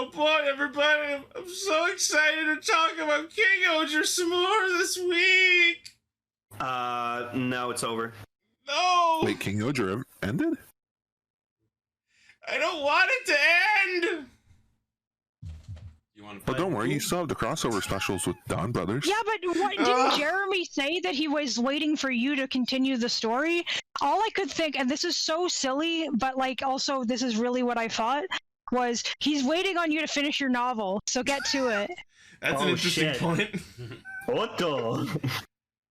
Oh boy, everybody, I'm so excited to talk about King Oger some more this week! No, it's over. No! Wait, King Oger ended? I don't want it to end! You want to But don't worry, you still have the crossover specials with Don Brothers. Yeah, but what, didn't Jeremy say that he was waiting for you to continue the story? All I could think, and this is so silly, but like also this is really what I thought, was he's waiting on you to finish your novel, so get to it. That's an interesting point. What the?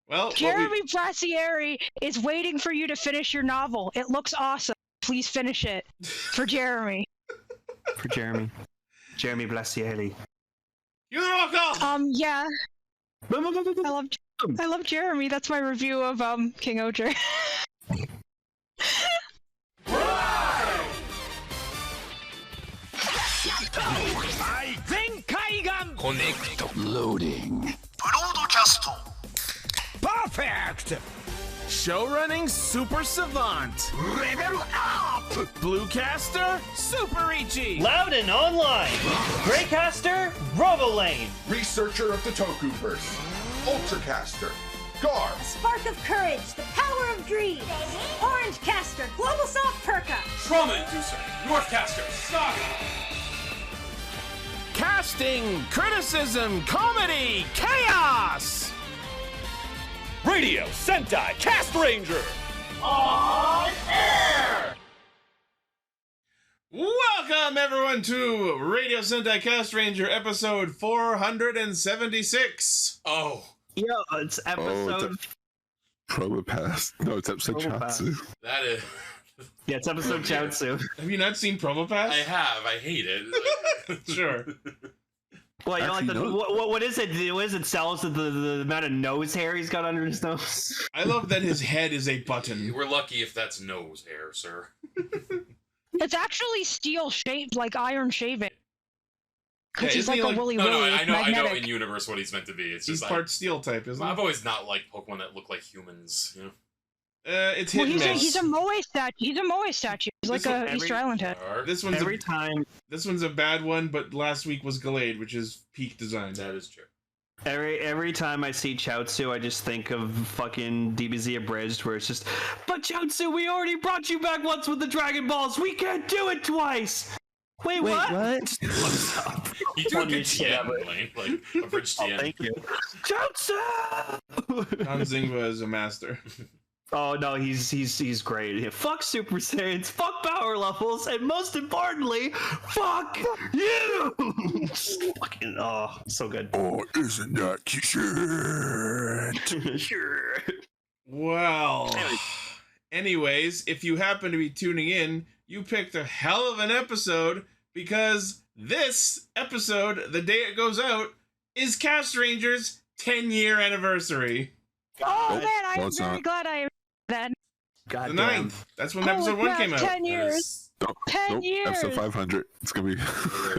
Well, Jeremy Brasieri is waiting for you to finish your novel. It looks awesome. Please finish it. For Jeremy. For Jeremy. Jeremy Blasieri. You the rock off! Yeah. I love Jeremy. That's my review of King Oger. Connect. Loading. Broadcast. Perfect! Showrunning super savant. Level up! Bluecaster, super Ichi. Loudon Online. Greycaster, Robolane. Researcher of the Tokuverse. Ultracaster. Gar. Spark of Courage, the Power of Dreams. Orange Caster, Global Soft Perka. Trauma Inducer, Northcaster, Saga. Casting, criticism, comedy, chaos! Radio Sentai Castranger. On air! Welcome everyone to Radio Sentai Castranger episode 476. Oh. Yo, it's episode... Probopass. No, it's episode Chatsu. That is... Yeah, it's episode Chatsu. Have you not seen Probopass? I have. I hate it. Sure. Well, you know, like Actually, what is it? What is it? Sells the amount of nose hair he's got under his nose. I love that his head is a button. We're lucky if that's nose hair, sir. It's actually steel shaped, like iron shaving. Because Yeah, he's isn't like he a like- Willy No, Willy. I know magnetic. in universe what he's meant to be. It's He's just part steel type, isn't he? I've always not liked Pokemon that look like humans, you know? It's hit Well, and miss. he's a Moe statue. He's a Moe statue. He's like a Easter Island head. This one's Every time, this one's a bad one, but last week was Gallade, which is peak design. That is true. every time I see Chaozu, I just think of fucking DBZ Abridged, where it's just, but Chaozu, we already brought you back once with the Dragon Balls. We can't do it twice. Wait, what? What's up? You do a good TN, Lane. Like, a bridge TN. Thank you. Chaozu! Don Zingba is a master. Oh no, he's great. Yeah, fuck Super Saiyans, fuck power levels, and most importantly, fuck you! Fucking so good. Oh, isn't that cute? Sure. Well, anyways, if you happen to be tuning in, you picked a hell of an episode because this episode, the day it goes out, is Castranger's 10-year anniversary. Oh man, I'm No, it's very not. glad I that. God The damn. 9th. That's when episode 1 came out. 10 years. Nope, 10 years. Episode 500. It's gonna be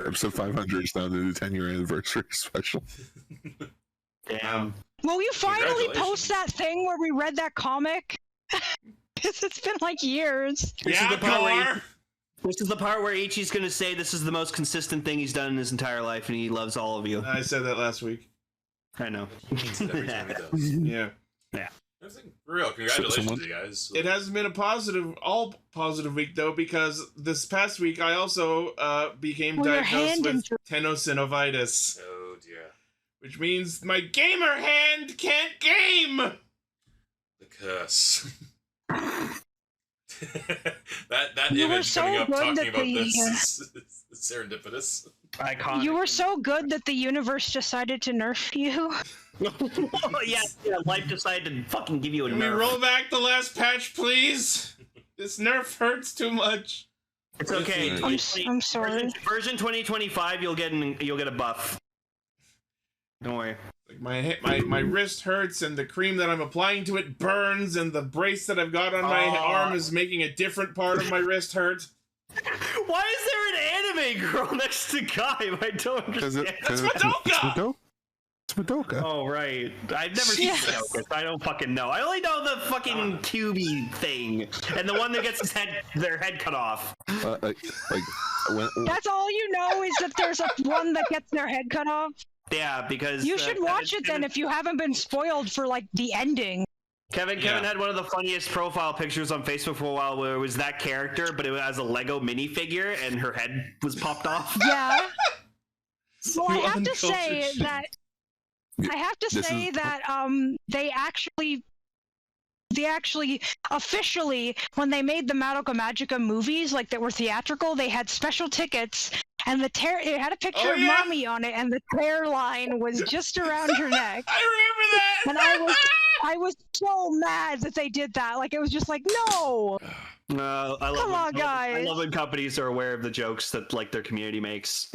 episode 500 is now the 10-year anniversary special. Damn. Will you finally Congratulations. post that thing where we read that comic? Because it's been like years. This is Yeah, the part where Gar! This is the part where Ichi's gonna say this is the most consistent thing he's done in his entire life, and he loves all of you. I said that last week. I know. Every time he does. Yeah. For real, congratulations, Someone- you guys. It hasn't been a all positive week, though, because this past week I also became Well, your diagnosed hand with injury. tenosynovitis, Oh, dear. which means my gamer hand can't game! The curse. that You were image so coming up good talking that about the, this is serendipitous. Iconic. You were so good that the universe decided to nerf you. yeah, life decided to fucking give you a Can we nerf. roll back the last patch, please? This nerf hurts too much. It's okay. I'm sorry. Version 2025, you'll get a buff. Don't worry. Like my wrist hurts, and the cream that I'm applying to it burns, and the brace that I've got on my arm is making a different part of my wrist hurt. Why is there an anime girl next to Guy? I don't understand. That's Madoka! It's Madoka. Oh, right. I've never seen Yes. Madoka, so I don't fucking know. I only know the fucking cubey thing, and the one that gets their head cut off. Like That's all you know is that there's one that gets their head cut off. Yeah, because you should watch it then if you haven't been spoiled for like the ending. Kevin had one of the funniest profile pictures on Facebook for a while where it was that character, but it was as a Lego minifigure and her head was popped off. Yeah. Well, I have to say that they actually officially, when they made the Madoka Magica movies, like that were theatrical, they had special tickets, and it had a picture of Mommy on it, and the tear line was just around her neck. I remember that. And I was so mad that they did that. Like, it was just like, no. Come on, guys. I love when companies are aware of the jokes that like their community makes.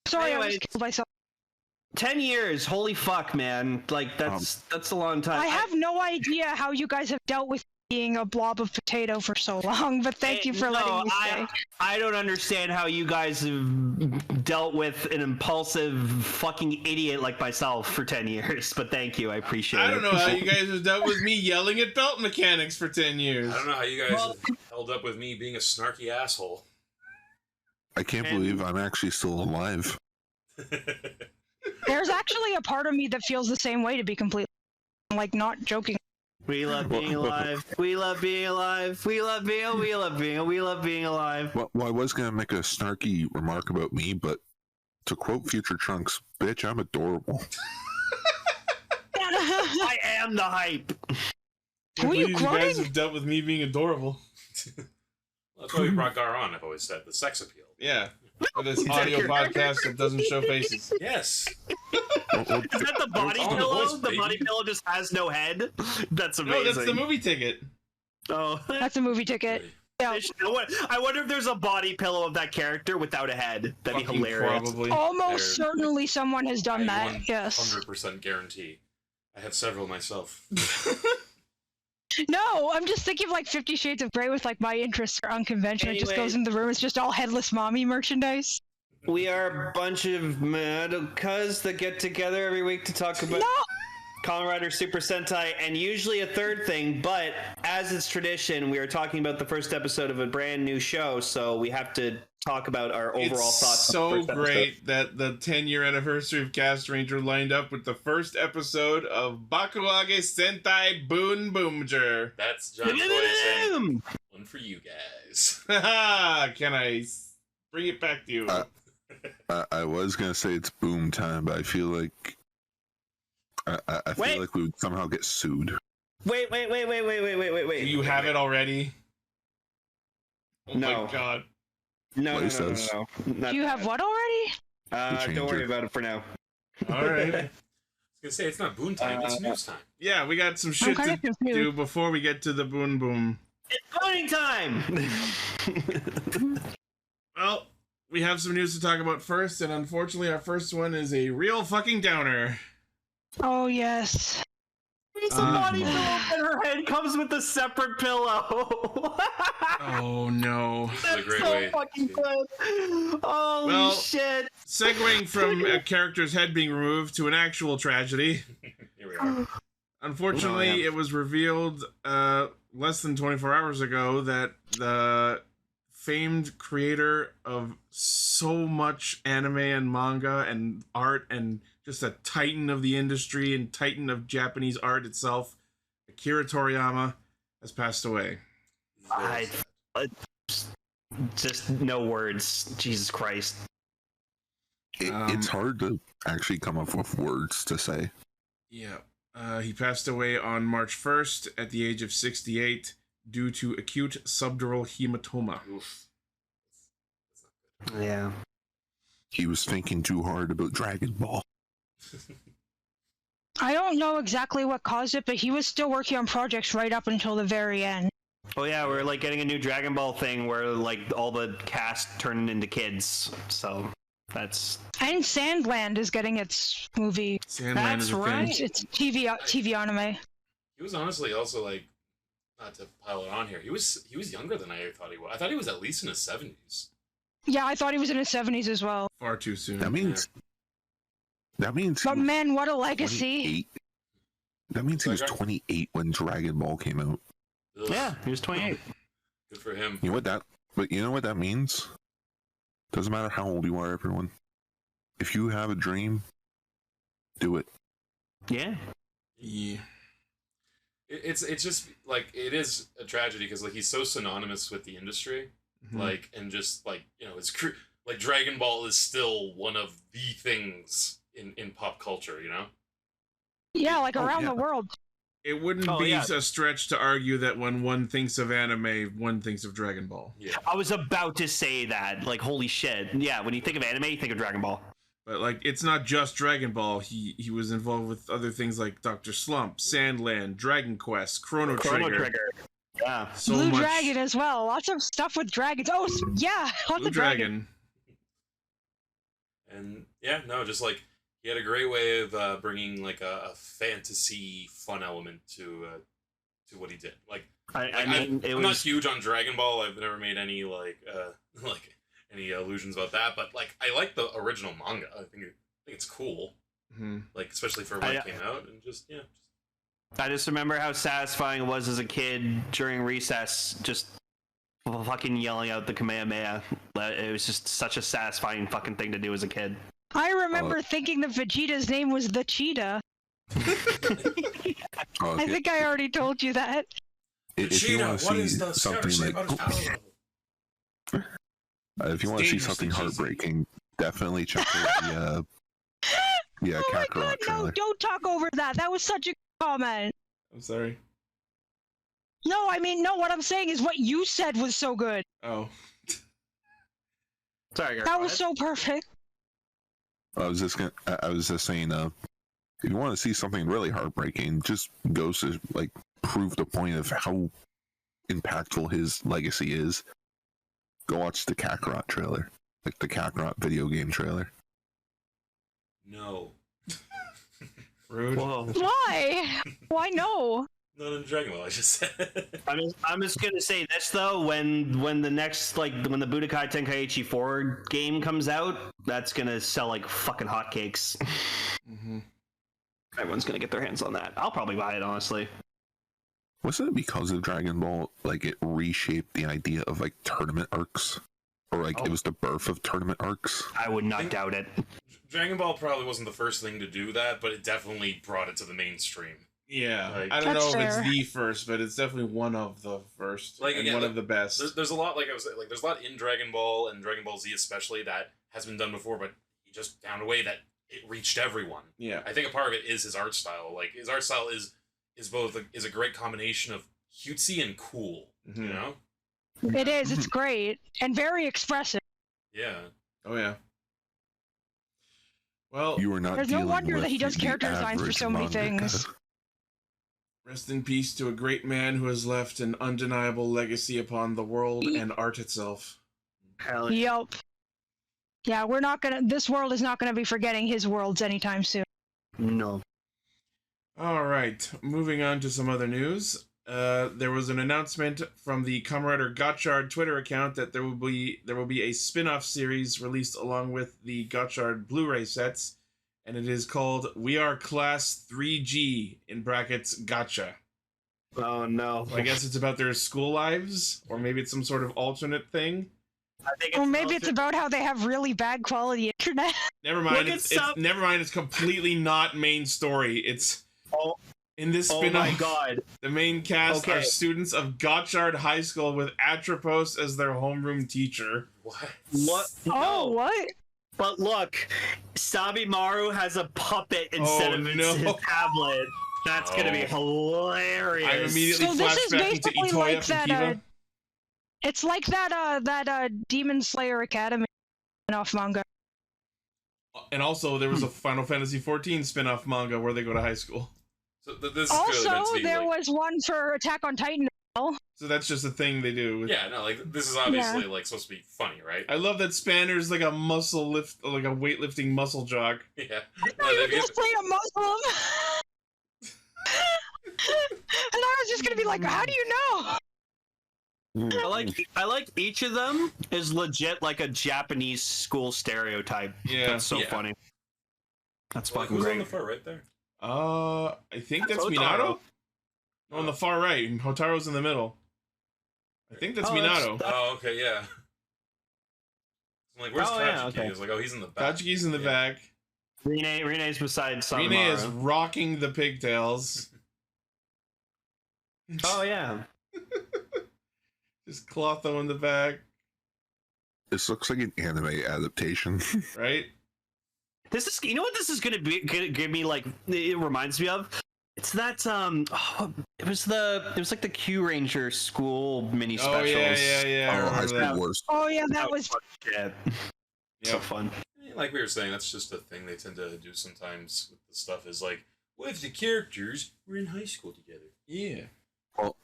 Sorry, Anyways, I just killed myself. 10 years, holy fuck, man! Like that's a long time. I have no idea how you guys have dealt with being a blob of potato for so long, but thank you for letting me stay. I don't understand how you guys have dealt with an impulsive fucking idiot like myself for 10 years, but thank you, I appreciate it. I don't know how you guys have dealt with me yelling at belt mechanics for 10 years. I don't know how you guys have held up with me being a snarky asshole. I can't believe I'm actually still alive. There's actually a part of me that feels the same way, to be completely, like, not joking. We love being alive. We love being alive. We love being alive. Well, I was going to make a snarky remark about me, but to quote Future Trunks, bitch, I'm adorable. I am the hype. Were you guys quoting? have dealt with me being adorable. That's why we brought Gar on, I've always said. The sex appeal. Yeah. For this audio podcast that doesn't show faces. Yes. Is that the body pillow? Voice, the body pillow just has no head? That's amazing. No, that's the movie ticket. Oh. That's a movie ticket. Yeah. I wonder if there's a body pillow of that character without a head. That'd be hilarious. Probably. Almost certainly someone has done that, yes. 100% guarantee. I have several myself. No, I'm just thinking of like 50 Shades of Grey with like my interests are unconventional. It just goes in the room. It's just all headless mommy merchandise. We are a bunch of Madokas that get together every week to talk about Kamen Rider Super Sentai, and usually a third thing, but as it's tradition, we are talking about the first episode of a brand new show, so we have to talk about our overall thoughts. It's so great that the 10-year anniversary of Castranger lined up with the first episode of Bakuage Sentai Boonboomger. That's John Boy saying, one for you guys. Can I bring it back to you? I was going to say it's boom time, but I feel like I feel like we would somehow get sued. Wait. Do you have it already? Oh no. My god. No. Do you have what already? Don't worry about it for now. Alright. I was gonna say, it's not Boon time, it's news time. Yeah, we got some shit to do before we get to the Boonboom. It's voting time! Well, we have some news to talk about first, and unfortunately our first one is a real fucking downer. Oh, yes. It's a body pillow and her head comes with a separate pillow. Oh, no. This is a great way. Fucking good. Holy shit. Segueing from a character's head being removed to an actual tragedy. Here we are. Unfortunately, it was revealed less than 24 hours ago that the famed creator of so much anime and manga and art and just a titan of the industry and titan of Japanese art itself, Akira Toriyama, has passed away. Just no words. Jesus Christ. It's hard to actually come up with words to say. Yeah. He passed away on March 1st at the age of 68 due to acute subdural hematoma. Oof. Yeah. He was thinking too hard about Dragon Ball. I don't know exactly what caused it, but he was still working on projects right up until the very end. Oh yeah, we're like getting a new Dragon Ball thing where like all the cast turned into kids. So that's And Sandland is getting its movie. Sandland is a thing. It's TV anime. He was honestly also like, not to pile it on here, he was younger than I thought he was. I thought he was at least in his 70s. Yeah, I thought he was in his 70s as well. Far too soon. That means But man, what a legacy. 28. That means he was 28 when Dragon Ball came out. Ugh. yeah, he was 28. Good for him. You know what? But you know what that means? Doesn't matter how old you are, everyone. If you have a dream, do it. Yeah. Yeah. It's just like it is a tragedy because like he's so synonymous with the industry, like and just like it's like Dragon Ball is still one of the things in pop culture, Yeah, like around the world. It wouldn't be a stretch to argue that when one thinks of anime, one thinks of Dragon Ball. Yeah. I was about to say that. Like, holy shit. Yeah, when you think of anime, you think of Dragon Ball. But like, it's not just Dragon Ball. He was involved with other things like Dr. Slump, Sandland, Dragon Quest, Chrono Trigger. Yeah. So Blue much. Dragon as well. Lots of stuff with dragons. Oh, yeah. Lots Blue of dragon. And yeah, no, just like he had a great way of bringing like a fantasy fun element to what he did. Like, I'm not huge on Dragon Ball. I've never made any like any illusions about that. But like, I like the original manga. I think it's cool. Like, especially for when it came out, and just I just remember how satisfying it was as a kid during recess, just fucking yelling out the Kamehameha. It was just such a satisfying fucking thing to do as a kid. I remember thinking that Vegeta's name was the Cheetah. I think I already told you that. If you want to see something like, if you want to see something heartbreaking, definitely check out the Oh my god, no, don't talk over that. That was such a comment. I'm sorry. No, I mean, no, what I'm saying is what you said was so good. Oh. Sorry, that was so perfect. I was just saying, if you want to see something really heartbreaking, just goes to like prove the point of how impactful his legacy is. Go watch the Kakarot trailer, like the Kakarot video game trailer. no. Rude. Whoa. Why? Why no? Not in Dragon Ball, I just said. I'm just gonna say this though, when the next when the Budokai Tenkaichi 4 game comes out, that's gonna sell like fucking hotcakes. Everyone's gonna get their hands on that. I'll probably buy it, honestly. Wasn't it because of Dragon Ball, like it reshaped the idea of like tournament arcs? Or like it was the birth of tournament arcs? I would not doubt it. Dragon Ball probably wasn't the first thing to do that, but it definitely brought it to the mainstream. Yeah, Like, I don't know if That's it's the first, but it's definitely one of the first, Like, and again, one of the best. There's a lot, like I was saying, like there's a lot in Dragon Ball and Dragon Ball Z especially that has been done before, but he just found a way that it reached everyone. Yeah, I think a part of it is his art style. Like his art style is both a great combination of cutesy and cool. You know? It is. It's great and very expressive. Yeah. Oh yeah. Well, you are not. There's no wonder that he does character designs for so many things. Rest in peace to a great man who has left an undeniable legacy upon the world and art itself. Yup. Yeah, this world is not gonna be forgetting his worlds anytime soon. No. All right, moving on to some other news. There was an announcement from the Kamen Gotchard Twitter account that there will be a spin-off series released along with the Gotchard Blu-ray sets, and it is called We Are Class 3G in brackets Gotcha. Oh no. So I guess it's about their school lives, or maybe it's some sort of alternate thing. I think Or maybe it's about how they have really bad quality internet. Never mind. Never mind. It's completely not main story. It's in this spin-off. Oh my god. The main cast are students of Gotchard High School with Atropos as their homeroom teacher. What? What? Oh, what? But look, Sabimaru has a puppet instead of his tablet. That's gonna be hilarious. I immediately So this is flashback into basically Itoya like from that. Kiva. It's like that Demon Slayer Academy spin-off manga. And also, there was a Final Fantasy XIV spin-off manga where they go to high school. So this is Also, meant to be, there like, was one for Attack on Titan. So that's just a thing they do. Yeah, no, like this is obviously like supposed to be funny, right? I love that Spanner's like a weightlifting muscle jock. Yeah. You just played a Muslim. And I was just gonna be like, how do you know? I like each of them is legit like a Japanese school stereotype. Yeah. That's so funny. That's fucking who's great. on the far right there? I think that's Hotaro. Minato. No, on the far right. Hotaro's in the middle. I think that's Minato. Oh, okay, yeah. I'm like, where's Kaji? Yeah, okay. He's like, oh, he's in the back. Kaji's in the back. Rine's beside Sanemaru. Rine is rocking the pigtails. Oh, yeah. Just Clotho in the back. This looks like an anime adaptation. Right? This is, you know what this is gonna give me, like, it reminds me of? It's that it was like the Q Ranger school mini specials. Yeah. High School Wars. Oh yeah, that was so fun. Like we were saying, that's just a thing they tend to do sometimes with the stuff. Is like, what if the characters were in high school together? Yeah. Well,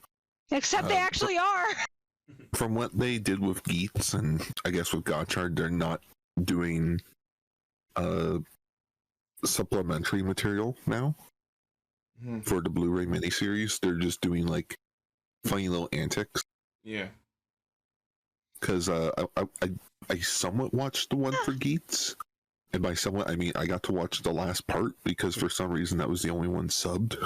except they actually are. From what they did with Geats and I guess with Gotchard, they're not doing supplementary material now. For the Blu-ray miniseries. They're just doing like funny little antics. Yeah. Because I somewhat watched the one for Geats, and by somewhat I mean I got to watch the last part because for some reason that was the only one subbed.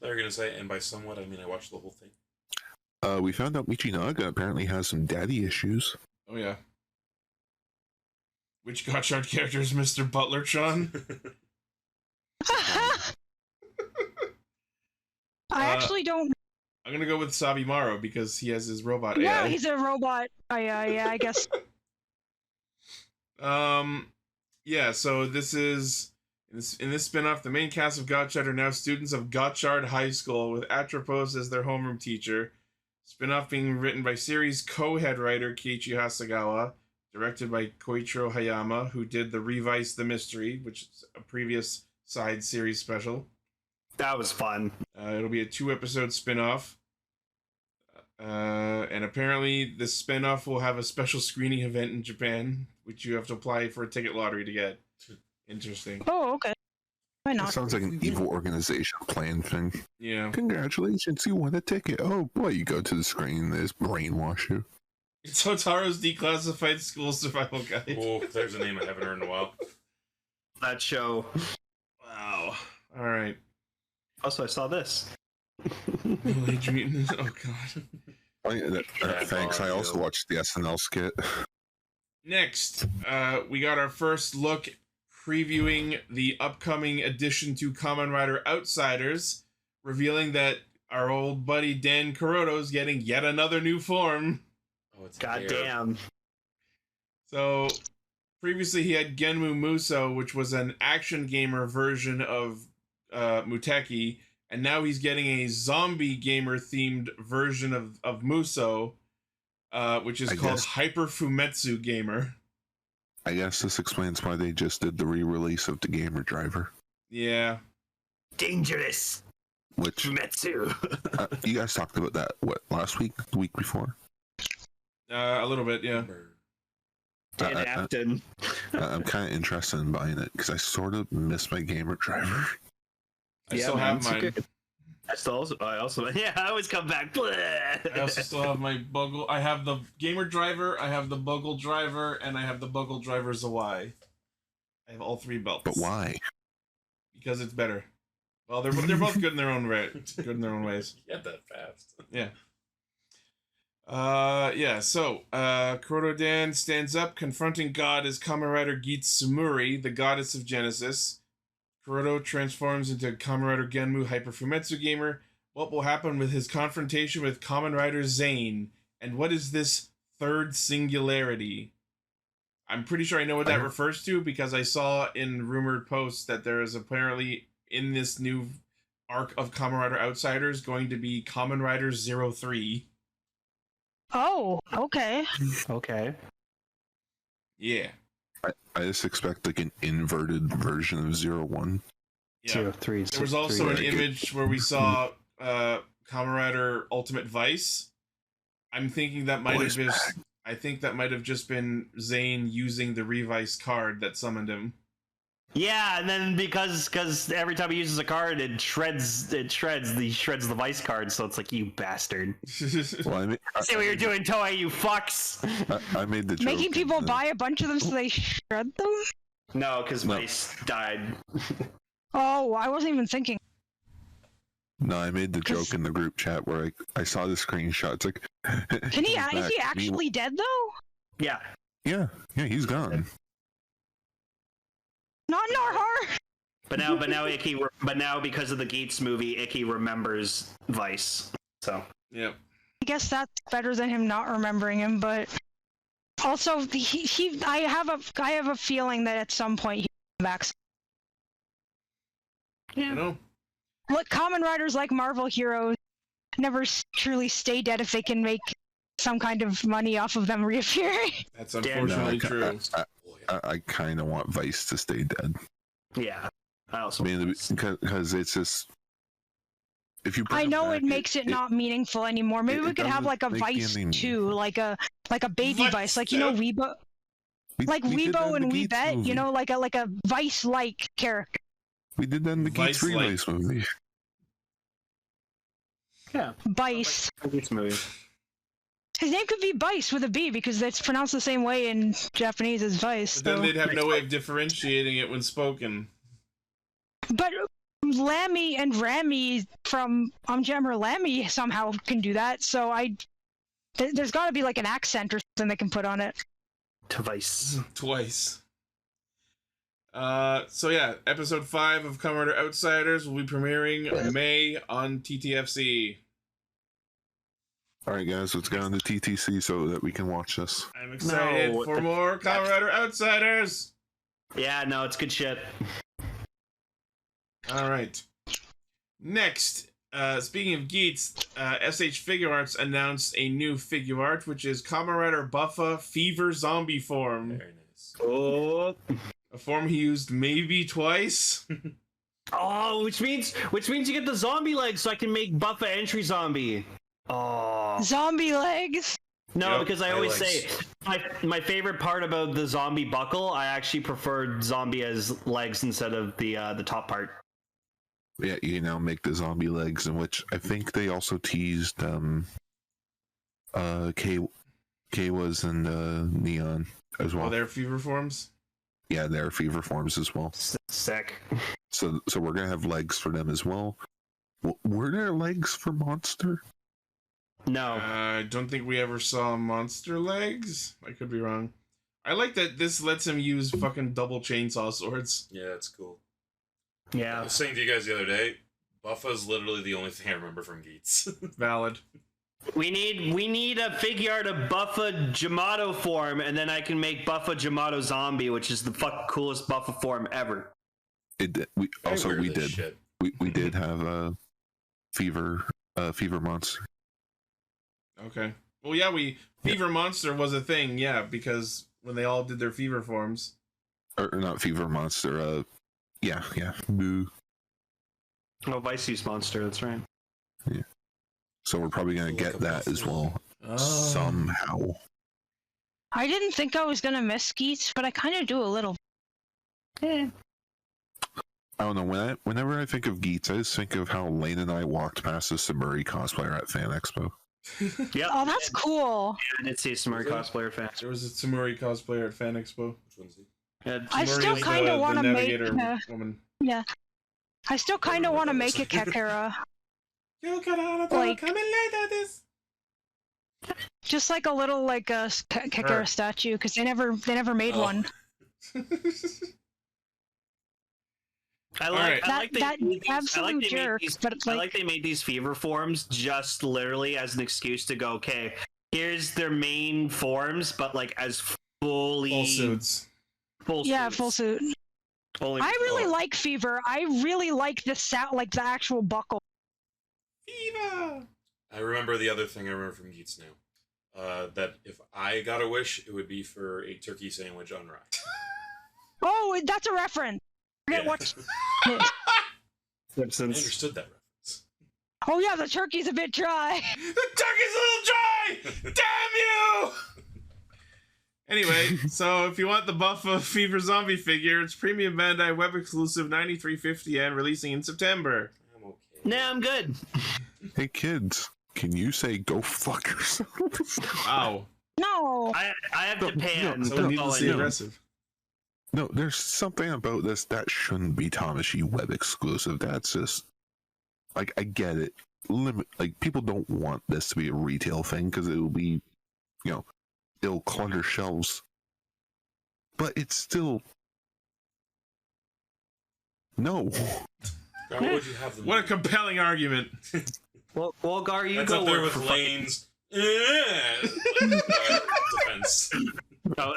They're gonna say, and by somewhat I mean I watched the whole thing. We found out Michinaga apparently has some daddy issues. Oh yeah. Which Gotchard character is Mr. Butler, Sean? I actually don't. I'm gonna go with Sabimaru because he has his robot AI. Yeah, he's a robot. Yeah, I guess. Yeah. So this is in this spinoff. The main cast of Gotchard are now students of Gotchard High School with Atropos as their homeroom teacher. Spinoff being written by series co-head writer Keiichi Hasegawa, directed by Koichiro Hayama, who did the Revise the Mystery, which is a previous side series special. That was fun. It'll be a 2-episode spinoff. And apparently this spinoff will have a special screening event in Japan, which you have to apply for a ticket lottery to get. Interesting. Oh, okay. Why not? That sounds like an evil organization plan thing. Yeah. Congratulations, you won a ticket. Oh boy, you go to the screen, they just brainwash you. It's Hotaro's Declassified School Survival Guide. Oh, there's a name I haven't heard in a while. That show. Wow. Alright. Also, I saw this. Age Mutant. Oh god. Thanks. I also watched the SNL skit. Next, we got our first look previewing the upcoming addition to Kamen Rider Outsiders, revealing that our old buddy Dan Kuroto is getting yet another new form. Oh, it's goddamn. So, previously he had Genmu Muso, which was an action gamer version of Muteki, and now he's getting a zombie gamer themed version of Muso, which is called Hyper Fumetsu Gamer. I guess this explains why they just did the re-release of the Gamer Driver. Yeah. Dangerous. Which Fumetsu. You guys talked about that last week, the week before? A little bit, yeah. Dan Afton. I'm kind of interested in buying it because I sort of miss my Gamer Driver. I still have mine. I always come back. I also still have my Buggle. I have the Gamer Driver, I have the Buggle Driver, and I have the Buggle Driver Zawai. I have all 3 belts. But why? Because it's better. Well, they're both good in their own way. Good in their own ways. You get that fast. Yeah. So, Kuroto Dan stands up, confronting God as Kamen Rider Geats Sumuri, the goddess of Genesis. Kuroto transforms into Kamen Rider Genmu Hyper Fumetsu Gamer. What will happen with his confrontation with Kamen Rider Zane? And what is this third singularity? I'm pretty sure I know what that refers to because I saw in rumored posts that there is apparently in this new arc of Kamen Rider Outsiders going to be Kamen Rider 03. Oh, okay. Okay. Yeah. I just expect like an inverted version of 01. Yeah. 03. There was also an image where we saw Kamen Rider Ultimate Vice. I'm thinking that might have just. I think that might have just been Zane using the Revice card that summoned him. Yeah, and then because every time he uses a card, it shreds the Vice card. So it's like, you bastard. Well, See what you're doing, Toei, you fucks. I made the joke. Making people buy a bunch of them so they shred them? No, because Vice died. Oh, I wasn't even thinking. No, I made the joke in the group chat where I saw the screenshot. It's like, is he actually dead though? Yeah. Yeah, he's gone. Not in our heart. But now because of the Gates movie, Icky remembers Vice. So. Yep. I guess that's better than him not remembering him, but also I have a feeling that at some point he comes back. Yeah. I know. Look, Kamen Riders, like Marvel heroes, never truly stay dead if they can make some kind of money off of them reappearing. That's unfortunately true. I kind of want Vice to stay dead. Yeah, I also because it's just if you. I know it makes it not meaningful anymore. Maybe we could have like a Vice 2, like a baby Vice, like Weebo, like Weebo and Weebette, like a Vice-like character. We did that in the Geeks Relays movie. Yeah. Bice. Geeks movie. His name could be Bice with a B because it's pronounced the same way in Japanese as Vice. But then they'd have no way of differentiating it when spoken. But Lammy and Rami from Jammer Lammy somehow can do that, so there's got to be like an accent or something they can put on it. Twice. So yeah, episode 5 of Kamen Rider Outsiders will be premiering May on TTFC. Alright guys, let's get on to TTC so that we can watch this. I'm excited for more Kamen Rider Outsiders! Yeah, no, it's good shit. Alright. Next, speaking of Geats, SH Figure Arts announced a new figure art, which is Kamen Rider Buffa Fever Zombie form. Very nice. Oh... A form he used maybe twice. Oh, which means you get the zombie legs, so I can make Buffa Entry Zombie. Oh, zombie legs. No, because I always say my favorite part about the zombie buckle, I actually preferred zombie as legs instead of the top part. Yeah, you now make the zombie legs, in which I think they also teased K-Was and Neon as well. Oh, their fever forms. Yeah, they're fever forms as well. Sick. So we're gonna have legs for them as well. Were there legs for Monster? No. I don't think we ever saw Monster legs. I could be wrong. I like that this lets him use fucking double chainsaw swords. Yeah, it's cool. Yeah. I was saying to you guys the other day, Buffa's literally the only thing I remember from Geats. Valid. We need a figure art of Buffa Jamato form, and then I can make Buffa Jamato Zombie, which is the coolest Buffa form ever. We did have a fever monster. Okay. Well, yeah, fever monster was a thing, yeah, because when they all did their fever forms. Or not fever monster. Yeah. Boo. Oh, Vice monster. That's right. Yeah. So we're probably going to get that as well, somehow. I didn't think I was going to miss Geats, but I kind of do a little. I don't know, whenever I think of Geats, I just think of how Lane and I walked past the Samuri cosplayer at Fan Expo. Yeah. Oh, that's cool. Yeah, I did see a Samuri cosplayer fan. There was a Samuri cosplayer at Fan Expo. Which one's he? I still kind of want to make woman. Yeah. I still kind of want to make a Kekara. Like, just like a little Kekara statue, because they never made one. I like they made these fever forms just literally as an excuse to go, okay, here's their main forms, but like as fully full suits. Full suit. I really like Fever. I really like the the actual buckle. Fever. I remember the other thing I remember from Geats now. That if I got a wish, it would be for a turkey sandwich on rye. Oh, that's a reference. Yeah. I understood that reference. Oh yeah, the turkey's a bit dry. The turkey's a little dry! Damn you! Anyway, so if you want the Buffa Fever Zombie figure, it's premium Bandai web exclusive 9350 and releasing in September. I'm okay. Nah, I'm good. Hey kids, can you say go fuck yourselves? Wow. No. I have Japan. So needlessly aggressive. No, there's something about this that shouldn't be Tamashi web exclusive. That's just like I get it. Like people don't want this to be a retail thing because it will be, it'll clutter shelves. But it's still no. Gar, what would you have them What a do? compelling argument. Well, Gar, you That's go up there work with for Lane's defense. I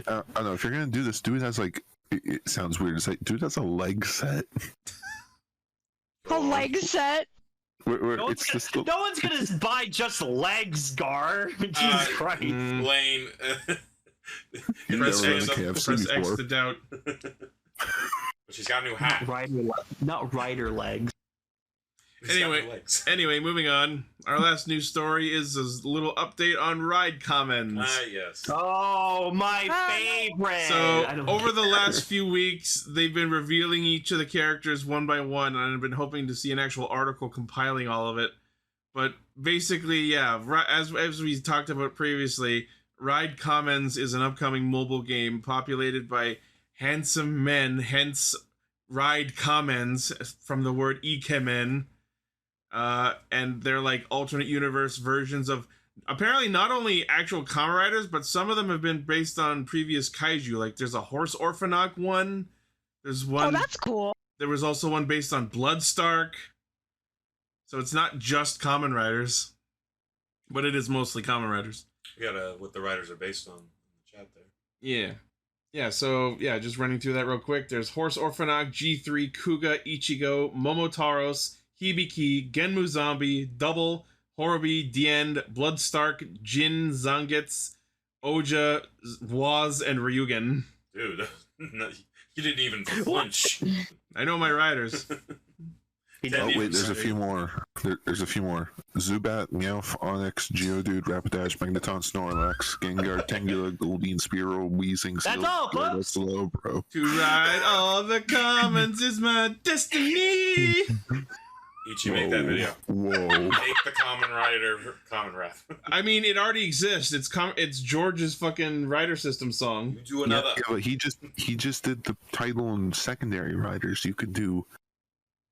don't know if you're gonna do this. Do it as like it sounds weird to say. Do it as a leg set. A leg set. Where No it's just no one's gonna buy just legs, Gar. Jesus Christ. Lane. You've Press never X, run a KFC press X before. to doubt. But she's got a new hat. Not rider legs. She's got new legs. Anyway, moving on. Our last news story is a little update on ride Kamens. Yes. Oh, my favorite. So, over the last few weeks, they've been revealing each of the characters one by one, and I've been hoping to see an actual article compiling all of it. But basically, yeah, as we talked about previously, Ride Kamens is an upcoming mobile game populated by handsome men, hence Ride Kamens, from the word ikemen. And they're like alternate universe versions of apparently not only actual Kamen Riders, but some of them have been based on previous kaiju. Like there's a Horse Orphanok one. There's one. Oh, that's cool. There was also one based on Bloodstark. So it's not just Kamen Riders, but it is mostly Kamen Riders. We got what the riders are based on in the chat there. Yeah. Yeah, so, yeah, just running through that real quick. There's Horse Orphanok, G3, Kuga, Ichigo, Momotaros, Hibiki, Genmu Zombie, Double, Horobi, Diend, Bloodstark, Jin, Zangetsu, Oja, Waz, and Ryugen. Dude, you didn't even flinch. I know my riders. Oh wait, there's a few more. There's a few more. Zubat, Meowth, Onyx, Geodude, Rapidash, Magneton, Snorlax, Gengar, Tangela, Goldeen, Spearow, Weezing, That's all, folks. That's slow, bro. To ride all the Kamens is my destiny. Ichi, make that video. Whoa. Make the Kamen Rider Kamen Rap. I mean, it already exists. It's George's fucking rider system song. You do another. Yeah, but he just did the title and secondary riders. You could do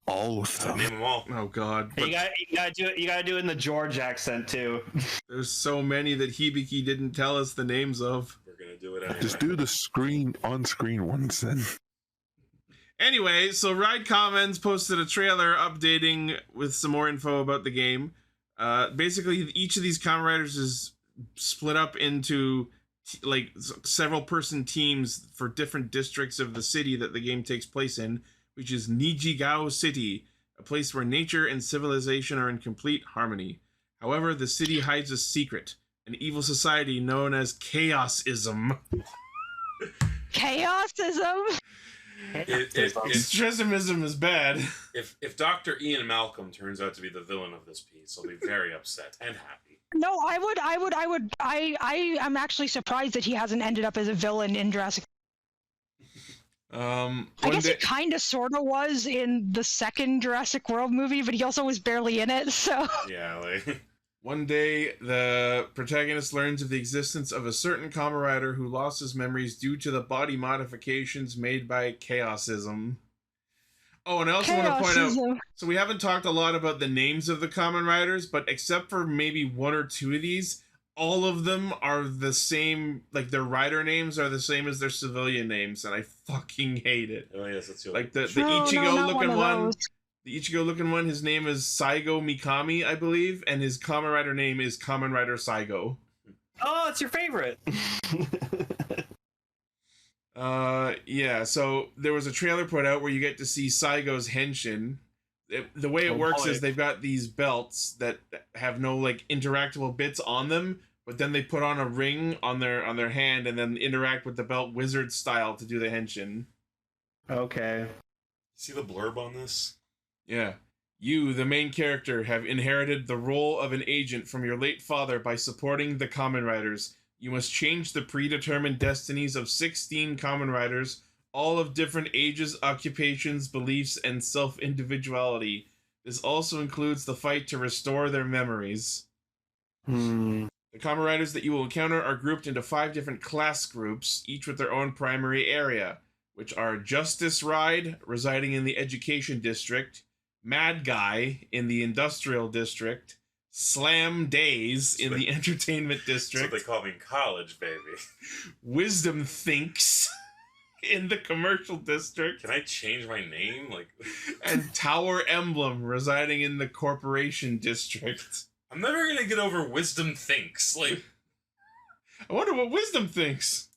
all of them. Name them all. Oh God! You gotta do it in the George accent too. There's so many that Hibiki didn't tell us the names of. We're gonna do it anyway. Just do the on-screen ones then. Anyway, so Ride Kamens posted a trailer updating with some more info about the game. Basically, each of these Kamen Riders is split up into like several person teams for different districts of the city that the game takes place in, which is Nijigao City, a place where nature and civilization are in complete harmony. However, the city hides a secret, an evil society known as Chaosism. Chaosism? Stressionism is bad. If Dr. Ian Malcolm turns out to be the villain of this piece, I'll be very upset and happy. No, I am actually surprised that he hasn't ended up as a villain in Jurassic. I guess he kind of sort of was in the second Jurassic World movie, but he also was barely in it, so... Yeah, like... One day, the protagonist learns of the existence of a certain Kamen Rider who lost his memories due to the body modifications made by Chaosism. Oh, and I also want to point out, so we haven't talked a lot about the names of the Kamen Riders, but except for maybe one or two of these, all of them are the same, like their rider names are the same as their civilian names, and I fucking hate it. Oh yes, that's your... Like the Ichigo looking one. The Ichigo looking one, his name is Saigo Mikami, I believe, and his Kamen Rider name is Kamen Rider Saigo. Oh, it's your favorite. Yeah, so there was a trailer put out where you get to see Saigo's henshin. The way it works is they've got these belts that have no like interactable bits on them, but then they put on a ring on their hand and then interact with the belt wizard style to do the henshin. Okay. See the blurb on this? Yeah. You, the main character, have inherited the role of an agent from your late father by supporting the Kamen Riders. You must change the predetermined destinies of 16 Kamen Riders, all of different ages, occupations, beliefs, and self-individuality. This also includes the fight to restore their memories. The Kamen Riders that you will encounter are grouped into 5 different class groups, each with their own primary area, which are Justice Ride, residing in the Education District, Mad Guy in the Industrial District, Slam Days in the Entertainment District. That's what they call me in college, baby. Wisdom Thinks in the Commercial District. Can I change my name? And Tower Emblem residing in the Corporation District. I'm never gonna get over Wisdom Thinks. I wonder what Wisdom thinks.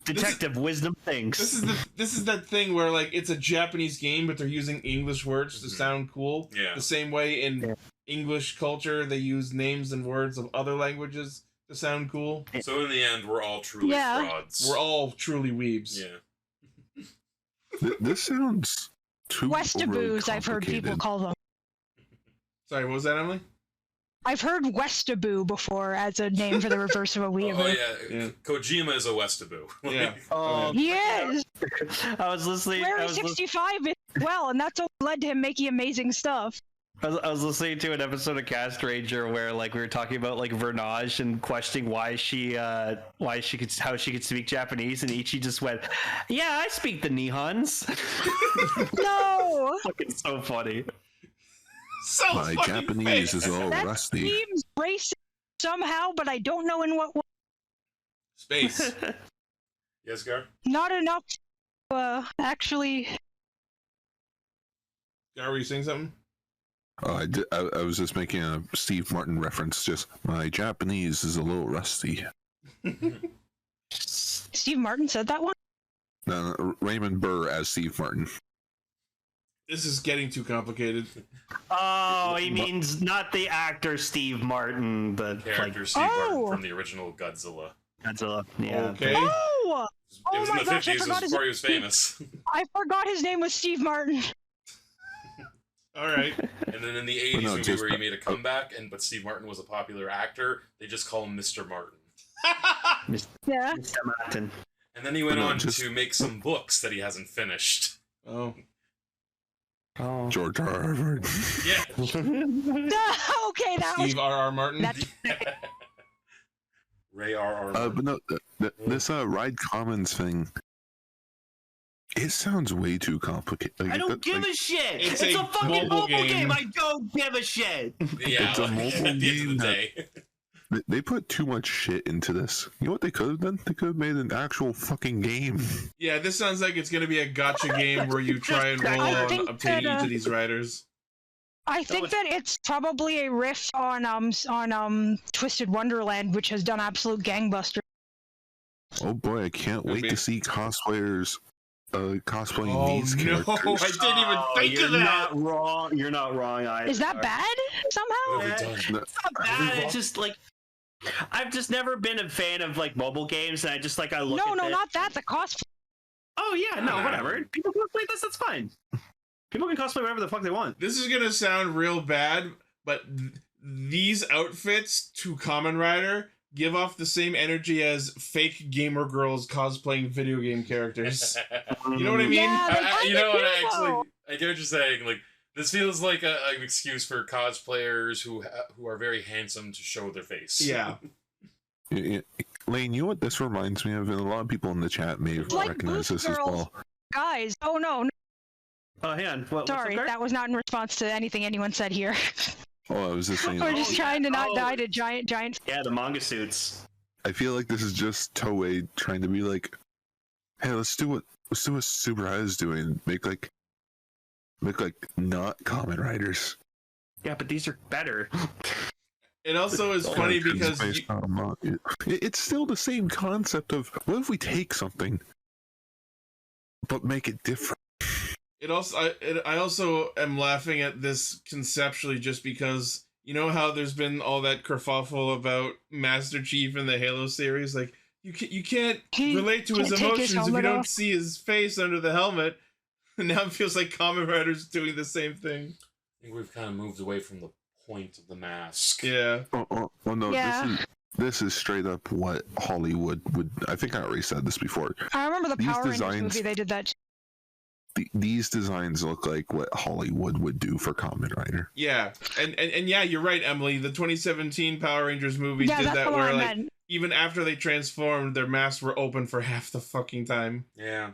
Detective Wisdom thinks. This is that thing where it's a Japanese game, but they're using English words to sound cool. Yeah. The same way in English culture, they use names and words of other languages to sound cool. So in the end, we're all truly frauds. We're all truly weebs. Yeah. This sounds too Westaboos, I've heard people call them. Sorry, what was that, Emily? I've heard Westaboo before as a name for the reverse of a weeaboo. Oh yeah. Kojima is a Westaboo. Yeah. He is. I was listening. Where 65 as well, and that's what led to him making amazing stuff. I was listening to an episode of Castranger where we were talking about Vernage and questioning how she could speak Japanese, and Ichi just went, "Yeah, I speak the Nihons." No. Fucking so funny. So my Japanese is all that rusty. Seems racist somehow, but I don't know in what way. Space. Yes, Gar? Not enough actually. Gar, were you saying something? Oh, I was just making a Steve Martin reference. Just my Japanese is a little rusty. Steve Martin said that one? No, Raymond Burr as Steve Martin. This is getting too complicated. Oh, he means not the actor Steve Martin, the character Steve Martin from the original Godzilla. Godzilla, yeah. Okay. Oh! It was in the 50s, it was before he was famous. I forgot his name was Steve Martin. Alright. And then in the 80s movie where he made a comeback, but Steve Martin was a popular actor, they just call him Mr. Martin. Yeah. Mr. Martin. And then he went on to make some books that he hasn't finished. Oh. George Harvard. Yeah. Okay, that Steve R.R. Martin. Ray R.R. Martin. But no, this Ride Commons thing, it sounds way too complicated. I don't give a shit. It's a fucking mobile game. I don't give a shit. Yeah, it's a mobile at the end game of the day. They put too much shit into this. You know what they could have done? They could have made an actual fucking game. Yeah, this sounds like it's going to be a gotcha game where you try and roll on obtaining each of these riders. I think that it's probably a riff on Twisted Wonderland, which has done absolute gangbusters. Oh boy, I can't wait to see cosplayers cosplaying these characters. No, I didn't even think of that. You're not wrong. You're not wrong either. Is that bad somehow? It's not bad. It's just I've just never been a fan of mobile games, and I just I look. No, not that. The cosplay. Oh yeah, no, whatever. People can play this. That's fine. People can cosplay whatever the fuck they want. This is gonna sound real bad, but these outfits to Kamen Rider give off the same energy as fake gamer girls cosplaying video game characters. You know what I mean? Yeah, you know what? I get what you're saying. This feels like an excuse for cosplayers who are very handsome to show their face. Yeah. Lane, you know what this reminds me of? And a lot of people in the chat may recognize this as well. Guys, oh no. Oh, hang on. Sorry, that was not in response to anything anyone said here. Oh, I was just saying. We're just trying to not die to giant. Yeah, the manga suits. I feel like this is just Toei trying to be like, hey, let's do what Super High is doing. Make not Kamen Riders. Yeah, but these are better. It also is funny because it's still the same concept of what if we take something but make it different. I also am laughing at this conceptually just because you know how there's been all that kerfuffle about Master Chief in the Halo series. You can't relate to his emotions if you don't see his face under the helmet. And now it feels like Kamen Rider's doing the same thing. I think we've kind of moved away from the point of the mask. Yeah. Oh no, yeah. This is straight up what Hollywood would. I think I already said this before. I remember the Power Rangers movie. They did that. These designs look like what Hollywood would do for Kamen Rider. Yeah, and yeah, you're right, Emily. The 2017 Power Rangers movie did that where even after they transformed, their masks were open for half the fucking time. Yeah.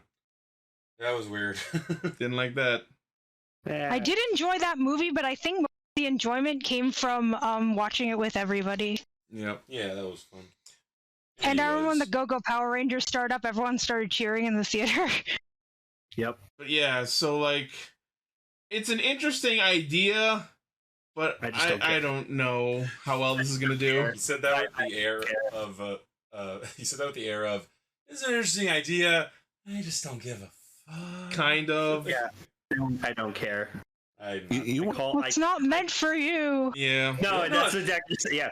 That was weird. Didn't like that. Yeah. I did enjoy that movie, but I think the enjoyment came from watching it with everybody. Yep. Yeah, that was fun. And I remember when the Go-Go Power Rangers started up, everyone started cheering in the theater. Yep. But yeah, so like, it's an interesting idea, but I don't know how well this is gonna do. He said that with the air of he said that with the air of, it's an interesting idea. I just don't give a fuck. Kind of. Yeah. I don't care. It's not meant for you. Yeah. No, that's exactly. Yeah.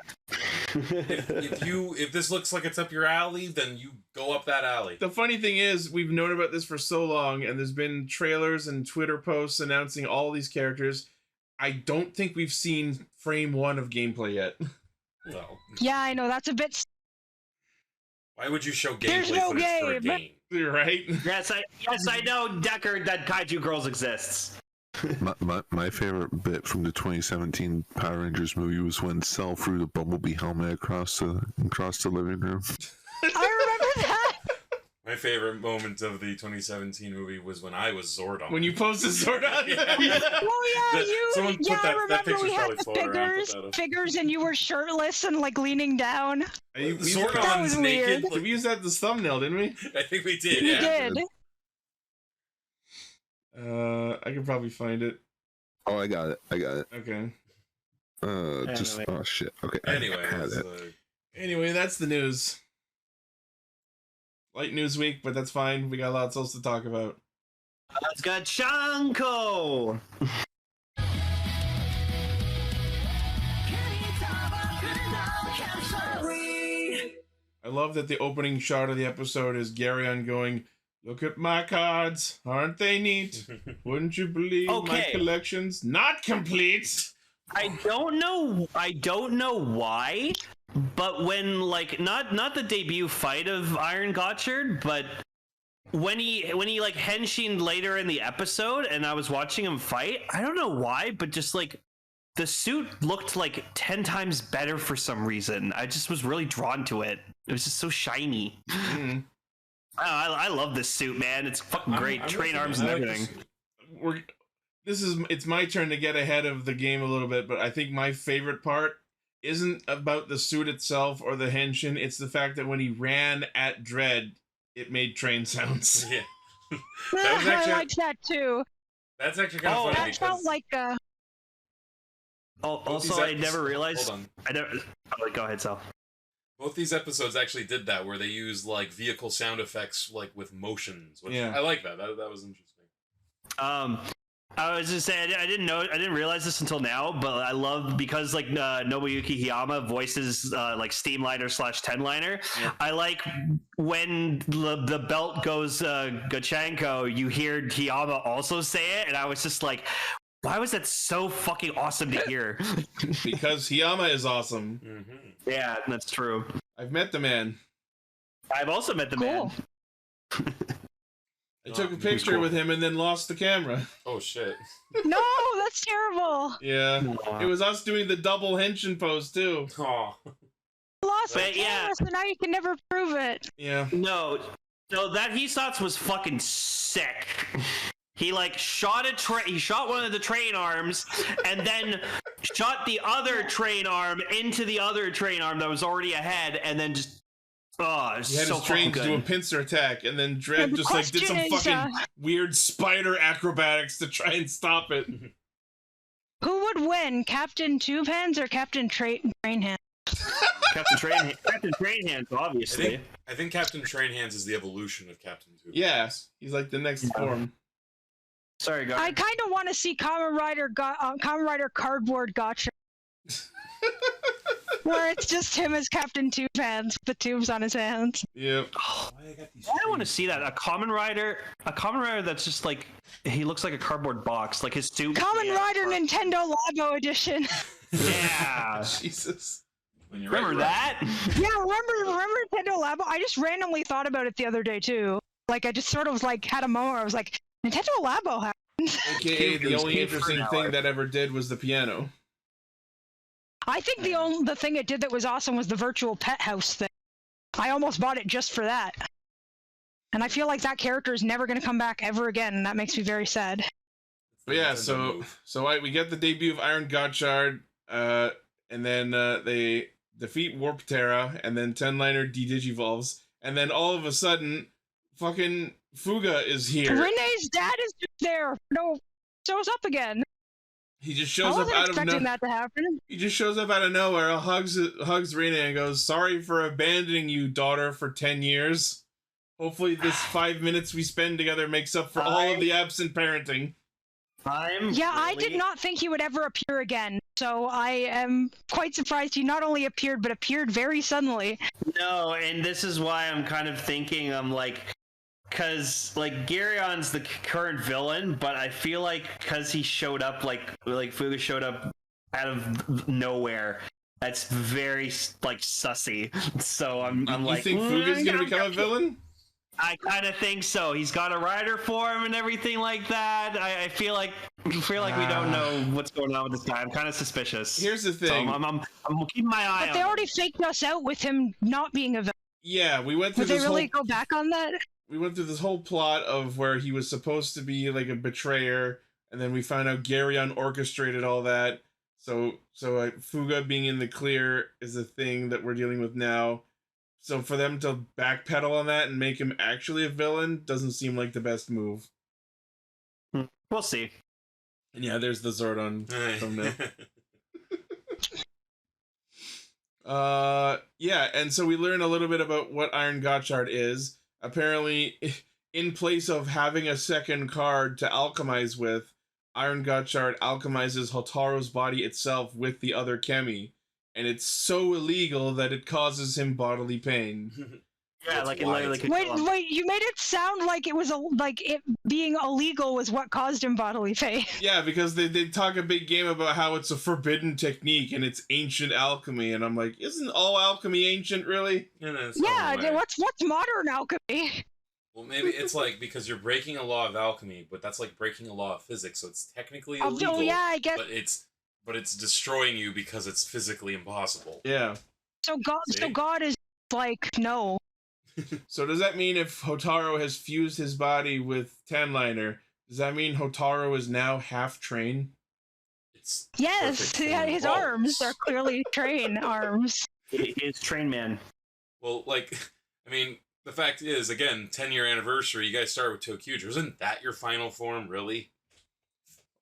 If this looks like it's up your alley, then you go up that alley. The funny thing is, we've known about this for so long, and there's been trailers and Twitter posts announcing all these characters. I don't think we've seen frame 1 of gameplay yet. No. Yeah, I know, that's a bit... Why would you show There's gameplay no footage for a game. game? You're right. Yes, I know, Decker, that Kaiju Girls exists. My favorite bit from the 2017 Power Rangers movie was when Cell threw the Bumblebee helmet across the living room. I remember that. My favorite moment of the 2017 movie was when I was Zordon. When you posted Zordon? Yeah. Oh yeah, Someone put I remember we had the figures and you were shirtless and like leaning down. Zordon's naked. Like, we used that as the thumbnail, didn't we? I think we did. We yeah. did. I can probably find it. Oh, I got it. Okay. Oh shit. Okay. Anyway, Anyway, that's the news. Light news week, but that's fine. We got lots else to talk about. Let's go, Chanko. I love that the opening shot of the episode is Garyon going, "Look at my cards, aren't they neat? Wouldn't you believe my collection's not complete?" I don't know why, but when like not the debut fight of Iron Gotchard, but when he like henshined later in the episode and I was watching him fight, I don't know why, but just like the suit looked like 10 times better for some reason. I just was really drawn to it. It was just so shiny. Mm. I love this suit, man. It's fucking great. Train arms and everything. It's my turn to get ahead of the game a little bit, but I think my favorite part isn't about the suit itself or the henshin. It's the fact that when he ran at Dredd, it made train sounds. Yeah. I liked that too. That's actually kind of funny. That felt like Also, I never realized. Hold on. I never. Oh, go ahead, Sal. Both these episodes actually did that, where they used like vehicle sound effects, like with motions. Which Yeah. I like that. That was interesting. I was just saying, I didn't realize this until now, but I love because like Nobuyuki Hiyama voices like Steamliner / Tenliner. Yeah. I like when the belt goes Gachanko, you hear Hiyama also say it, and I was just like, why was that so fucking awesome to hear? Because Hiyama is awesome. Mm-hmm. Yeah, that's true. I've met the man. I've also met the man. I took a picture with him and then lost the camera. Oh shit. No, that's terrible. Yeah. It was us doing the double henshin pose too. Oh. Lost the camera, so now you can never prove it. Yeah. No, that Hisatsu was fucking sick. He like shot he shot one of the train arms and then shot the other train arm into the other train arm that was already ahead, and then just he had his trains do a pincer attack, and then Dredd just like did some fucking weird spider acrobatics to try and stop it. Who would win, Captain Tube Hands or Captain Train Hands? Captain Train Hands, obviously. I think Captain Train Hands is the evolution of Captain Tube. Yes, he's like the next form. Sorry, guys. I kind of want to see Kamen Rider Cardboard Gotcha. Where it's just him as Captain Tube Hands, with the tubes on his hands. Yep. I want to see that. A Kamen Rider that's just like, he looks like a cardboard box, like his suit. Kamen Rider Nintendo Labo Edition. Yeah. Jesus. Remember that? Yeah, remember Nintendo Labo? I just randomly thought about it the other day too. Like I just sort of like had a moment where I was like, Nintendo Labo happened. AKA the only interesting thing that ever did was the piano. I think the thing it did that was awesome was the virtual pet house thing. I almost bought it just for that. And I feel like that character is never going to come back ever again, and that makes me very sad. But yeah, so we get the debut of Iron Gotchard, and then they defeat Warp Terra, and then Tenliner de-digivolves, and then all of a sudden, fucking Fuga is here. Renee's dad is just there. No, shows up again. He just shows up out of nowhere. That to happen. He just shows up out of nowhere, hugs Rene, and goes, "Sorry for abandoning you, daughter, for 10 years. Hopefully this 5 minutes we spend together makes up for all of the absent parenting." I did not think he would ever appear again, so I am quite surprised he not only appeared, but appeared very suddenly. No, and this is why I'm kind of thinking, because Garion's the current villain, but I feel like because he showed up, like Fuga showed up out of nowhere, that's very sussy. So I'm like, you think Fuga's gonna become a villain? I kind of think so. He's got a rider for him and everything like that. I feel like we don't know what's going on with this guy. I'm kind of suspicious. Here's the thing. So I'm keeping my eye on. But they already faked us out with him not being a villain. Yeah, we went through this whole... Would they really go back on that? We went through this whole plot of where he was supposed to be like a betrayer, and then we found out Garion orchestrated all that. So Fuga being in the clear is a thing that we're dealing with now. So for them to backpedal on that and make him actually a villain doesn't seem like the best move. We'll see. And yeah, there's the Zordon thumbnail. Yeah, and so we learn a little bit about what Iron Gotchard is. Apparently, in place of having a second card to alchemize with, Iron Gotchard alchemizes Hotaro's body itself with the other Kemi. And it's so illegal that it causes him bodily pain. Yeah, like it literally could kill him. Wait, you made it sound like it was it being illegal was what caused him bodily pain. Yeah, because they talk a big game about how it's a forbidden technique and it's ancient alchemy, and I'm like, isn't all alchemy ancient, really? Yeah, what's modern alchemy? Well, maybe it's like because you're breaking a law of alchemy, but that's like breaking a law of physics, so it's technically illegal. Oh yeah, I guess. But it's destroying you because it's physically impossible. Yeah. So God is like, no. So does that mean if Hotaro has fused his body with Tenliner, does that mean Hotaro is now half train? Yes, his arms are clearly train arms. He's train man. Well, the fact is, again, 10-year anniversary, you guys started with TokuGer. Isn't that your final form, really?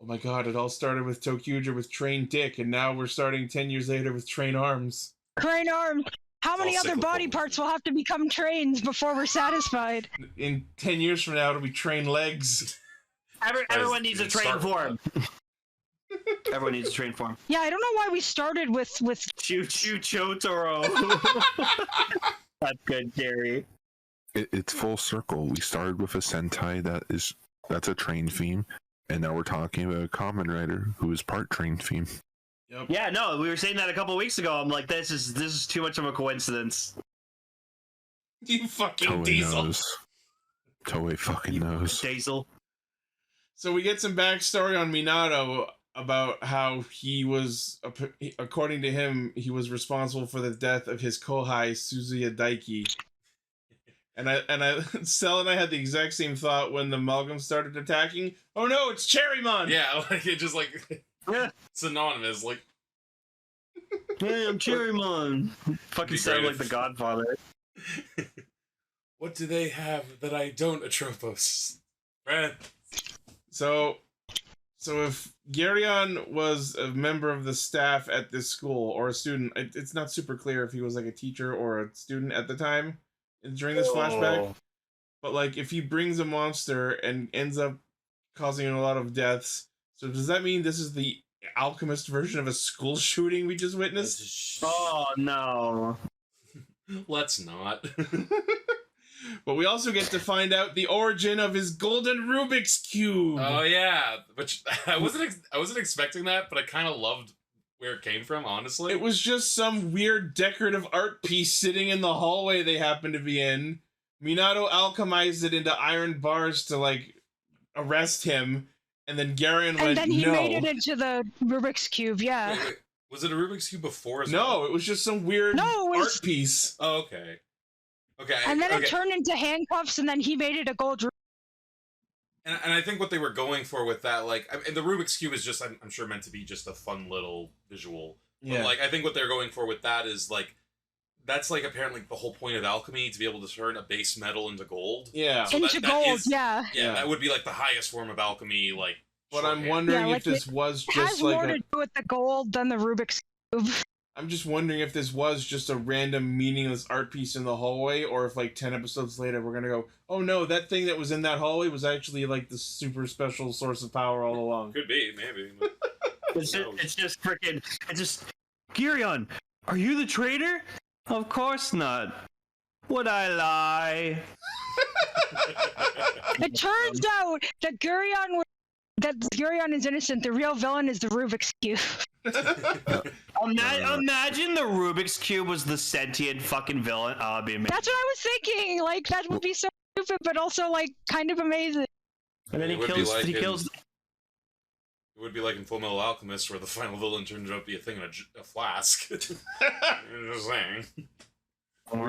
Oh my god, it all started with TokuGer with Train Dick, and now we're starting 10 years later with Train Arms. Train Arms! How many other body parts will have to become trains before we're satisfied? In 10 years from now, it'll be Train Legs. Everyone needs a train form. Everyone needs a train form. Yeah, I don't know why we started with... Choo Choo Chotaro. That's good, Gary. It's full circle. We started with a Sentai that's a train theme. And now we're talking about a Kamen Rider who is part train theme. Yep. Yeah, no, we were saying that a couple weeks ago. I'm like, this is too much of a coincidence. You fucking Toei Diesel. Knows. Toei fucking knows. Diesel. So we get some backstory on Minato about how he was, according to him, he was responsible for the death of his kohai Suzuya Daiki. And Cell and I had the exact same thought when the Amalgam started attacking. Oh no, it's Cherrymon! Yeah, it just synonymous, Hey, I'm Cherrymon. Fucking sound like the Godfather. What do they have that I don't, Atropos? Right. So if Garion was a member of the staff at this school, or a student, it's not super clear if he was like a teacher or a student at the time, during this flashback, but if he brings a monster and ends up causing a lot of deaths, so does that mean this is the alchemist version of a school shooting we just witnessed? Oh no. Let's not. But we also get to find out the origin of his golden Rubik's Cube. Oh yeah, which I wasn't expecting that, but I kind of loved where it came from, honestly. It was just some weird decorative art piece sitting in the hallway they happened to be in. Minato alchemized it into iron bars to arrest him, and then Garion went, no. And then he made it into the Rubik's Cube, yeah. Wait. Was it a Rubik's Cube before as well? No, it was just some weird art piece. Oh, okay. Okay. And then it turned into handcuffs, and then he made it a gold. And I think what they were going for with that, like, and the Rubik's Cube is just, I'm sure, meant to be just a fun little visual. Yeah. But, like, I think what they're going for with that is, like, that's, like, apparently the whole point of alchemy, to be able to turn a base metal into gold. Yeah. So into gold, yeah. Yeah, that would be, like, the highest form of alchemy, like... But I'm wondering if this was just, like... It has more to do with the gold than the Rubik's Cube. I'm just wondering if this was just a random meaningless art piece in the hallway, or if, like, 10 episodes later we're gonna go, oh no, that thing that was in that hallway was actually, like, the super special source of power all along. Could be, maybe. It's just freaking... It's just... Girion, are you the traitor? Of course not. Would I lie? It turns out that Gurion is innocent. The real villain is the Rubik's Cube. Imagine the Rubik's Cube was the sentient fucking villain. Oh, it'd be amazing. That's what I was thinking. Like, that would be so stupid, but also, like, kind of amazing. And then he kills... It would be like in Full Metal Alchemist, where the final villain turns out to be a thing in a flask. Just saying. I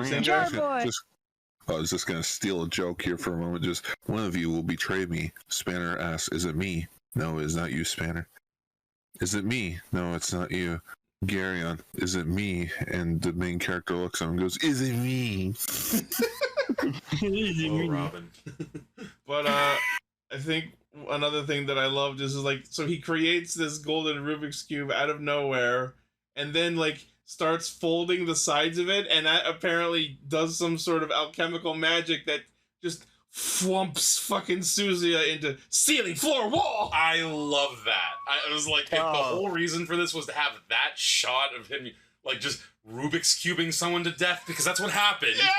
was just gonna steal a joke here for a moment. Just, one of you will betray me. Spanner asks, "Is it me?" "No, it's not you, Spanner." "Is it me?" "No, it's not you." "Garion, is it me?" And the main character looks at him and goes, "Is it me?" Oh, Robin. But I think another thing that I loved is like, so he creates this golden Rubik's Cube out of nowhere, and then, like, starts folding the sides of it, and that apparently does some sort of alchemical magic that just flumps fucking Suzuya into ceiling, floor, wall. I love that. I was like, if the whole reason for this was to have that shot of him, like, just Rubik's cubing someone to death, because that's what happened. Yeah.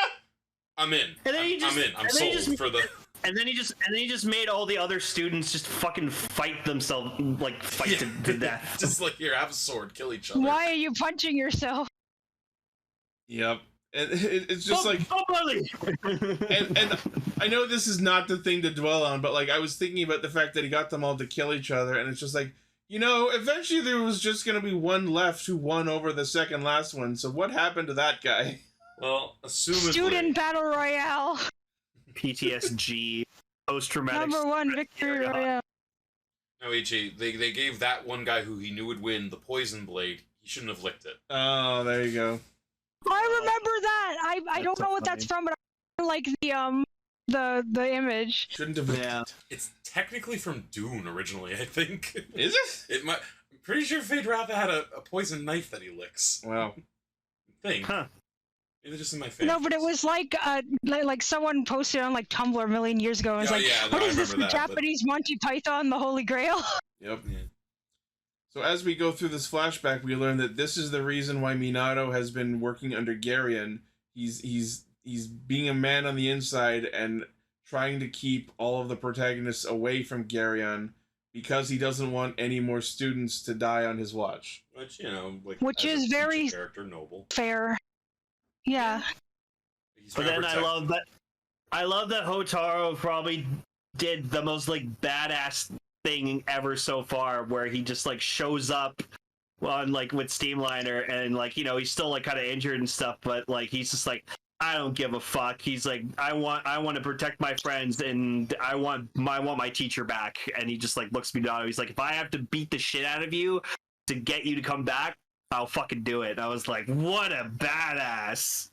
I'm in. And then I'm in. I'm sold for the... And then he just made all the other students just fucking fight themselves, like, fight to death. Just like, here, have a sword, kill each other. Why are you punching yourself? Yep. And it's just and I know this is not the thing to dwell on, but, like, I was thinking about the fact that he got them all to kill each other, and it's just like, you know, eventually there was just going to be one left who won over the second last one, so what happened to that guy? Well, assumedly... Student Battle Royale. PTSD, post-traumatic... #1 victory royale. No, Ichi, they gave that one guy who he knew would win the poison blade. He shouldn't have licked it. Oh, there you go. I remember that. I don't know what that's from, but I like the image. Shouldn't have. Yeah. It's technically from Dune originally, I think. Is it? I'm pretty sure Fade Ratha had a poison knife that he licks. Wow. Huh. Maybe just in my face. No, but it was like someone posted on, like, Tumblr a million years ago. It was what is this, the Japanese Monty Python, the Holy Grail? Yep. Yeah. So as we go through this flashback, we learn that this is the reason why Minato has been working under Garion. He's being a man on the inside and trying to keep all of the protagonists away from Garion because he doesn't want any more students to die on his watch. Which, you know, like, which is very character noble. Fair. Yeah. But then I love that Hotaru probably did the most, like, badass thing ever so far, where he just, like, shows up on, like, with Steamliner, and, like, you know, he's still, like, kind of injured and stuff, but, like, he's just like, I don't give a fuck. He's like, I want to protect my friends, and I want my teacher back. And he just, like, looks me down. He's like, if I have to beat the shit out of you to get you to come back, I'll fucking do it. And I was like, what a badass.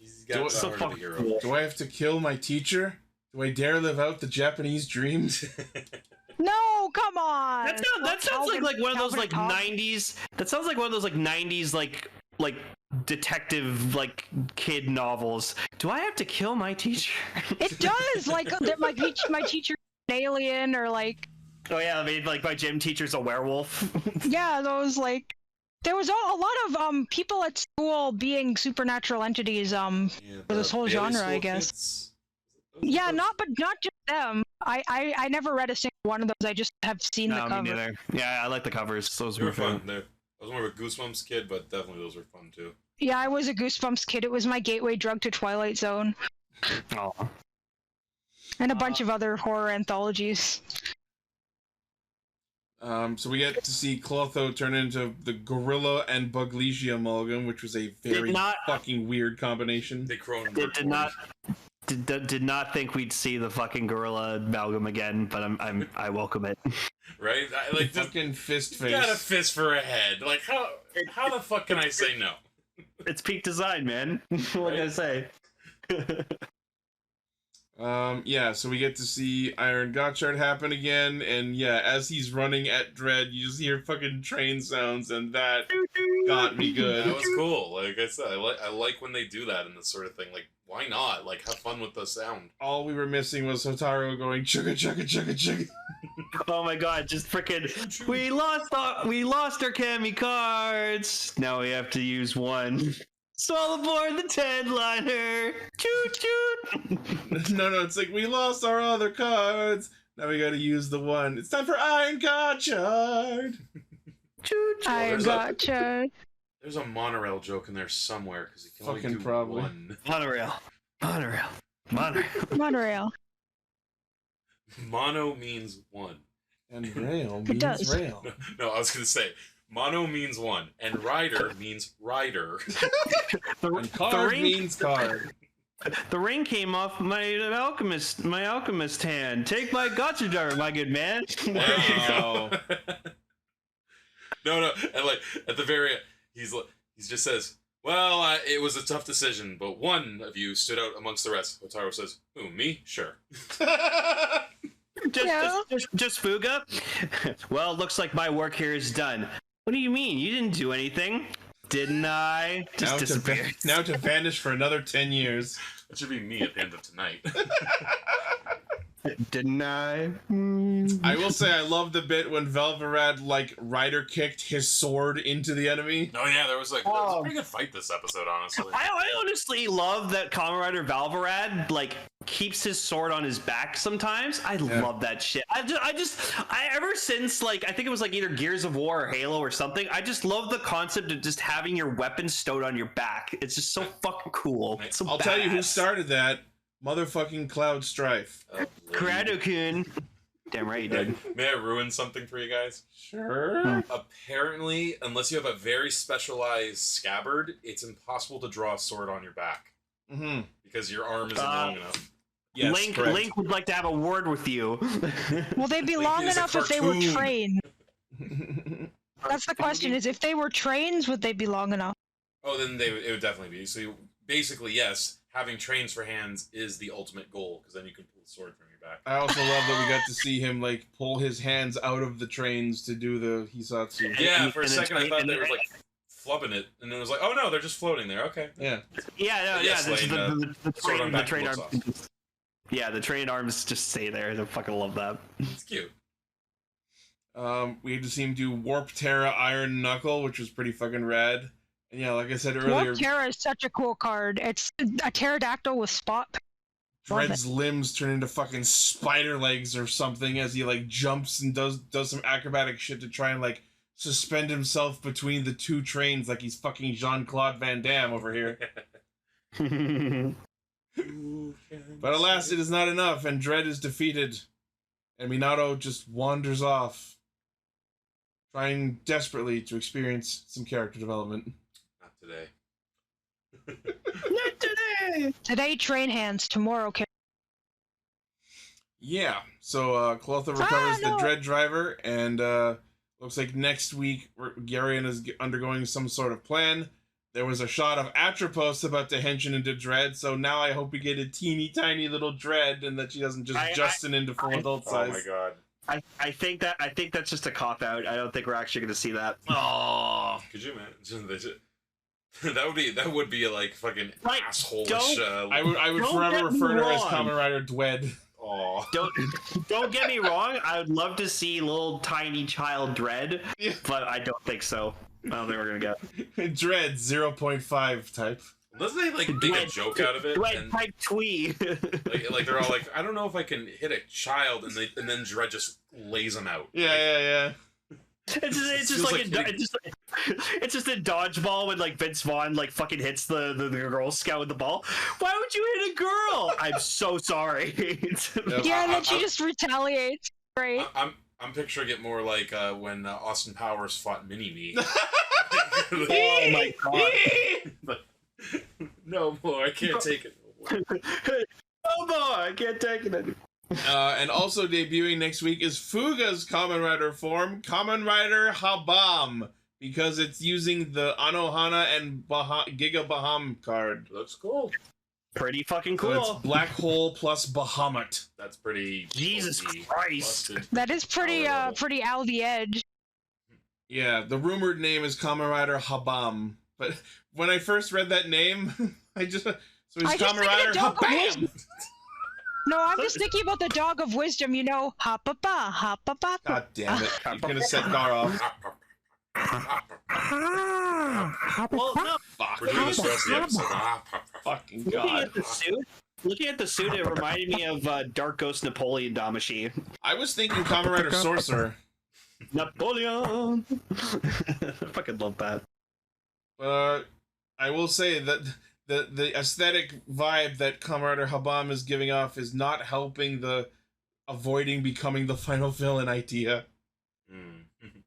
So fucking cool. Do I have to kill my teacher? Do I dare live out the Japanese dreams? No, come on. That sounds like one of those, like, 90s. That sounds like one of those, like, 90s, like detective, like, kid novels. Do I have to kill my teacher? It does. Like, my teacher an alien, or, like... Oh yeah, I mean, like, my gym teacher's a werewolf. Yeah, those, like... There was a lot of people at school being supernatural entities for this whole genre, I guess. Kids. Yeah, not just them. I never read a single one of those. I just have seen the cover. Me neither. Yeah, I like the covers. Those were fun. I was more of a Goosebumps kid, but definitely those were fun too. Yeah, I was a Goosebumps kid. It was my gateway drug to Twilight Zone. Oh. And a bunch of other horror anthologies. So we get to see Clotho turn into the Gorilla and Buglicia amalgam, which was a very fucking weird combination. It did not. Did not think we'd see the fucking gorilla amalgam again, but I welcome it. Right? Like fucking fist face. You got a fist for a head. Like how the fuck can I say no? It's peak design, man. What can I say? Yeah, so we get to see Iron Gotchard happen again, and yeah, as he's running at Dread, you just hear fucking train sounds, and that got me good. That was cool. Like I said, I like when they do that in this sort of thing. Like, why not? Like, have fun with the sound. All we were missing was Hotaru going chugga chugga chugga chugga. Oh my god, just freaking we lost our Kami cards. Now we have to use one. So all aboard the 10-liner. Choo choo. No, it's like we lost our other cards. Now we gotta use the one. It's time for Iron Gotchard. Choo choo. Iron Gotchard. There's a monorail joke in there somewhere because you can only Fucking do probably. one. Monorail. Monorail. Mono means one. And rail means It does. rail. No, I was gonna say mono means one, and rider means rider. And card means card. The ring came off my alchemist hand. Take my gotcha jar, my good man. There you go. No, and like at the very end, he just says, "Well, it was a tough decision, but one of you stood out amongst the rest." Hotaru says, "Who, me? Sure." Just Fuga? Well, looks like my work here is done. What do you mean? You didn't do anything. Didn't I? Just disappeared. Now to vanish for another 10 years. That should be me at the end of tonight. Didn't I? I will say I love the bit when Velvarad rider kicked his sword into the enemy. Oh yeah, there was a pretty good fight this episode, honestly. I honestly love that Kamen Rider Valvarad keeps his sword on his back sometimes. I love that shit. I ever since I think it was either Gears of War or Halo or something, I just love the concept of just having your weapon stowed on your back. It's just so fucking cool. It's so I'll tell you who started that. Motherfucking Cloud Strife. Kurado-kun. Damn right you did. May I ruin something for you guys? Sure. Apparently, unless you have a very specialized scabbard, it's impossible to draw a sword on your back. Mm-hmm. Because your arm isn't long enough. Yes, Link would like to have a word with you. Will they be long enough if they were trained? That's the question, is if they were trains, would they be long enough? Oh, then it would definitely be. So basically, yes, having trains for hands is the ultimate goal, because then you can pull the sword from your back. I also love that we got to see him pull his hands out of the trains to do the Hisatsu. Yeah, for a second I thought they were flubbing it, and then it was like, oh no, they're just floating there. Okay. Yeah. The train arms. Yeah, the train arms just stay there. I fucking love that. It's cute. We had to see him do Warp Terra Iron Knuckle, which was pretty fucking rad. And yeah, like I said earlier, Warp Terra is such a cool card. It's a pterodactyl with spot. Dread's limbs turn into fucking spider legs or something as he jumps and does some acrobatic shit to try and suspend himself between the two trains like he's fucking Jean-Claude Van Damme over here. But alas, it is not enough, and Dread is defeated, and Minato just wanders off, trying desperately to experience some character development. Not today. Not today! Today, train hands. Tomorrow, Yeah, so Clotha recovers the Dread driver, and looks like next week Garion is undergoing some sort of plan. There was a shot of Atropos about to henching into Dread, so now I hope we get a teeny tiny little Dread and that she doesn't just Justin into full adult size. Oh my god. I think that's just a cop out. I don't think we're actually going to see that. Oh, could you imagine? That would be fucking asshole-ish. I would forever refer to her as Kamen Rider Dwed. Oh. Don't get me wrong. I would love to see little tiny child Dread, but I don't think so. I don't think we're gonna get Dread 0.5 type. Doesn't they make a joke out of it? Dread type twee. They're all I don't know if I can hit a child, and then Dread just lays them out. Yeah. It's just a dodgeball when Vince Vaughn fucking hits the Girl Scout with the ball. Why would you hit a girl? I'm so sorry. Yeah, and then she just retaliates. Right. I'm picturing it more like when Austin Powers fought Mini-Me. Oh my god. No more, I can't take it no more. more. I can't take it anymore. And also debuting next week is Fuga's Kamen Rider form, Kamen Rider Habam, because it's using the Anohana and Giga Baham card. Looks cool. Pretty fucking So cool. it's Black Hole plus Bahamut. That's pretty. Jesus Christ. Busted. That is pretty pretty out the edge. Yeah, the rumored name is Kamen Rider Habam, but when I first read that name, he's Kamen Rider Habam. No, I'm just thinking about the dog of wisdom, you know, hop-a-ba, hop-a-ba. God damn it! You're gonna set Gar off. Well, no. Fuck. We're doing this for the rest of the episode. Fucking Looking God. at the suit, it reminded me of Dark Ghost Napoleon Damashi. I was thinking Kamen Rider Sorcerer. Napoleon. I fucking love that. I will say that the aesthetic vibe that Kamen Rider Habam is giving off is not helping the avoiding becoming the final villain idea.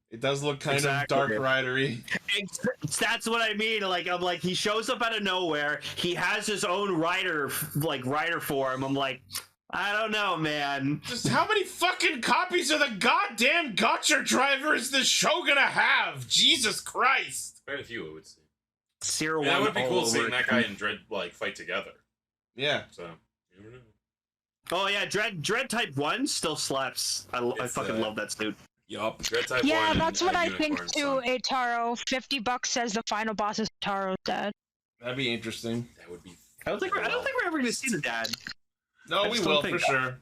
It does look kind of Dark Rider-y. That's what I mean. Like, I'm like, he shows up out of nowhere. He has his own rider form. I'm like, I don't know, man. Just how many fucking copies of the goddamn Gotchard driver is this show gonna have? Jesus Christ! Quite a few, I would say. Zero Yeah, one. it would be cool over. seeing that guy and Dread fight together. Yeah. So you never know. Oh yeah, Dread Type 1 still slaps. I fucking love that suit. Yup. Dread Type 1. Yeah, that's what I think Unicorn, too, so Ataro. $50 says the final boss is Ataro's dad. That'd be interesting. that would be. I don't think we're ever gonna see the dad. No, we will for sure.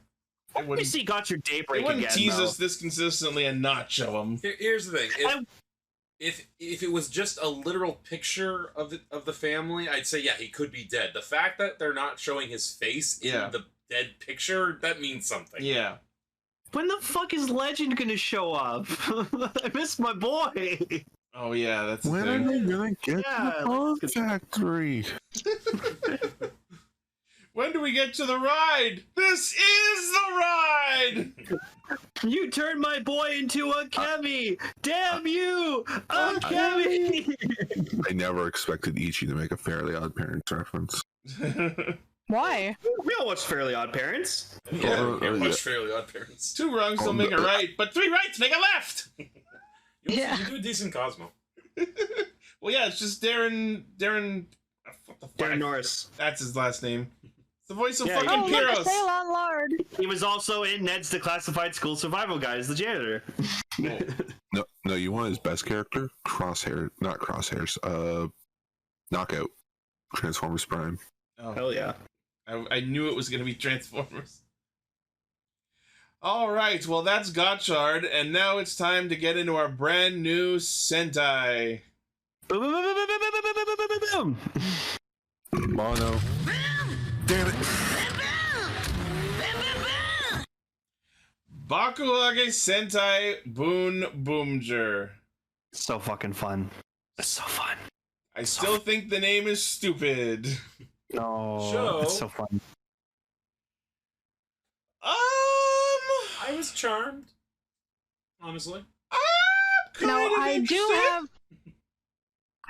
Let me see Gotchard Daybreak They wouldn't again. tease though. us this consistently and not show him. Here's the thing. If it was just a literal picture of the family, I'd say yeah, he could be dead. The fact that they're not showing his face in the dead picture, that means something. Yeah. When the fuck is Legend gonna show up? I miss my boy. Oh yeah, that's the When are thing. they gonna get the Bone Factory? When do we get to the ride? This is the ride! You turned my boy into a Kemi! Damn you! A Kemi! I never expected Ichi to make a Fairly Odd Parents reference. Why? We all watched Fairly Odd Parents. Yeah, you watch Fairly Odd Parents. 2 wrongs don't make a right, but 3 rights make a left! You do a decent Cosmo. Well, yeah, it's just Darren. What the fuck? Darren Norris. That's his last name. It's the voice of Yeah, fucking Oh, look, Pyros. a Ceylon Lard. He was also in Ned's Declassified School Survival Guide as the janitor. No, you want his best character? Not Crosshairs. Knockout. Transformers Prime. Oh, Hell yeah. I knew it was going to be Transformers. All right, well, that's Gotchard, and now it's time to get into our brand new Sentai. Boom, boom, boom, boom, boom, boom, boom, boom, boom, boom. Mono. Damn it. Bakuage Sentai Boonboomger. So fucking fun. It's so fun. I still think the name is stupid. No, it's so fun. I was charmed. Honestly. No, I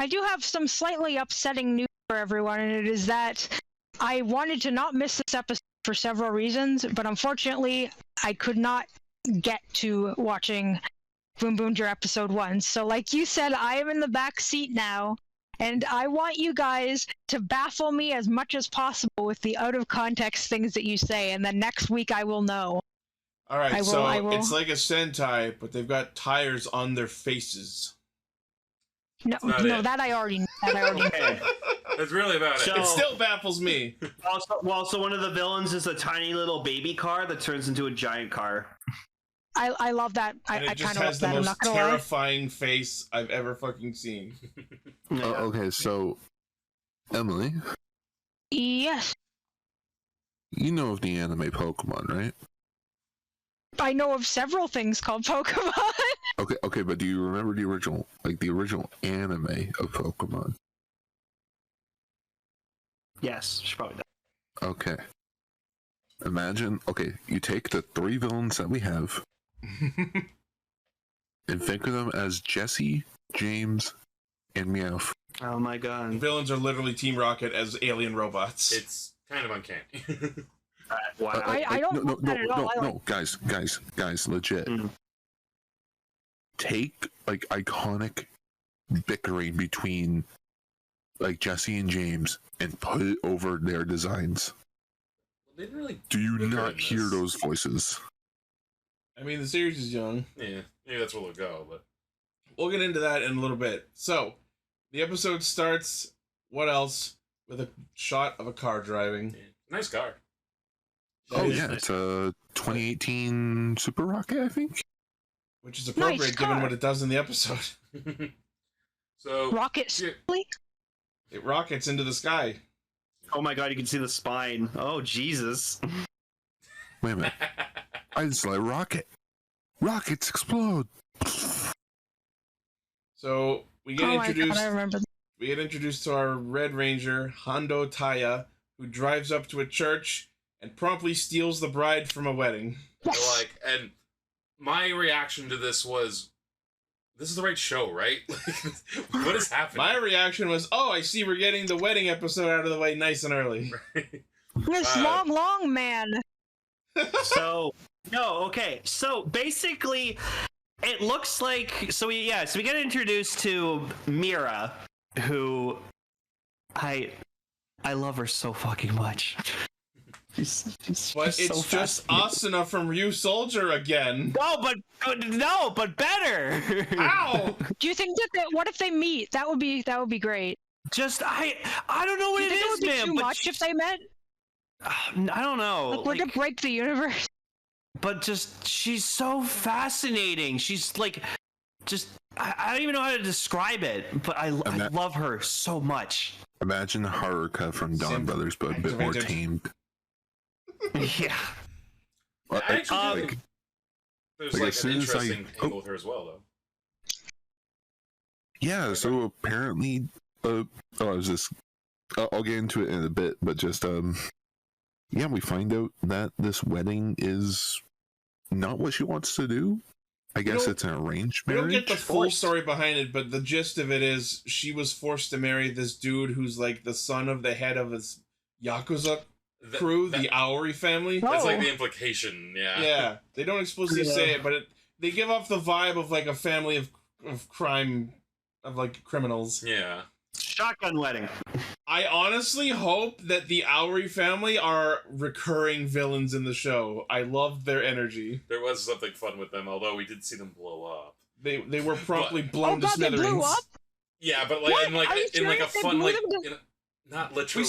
do have some slightly upsetting news for everyone, and it is that I wanted to not miss this episode for several reasons, but unfortunately, I could not get to watching Boonboomger episode 1. So, like you said, I am in the back seat now, and I want you guys to baffle me as much as possible with the out of context things that you say, and then next week I will know. All right, I will- so I will. it's like a Sentai, but they've got tires on their faces. No, not no, it. that I already knew. That I already knew. Okay. That's really about it. So- It still baffles me. Also, one of the villains is a tiny little baby car that turns into a giant car. I love that. And I it just kind of love has the that. I'm most not gonna lie. terrifying face I've ever fucking seen. Okay, so Emily, Yes, you know of the anime Pokemon, right? I know of several things called Pokemon. Okay, but do you remember the original anime of Pokemon? Yes, she probably does. Okay. Imagine, you take the 3 villains that we have and think of them as Jesse, James, and Meowth. Oh my god. Villains are literally Team Rocket as alien robots. It's kind of uncanny. Wow. I don't want that at all. No, guys, legit. Take like iconic bickering between like Jesse and James and put it over their designs. They didn't really. Do you not hear those voices? I mean, the series is young. Yeah, maybe that's where they'll go, but we'll get into that in a little bit. So, the episode starts. What else? With a shot of a car driving. Yeah. Nice car. It's a 2018 Super Rocket, I think. Which is appropriate given what it does in the episode. So rockets. It rockets into the sky. Oh my god, you can see the spine. Oh Jesus. Wait a minute. I just like rocket. Rockets explode. So we get introduced. God, I remember. We get introduced to our Red Ranger, Hondo Taya, who drives up to a church and promptly steals the bride from a wedding. Like, and my reaction to this was, this is the right show, right? What is happening? My reaction was, oh, I see we're getting the wedding episode out of the way nice and early. This long man. So basically, it looks like so we get introduced to Mira, who I love her so fucking much. She's but it's so just Asuna from Ryu Soldier again. No, but better. Ow! Do you think that what if they meet? That would be great. Just I don't know what it is, would be man. Too much if they met. I don't know. Like, would it break the universe? But just she's so fascinating. She's like, just I don't even know how to describe it. But I love her so much. Imagine Haruka from Dawn Brothers, but a bit more tamed. Yeah. I actually think there's like an interesting angle with her as well, though. Yeah, so apparently, I'll get into it in a bit, but just we find out that this wedding is not what she wants to do. I guess it's an arranged marriage. We don't get the full story behind it, but the gist of it is she was forced to marry this dude who's like the son of the head of his Yakuza crew, the Aoi family. That's like the implication, yeah. Yeah, they don't explicitly say it, but they give off the vibe of like a family of crime, of like criminals. Yeah. Shotgun wedding. I honestly hope that the Aoi family are recurring villains in the show. I loved their energy. There was something fun with them, although we did see them blow up. They were promptly blown to smithereens. They blew up? Yeah, but like in like a fun like not literally.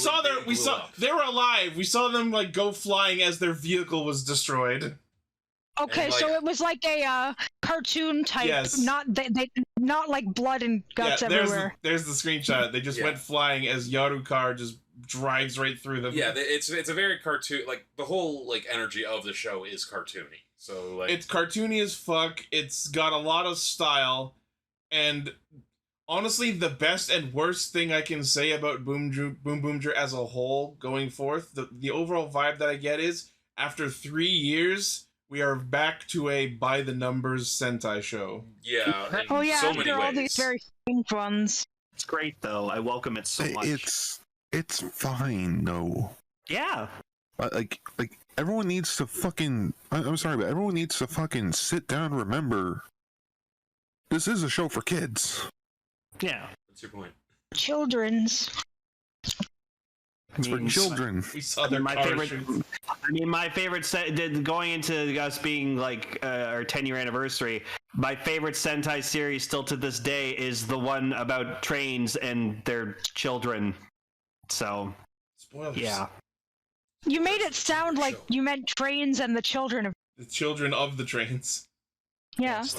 They were alive. We saw them like go flying as their vehicle was destroyed. Okay, so it was like a cartoon type, not like blood and guts everywhere. There's the screenshot. They just went flying as Yarukar just drives right through them. Yeah, it's a very cartoon. Like the whole like energy of the show is cartoony. So like it's cartoony as fuck. It's got a lot of style, and honestly, the best and worst thing I can say about Boonboomger as a whole going forth, the overall vibe that I get is after 3 years. We are back to a by the numbers Sentai show. Yeah. So many ways. All these very strange ones. It's great though. I welcome it so much. It's fine though. Yeah. Like everyone needs to fucking. I'm sorry, but everyone needs to fucking sit down and remember. This is a show for kids. Yeah. What's your point? Children's. It's for children. We saw their my favorite set going into us being like our 10-year anniversary. My favorite Sentai series still to this day is the one about trains and their children. So, spoilers. Yeah. You made it sound like you meant trains and the children of the children of the trains. Yeah. That's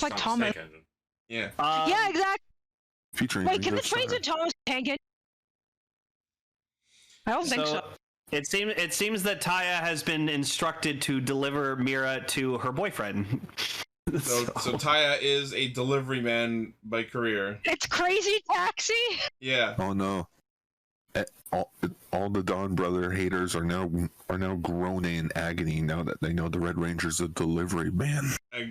like Thomas. Yeah. Yeah, exactly. Featuring Wait, can the trains and Thomas tank it? I don't think so. It seems that Taya has been instructed to deliver Mira to her boyfriend. So Taya is a delivery man by career. It's Crazy Taxi. Yeah. Oh no. All the Dawn Brother haters are now groaning in agony now that they know the Red Ranger's a delivery man.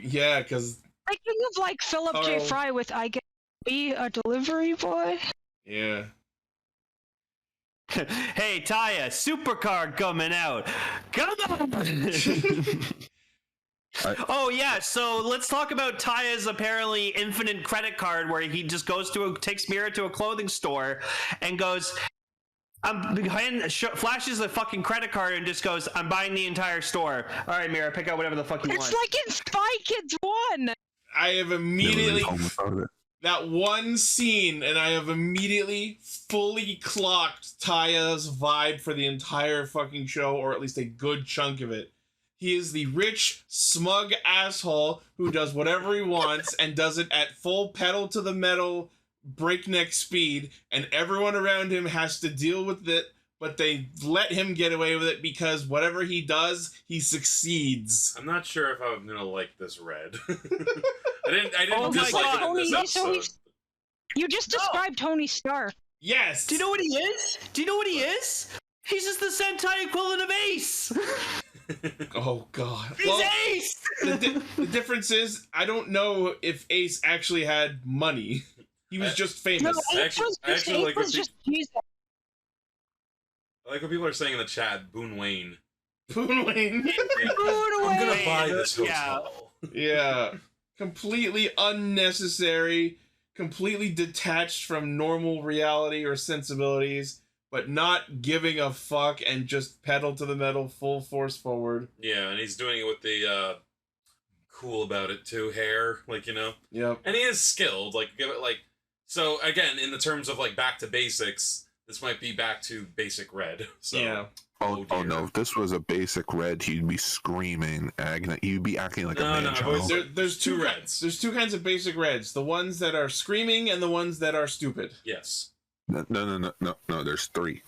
Yeah, because thinking of like Philip J. Fry with "I Can Be a Delivery Boy." Yeah. Hey, Taya, supercar coming out. Come on! Oh yeah, so let's talk about Taya's apparently infinite credit card, where he just takes Mira to a clothing store and goes, flashes a fucking credit card and just goes, I'm buying the entire store. All right, Mira, pick out whatever the fuck you want. It's like in Spy Kids 1. I have immediately that one scene, and I have immediately fully clocked Taya's vibe for the entire fucking show, or at least a good chunk of it. He is the rich, smug asshole who does whatever he wants and does it at full pedal to the metal, breakneck speed, and everyone around him has to deal with it, but they let him get away with it because whatever he does, he succeeds. I'm not sure if I'm gonna like this red. I didn't dislike it in this episode. You just described Tony Stark. Yes! Do you know what he is? He's just the Sentai equivalent of Ace! Oh god. He's Ace! The difference is, I don't know if Ace actually had money. He was just famous. I actually like what people are saying in the chat. Boon Wayne. Boon Wayne. I'm gonna buy this hotel. Yeah. Completely unnecessary, completely detached from normal reality or sensibilities, but not giving a fuck and just pedal to the metal, full force forward. Yeah, and he's doing it with the cool about it too hair, like, you know. Yep. And he is skilled, like, give it like. So again, in the terms of like back to basics, this might be back to basic red. So. Yeah. Oh no! If this was a basic red, he'd be screaming, he'd be acting like a man-child. There's two reds. There's two kinds of basic reds: the ones that are screaming and the ones that are stupid. Yes. No. There's three.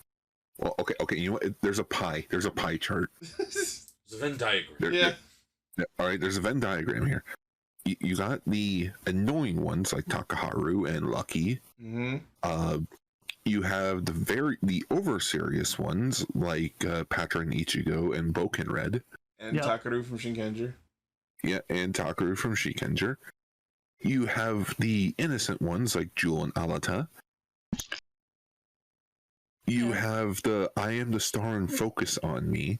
Well, okay. You know what? There's a pie. There's a pie chart. There's a Venn diagram. All right. There's a Venn diagram here. You got the annoying ones like Takaharu and Lucky. Mm-hmm. You have the over serious ones like Patra and Ichigo and Boken Red. And Takaru from Shinkenger. Yeah, and Takaru from Shinkenger. You have the innocent ones like Jewel and Alata. You have the I am the star and focus on me.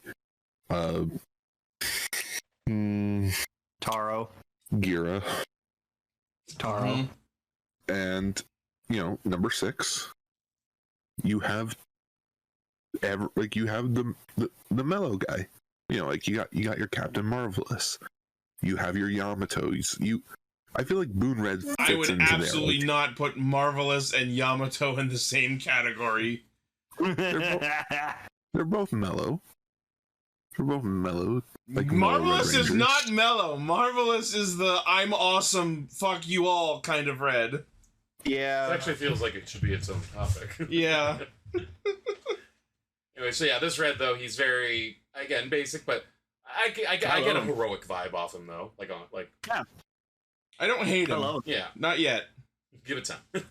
Taro. Gira. Taro. Mm-hmm. And, number 6. You have the mellow guy. Like you got your Captain Marvelous. You have your Yamatos. I feel like Boon Red fits I would into absolutely not put Marvelous and Yamato in the same category. They're both mellow. They're both mellow. Like Marvelous is not mellow. Marvelous is the I'm awesome, fuck you all kind of red. Yeah. It actually feels like it should be its own topic. Yeah. Anyway, so yeah, this red though, he's very, again, basic, but I get a heroic vibe off him though. Yeah. I don't hate him. Yeah. Not yet. Give it time.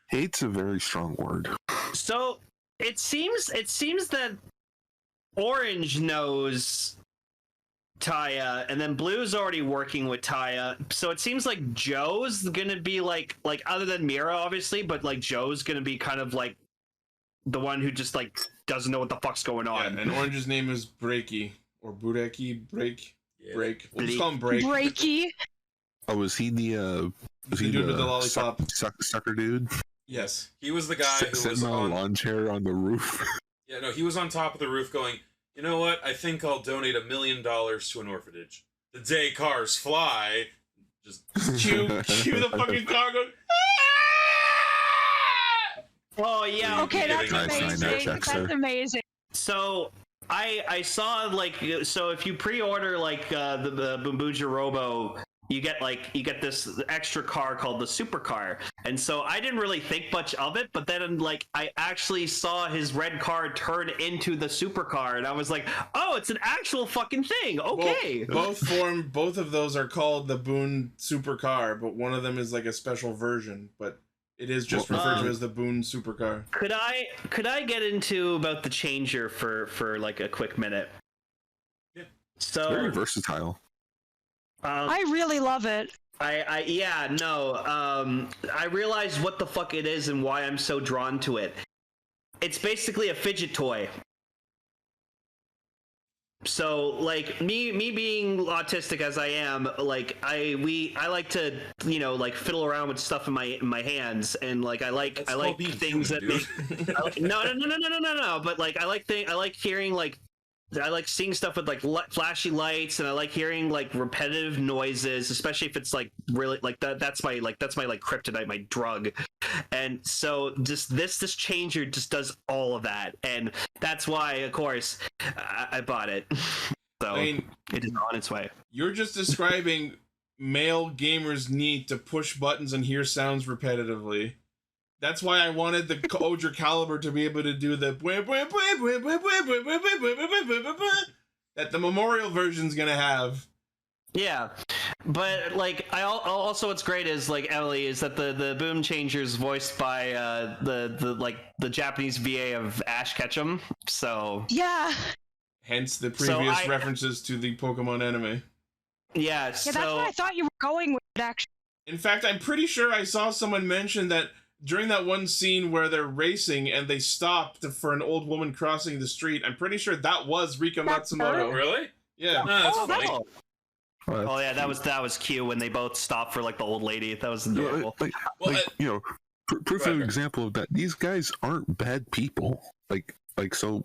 Hate's a very strong word. So it seems that Orange knows Taya, and then Blue's already working with Taya. So it seems like Joe's gonna be like other than Mira, obviously, but like Joe's gonna be kind of like the one who just like doesn't know what the fuck's going on. Yeah, and Orange's name is Breaky or Bureki. Break. We'll just call him Break. Breaky. Oh, was he the dude with the lollipop? Sucker dude? Yes. He was the guy who was on a lawn chair on the roof. Yeah, no, he was on top of the roof going, you know what? I think I'll donate $1 million to an orphanage. The day cars fly. Just cue the fucking car going. Oh yeah. Okay, that's amazing. That's amazing. So I saw so if you pre-order the Boonboomger Robo, you get this extra car called the supercar, and so I didn't really think much of it, but then I actually saw his red car turn into the supercar, and I was like, oh, it's an actual fucking thing. Okay. Well, both of those are called the Boon supercar, but one of them is like a special version, but it is just referred to as the Boon supercar. Could I get into about the changer for like a quick minute? Yeah. So very versatile. I really love it. I realized what the fuck it is and why I'm so drawn to it. it's basically a fidget toy. So, like, me being autistic as I am, like, I like to, you know, like, fiddle around with stuff in my hands, and like I like things that make no. But like I like hearing like. I like seeing stuff with like flashy lights, and I like hearing like repetitive noises, especially if it's like really like that. That's my kryptonite, my drug. And so just this changer just does all of that, and that's why, of course, I bought it. So I mean, it is on its way. You're just describing male gamers' need to push buttons and hear sounds repetitively. That's why I wanted the Odra Caliber to be able to do the that the Memorial version's gonna have. Yeah, but like also what's great is like Emily is that the Boom Changer's voiced by the Japanese VA of Ash Ketchum. So yeah. Hence the previous references to the Pokemon anime. Yeah, that's what I thought you were going with, actually. In fact, I'm pretty sure I saw someone mention that during that one scene where they're racing and they stopped for an old woman crossing the street, I'm pretty sure that was Rika Matsumoto. Really? Yeah. That's funny. Oh yeah, that was cute when they both stopped for like the old lady. That was adorable. You know, proof of example of that. These guys aren't bad people. So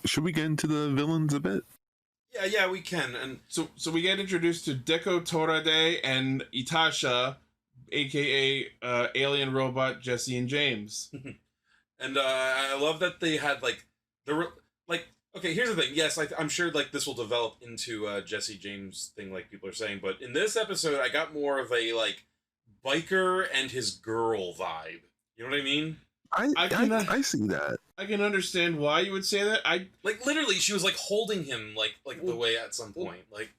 should we get into the villains a bit? Yeah, we can. And so we get introduced to Deko Torade and Itasha, aka alien robot Jesse and James. And I love that they had okay, here's the thing. Yes, I'm sure like this will develop into Jesse James thing, like people are saying, but in this episode I got more of a like biker and his girl vibe. You know what I mean? I see that. I can understand why you would say that. Like literally she was like holding him like the way at some point. Like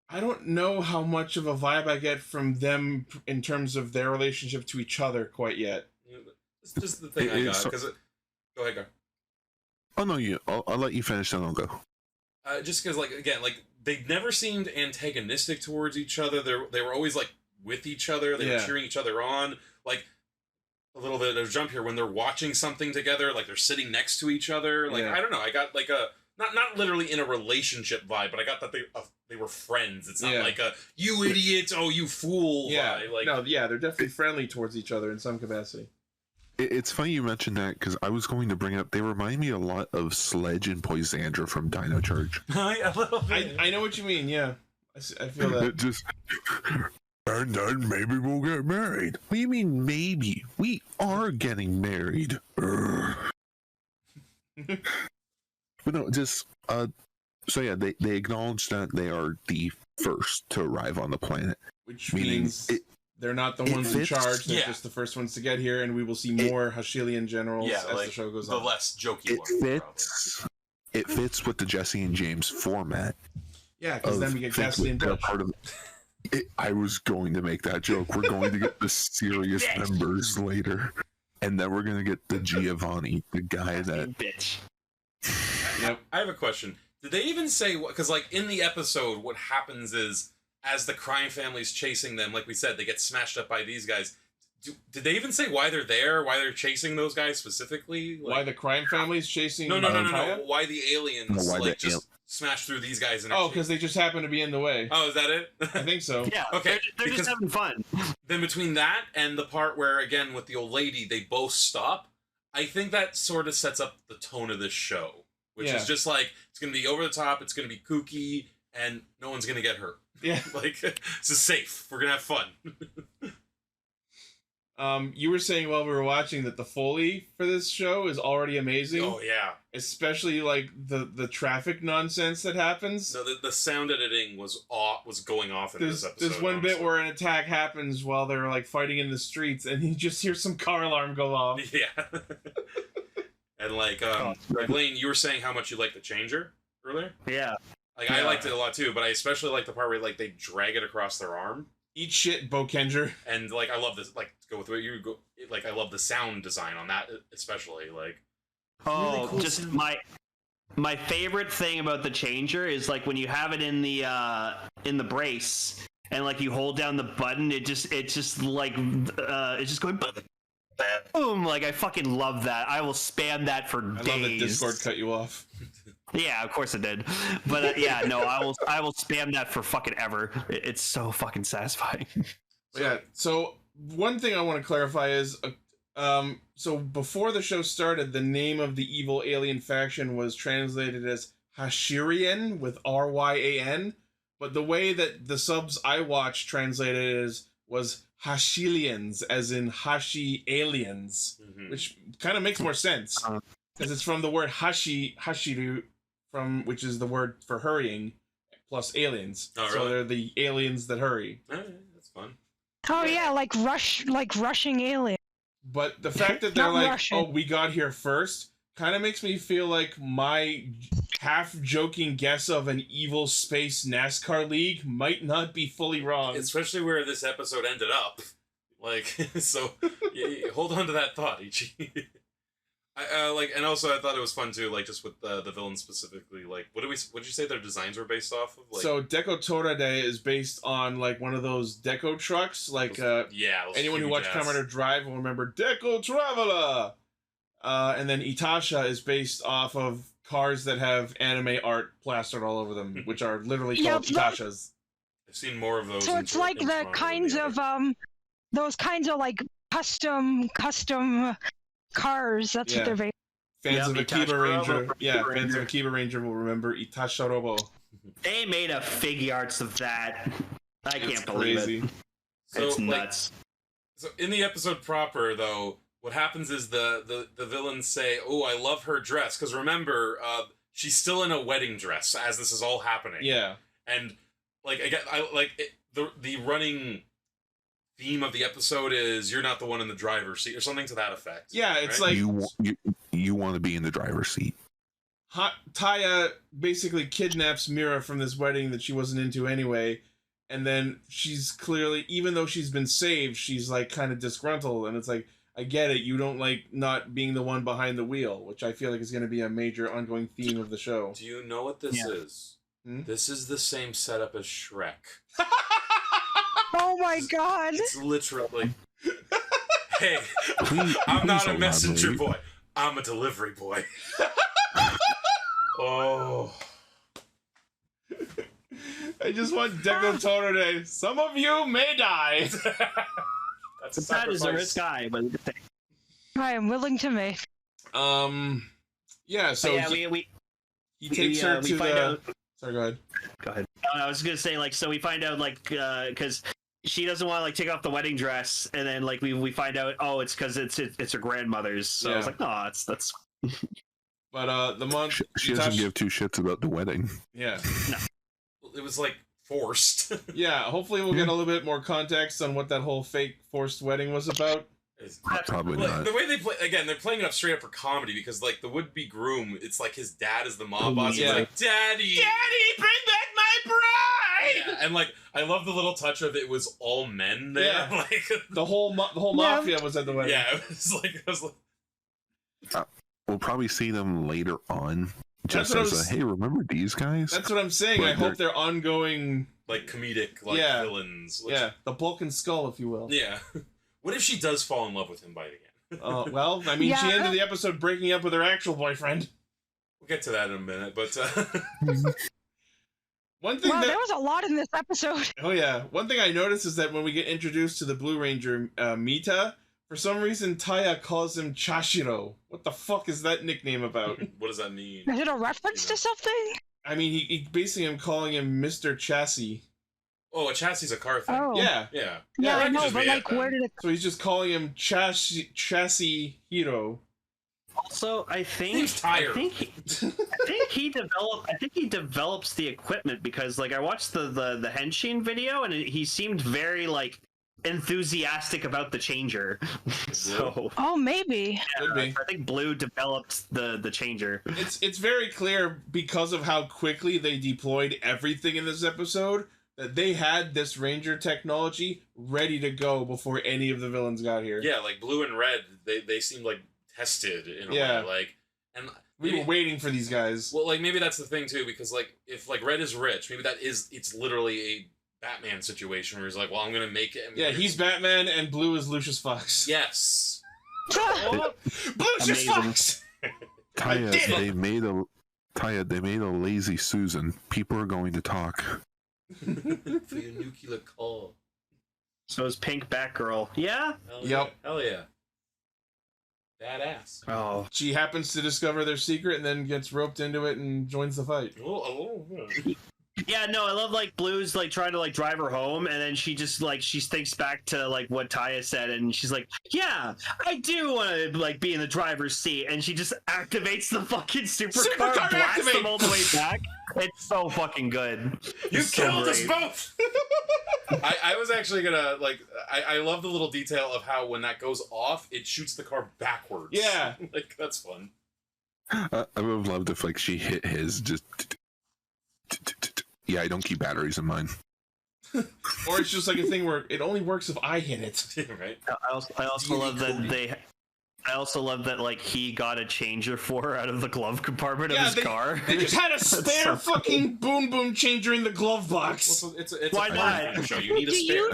I don't know how much of a vibe I get from them in terms of their relationship to each other quite yet. It's just the thing I got. Go ahead, go. Oh no, I'll let you finish, then I'll go. Just because, like, again, like they never seemed antagonistic towards each other. They were always like with each other. They were cheering each other on. Like a little bit of a jump here when they're watching something together. Like they're sitting next to each other. Like I don't know. I got like a not literally in a relationship vibe, but I got that they were friends. It's not like a you idiot, oh you fool. Vibe. Like they're definitely friendly towards each other in some capacity. It's funny you mentioned that because I was going to bring up. They remind me a lot of Sledge and Poisandra from Dino Charge. A little bit. I know what you mean. Yeah, I feel that. And then maybe we'll get married. What do you mean maybe? We are getting married. But no, just so yeah, they acknowledge that they are the first to arrive on the planet, which means they're not the ones in charge. They're just the first ones to get here, and we will see more Hashilian generals as the show goes on. The less jokey ones. It fits with the Jesse and James format. Yeah, because then we get Cassidy and Butch. I was going to make that joke. We're going to get the serious members later, and then we're going to get the Giovanni, the guy that. Bitch. Yep. I have a question. Did they even say what? Because like in the episode, what happens is as the crime family's chasing them, like we said, they get smashed up by these guys. Did they even say why they're there? Why they're chasing those guys specifically? Like, why the crime family's chasing? No. Why the aliens smash through these guys? And because they just happen to be in the way. Oh, is that it? I think so. Yeah. Okay. They're just having fun. Then between that and the part where again with the old lady, they both stop. I think that sort of sets up the tone of this show, which is just like it's going to be over the top. It's going to be kooky, and no one's going to get hurt. Yeah. Like, this is safe. We're going to have fun. You were saying while we were watching that the Foley for this show is already amazing. Oh, yeah. Especially, like, the traffic nonsense that happens. No, the sound editing was going off in this episode. There's one bit where an attack happens while they're, like, fighting in the streets, and you just hear some car alarm go off. Yeah. And, like, Blaine, you were saying how much you liked the changer earlier? Yeah. Like, I liked it a lot, too, but I especially liked the part where, like, they drag it across their arm. Eat shit, Bokenger. And, like, I love this, like, to go with what you go, like, I love the sound design on that, especially, like. Oh, really cool just sound. My favorite thing about the changer is, like, when you have it in the brace, and, like, you hold down the button, it's just going, Boom! Like, I fucking love that. I will spam that for days. I love that Discord cut you off. Yeah, of course it did. But yeah, no, I will spam that for fucking ever. It's so fucking satisfying. Yeah. So one thing I want to clarify is, so before the show started, the name of the evil alien faction was translated as Hashirian with Ryan, but the way that the subs I watched translated it was Hashilians, as in Hashi aliens, which kind of makes more sense because it's from the word hashiru, which is the word for hurrying, plus aliens. Oh, really? So they're the aliens that hurry. That's fun. Oh yeah, like rushing aliens. But the fact that they're like, Russian. Oh, we got here first, kind of makes me feel like my half-joking guess of an evil space NASCAR league might not be fully wrong. Especially where this episode ended up. Like, so, hold on to that thought, Ichi. And also I thought it was fun too, like, just with the villains specifically. Like, what did you say their designs were based off of? Like, so Deco Torade is based on, like, one of those Deco trucks. Like, anyone who watched Kamen Rider Drive will remember Deco Traveler! And then Itasha is based off of cars that have anime art plastered all over them, which are literally called Itashas. I've seen more of those. So it's like the kinds of those kinds of like custom cars. That's what they're based. Fans of Akiba Ranger, fans of Akiba Ranger will remember Itasha Robo. They made a figure arts of that. I can't believe it. It's nuts. So in the episode proper, though, what happens is the villains say, "Oh, I love her dress," because remember, she's still in a wedding dress as this is all happening. Yeah, and like the running theme of the episode is you're not the one in the driver's seat or something to that effect. Yeah, it's right? like you want to be in the driver's seat. Taya basically kidnaps Mira from this wedding that she wasn't into anyway, and then she's clearly, even though she's been saved, she's like kind of disgruntled, and it's like, I get it, you don't like not being the one behind the wheel, which I feel like is going to be a major ongoing theme of the show. Do you know what this is? This is the same setup as Shrek. Oh my god! It's literally... Hey, I'm not a messenger boy. I'm a delivery boy. Oh. I just want Deco Torade. Some of you may die. That is a risk I am willing to make. Yeah, so he takes her to the... Sorry, go ahead. Go ahead. I was gonna say, like, so we find out, like, because she doesn't want to, like, take off the wedding dress, and then, like, we find out, oh, it's because it's her grandmother's. So I was like, no, that's. But the month she doesn't give two shits about the wedding. Yeah. No. It was like forced. Yeah. Hopefully, we'll get a little bit more context on what that whole fake forced wedding was about. Probably like, not. The way they play, again, they're playing it up straight up for comedy because, like, the would-be groom, it's like his dad is the mob boss. He's like, Daddy, bring back my bride! Yeah, and like, I love the little touch of it was all men there. Yeah. Like the whole mafia was at the wedding. Yeah, it was like. We'll probably see them later on. Just as hey, remember these guys? That's what I'm saying. I hope they're ongoing, like comedic, like villains. Yeah, the Vulcan skull, if you will. Yeah. What if she does fall in love with him by the end? Well, I mean, she ended the episode breaking up with her actual boyfriend. We'll get to that in a minute, but one thing there was a lot in this episode. Oh yeah, one thing I noticed is that when we get introduced to the Blue Ranger, Mita, for some reason Taya calls him Chashiro. What the fuck is that nickname about? What does that mean? Is it a reference to something? I mean, he basically I'm calling him Mr. Chassis. Oh, a chassis is a car thing. Oh. Yeah. Yeah, I know, but like, where did it... So he's just calling him Chassis Hero. Also, I think he develops the equipment because, like, I watched the Henshin video and he seemed very, like, enthusiastic about the changer. So maybe. Yeah, I think Blue developed the changer. It's very clear because of how quickly they deployed everything in this episode that they had this Ranger technology ready to go before any of the villains got here. Yeah, like Blue and Red, they seemed like tested in a way. Like, and we were waiting for these guys. Well, like maybe that's the thing too, because like if like Red is rich, maybe it's literally a Batman situation where he's like, well, I'm gonna make it. Yeah, he's Batman and Blue is Lucius Fox. Yes. Blue just fucks. Taya, they made a lazy Susan. People are going to talk. For your nuclear call. So is Pink Batgirl. Yeah? Hell yeah. Badass. Oh. She happens to discover their secret and then gets roped into it and joins the fight. Yeah, no, I love like Blue's like trying to like drive her home, and then she just like she thinks back to like what Taya said, and she's like, "Yeah, I do want to like be in the driver's seat," and she just activates the fucking supercar, blasts them all the way back. It's so fucking good. You killed us both. I was actually gonna like. I love the little detail of how when that goes off, it shoots the car backwards. Yeah, like that's fun. I would have loved if like she hit his just. Yeah, I don't keep batteries in mine. Or it's just like a thing where it only works if I hit it. Right. I also love that I also love that like he got a changer for her out of the glove compartment of his car. They just had a spare fucking Boonboom changer in the glove box. Well, it's why not? Show. You need a spare.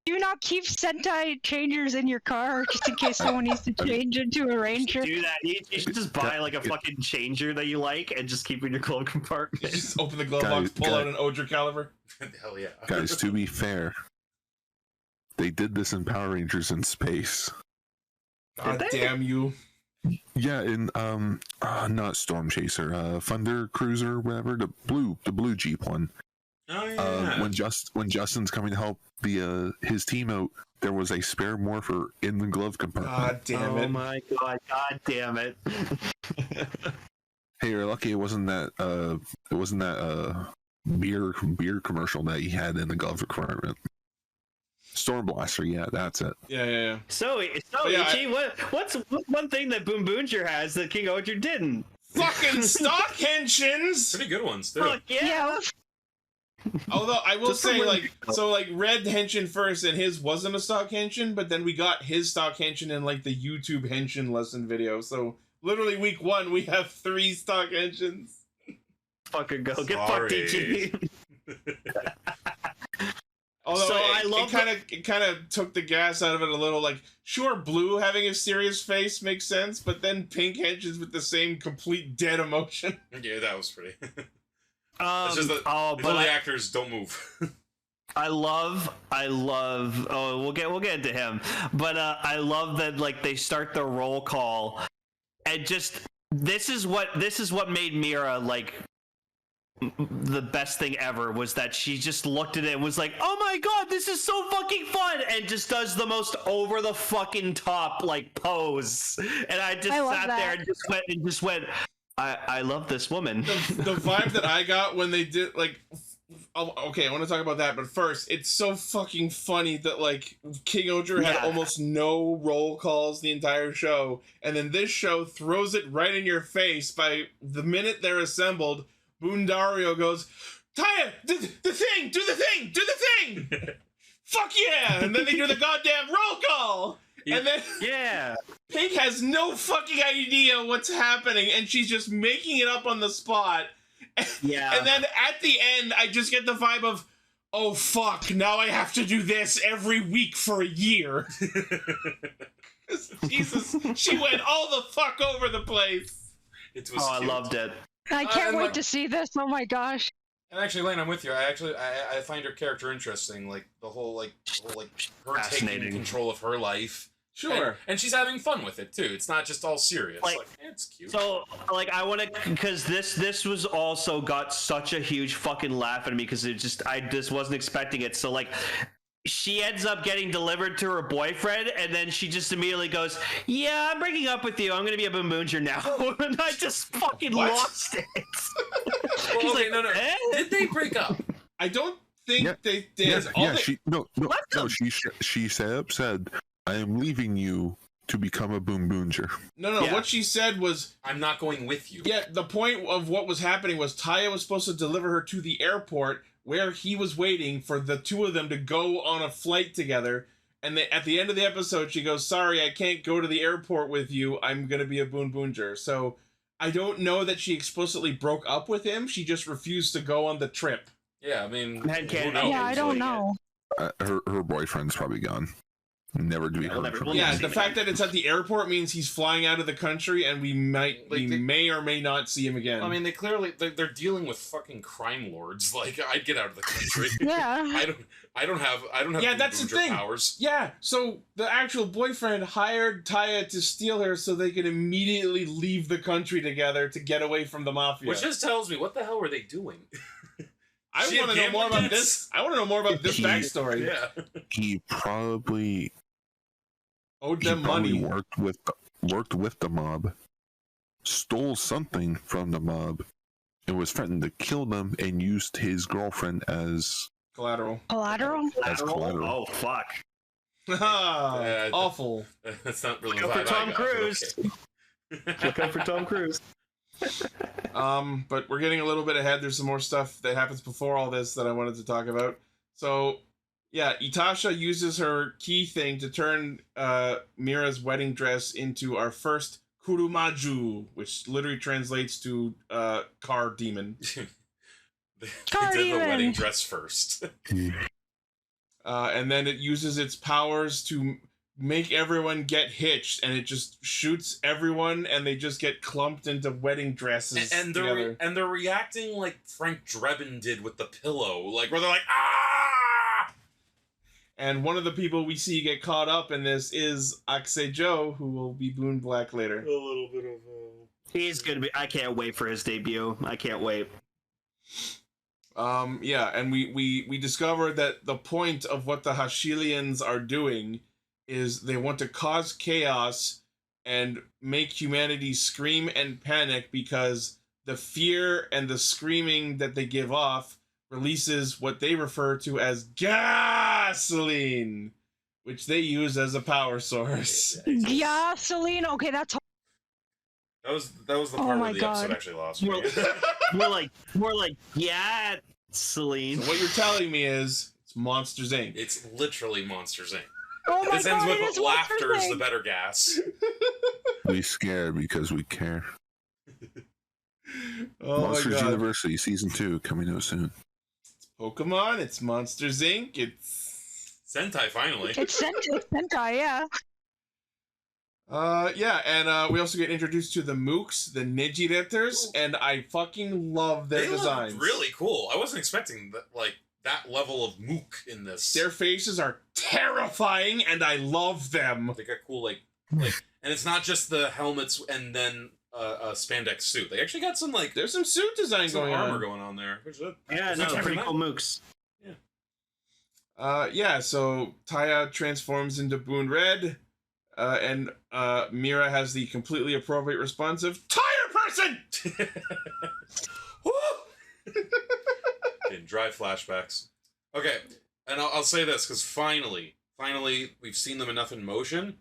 Do you not keep Sentai changers in your car just in case someone needs to change into a Ranger? Do that. You should just buy like a fucking changer that you like and just keep it in your glove compartment. Just open the glove box, pull out an Odra caliber. Hell yeah. Guys, to be fair, they did this in Power Rangers in space. God damn you. Yeah, in not Storm Chaser, Thunder Cruiser, whatever, the blue Jeep one. Oh yeah. When Justin's coming to help his team out, there was a spare morpher in the glove compartment. God damn it! Oh my god! God damn it! Hey, you're lucky it wasn't that beer commercial that he had in the glove compartment. Storm Blaster, yeah, that's it. Yeah. So Ichi, what's one thing that Boonboomger has that King Gotchard didn't? Fucking stock henshins. Pretty good ones too. Fuck yeah. Although I will say, like Red henshin first, and his wasn't a stock henshin, but then we got his stock henshin in like the YouTube henshin lesson video. So literally week 1, we have 3 stock henshins. Fucking go get fucked, Ichi. Although so it kind of took the gas out of it a little. Like, sure, Blue having a serious face makes sense, but then Pink henshins with the same complete dead emotion. Yeah, that was pretty. It's just that the actors don't move. I love. Oh, we'll get into him, but I love that like they start the roll call, and just this is what made Mira like the best thing ever was that she just looked at it and was like, "Oh my god, this is so fucking fun!" and just does the most over the fucking top like pose, and I just sat there and just went. I love this woman. The vibe that I got when they did, like, okay, I want to talk about that, but first, it's so fucking funny that, like, King Gotchard had almost no roll calls the entire show, and then this show throws it right in your face by the minute they're assembled, Boondario goes, "Taya, do the thing! Fuck yeah!" And then they do the goddamn roll call! And then Pink has no fucking idea what's happening, and she's just making it up on the spot. Yeah. And then at the end, I just get the vibe of, oh fuck, now I have to do this every week for a year. Jesus, she went all the fuck over the place. It was I loved it. I can't wait to see this. Oh my gosh. And actually, Lane, I'm with you. I find her character interesting. Like the whole her taking control of her life. Sure. And she's having fun with it too. It's not just all serious. Like it's cute. So like I want to, because this was also got such a huge fucking laugh at me because I just wasn't expecting it. So like she ends up getting delivered to her boyfriend, and then she just immediately goes, "Yeah, I'm breaking up with you. I'm gonna be a Boonboomger now." And I just fucking lost it. Well, okay, no. Eh? Did they break up? I don't think they did. She said, "I am leaving you to become a Boonboomger." No. What she said was, "I'm not going with you." Yeah, the point of what was happening was Taya was supposed to deliver her to the airport where he was waiting for the two of them to go on a flight together. And at the end of the episode, she goes, "Sorry, I can't go to the airport with you. I'm going to be a Boonboomger." So I don't know that she explicitly broke up with him. She just refused to go on the trip. Yeah, I mean, I don't know. Her boyfriend's probably gone. never to be heard from. Yeah, the fact that it's at the airport means he's flying out of the country, and we may or may not see him again. I mean, they're dealing with fucking crime lords. Like, I'd get out of the country. Yeah. I don't have. Yeah, that's the thing. Powers. Yeah, so the actual boyfriend hired Taya to steal her so they could immediately leave the country together to get away from the mafia. Which just tells me, what the hell were they doing? I want to know more about this. I want to know more about this backstory. Yeah. He probably owed them money. Worked with the mob, stole something from the mob, and was threatened to kill them, and used his girlfriend as collateral. As collateral. Oh fuck! Awful. That's not really. Look out for Tom Cruise. Look out for Tom Cruise. But we're getting a little bit ahead. There's some more stuff that happens before all this that I wanted to talk about. So, yeah, Itasha uses her key thing to turn Mira's wedding dress into our first Kurumaju, which literally translates to car demon. They did the wedding dress first. And then it uses its powers to make everyone get hitched, and it just shoots everyone, and they just get clumped into wedding dresses. And they're reacting like Frank Drebin did with the pillow, like where they're like, ah! And one of the people we see get caught up in this is Akse Joe, who will be Boon Black later. A little bit of He's gonna be. I can't wait for his debut. I can't wait. Yeah, and we discovered that the point of what the Hashilians are doing is they want to cause chaos and make humanity scream and panic, because the fear and the screaming that they give off releases what they refer to as gasoline, which they use as a power source. Gasoline. Okay, that's. That was the part where the episode actually lost me. More like gasoline. So what you're telling me is it's Monsters Inc. It's literally Monsters Inc. Oh my this ends God, with laughter is the better gas. We scared because we care. my Monsters God. University Season 2 coming out soon. It's Pokemon, it's Monsters Inc., it's Sentai, finally. It's Sentai, yeah. Yeah, and we also get introduced to the Mooks, the Nijiretters, and I fucking love their designs. Look really cool. I wasn't expecting that level of mook in this. Their faces are terrifying, and I love them. They got cool, and it's not just the helmets and then a spandex suit. They actually got some there's some suit design going armor on. going on there. Pretty cool mooks. Yeah. So Taya transforms into Boon Red, and Mira has the completely appropriate response of tire person. In dry flashbacks. Okay, and I'll say this because finally, we've seen them enough in motion.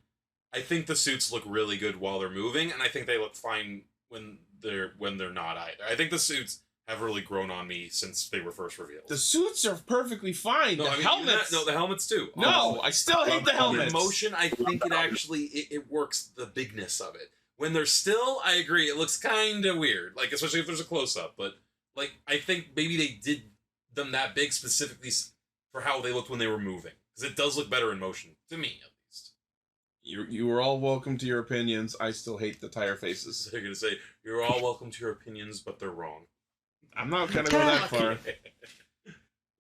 I think the suits look really good while they're moving, and I think they look fine when they're not either. I think the suits have really grown on me since they were first revealed. The suits are perfectly fine. No, helmets. No, the helmets too. No, I still hate the helmets. In motion, I think it actually it works. The bigness of it. When they're still, I agree. It looks kind of weird, especially if there's a close up. But I think maybe they did them that big specifically for how they looked when they were moving, because it does look better in motion to me, at least. You are all welcome to your opinions. I still hate the tire faces. They're gonna say you're all welcome to your opinions, but they're wrong. I'm not gonna go that far.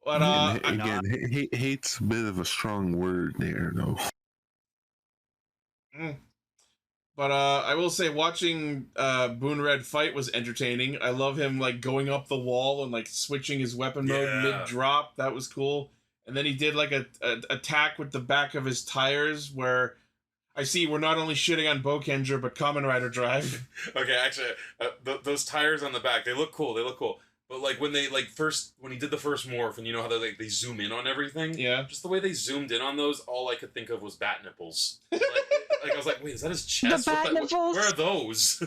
But again, hate's a bit of a strong word there, though. But I will say, watching Boon Red fight was entertaining. I love him going up the wall and switching his weapon mode mid drop. That was cool. And then he did a attack with the back of his tires, where I see we're not only shitting on Bokenger but Kamen Rider Drive. Okay, actually, those tires on the back, they look cool. But when they when he did the first morph, and you know how they zoom in on everything. Yeah. Just the way they zoomed in on those, all I could think of was bat nipples. I was like, wait, is that his chest? The bat nipples? Where are those?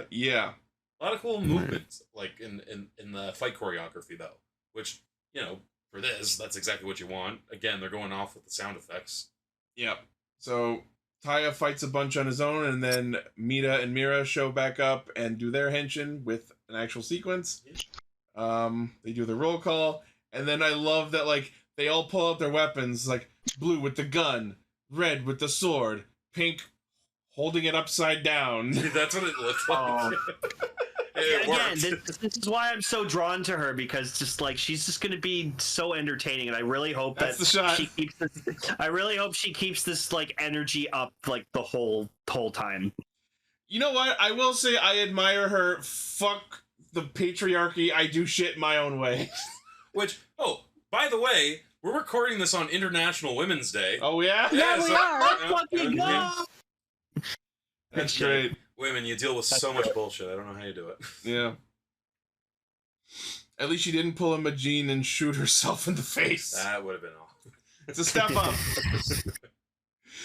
Yeah. A lot of cool movements, in the fight choreography though, which for this, that's exactly what you want. Again, they're going off with the sound effects. Yeah. So Taya fights a bunch on his own, and then Mita and Mira show back up and do their henshin with an actual sequence. They do the roll call, And then I love that, like, they all pull out their weapons, like, blue with the gun, red with the sword, pink holding it upside down. That's what it looks like. Again, this is why I'm so drawn to her, because just like she's just going to be so entertaining, and I really hope That's the shot. she keeps this. I really hope she keeps this like energy up like the whole time. You know what? I will say I admire her. Fuck the patriarchy. I do shit my own way. Which, oh, by the way, we're recording this on International Women's Day. Oh yeah? Yeah, we are. Fucking go! That's great. Women, you deal with so much bullshit. I don't know how you do it. Yeah. At least she didn't pull a Majin and shoot herself in the face. That would have been all. It's a step up.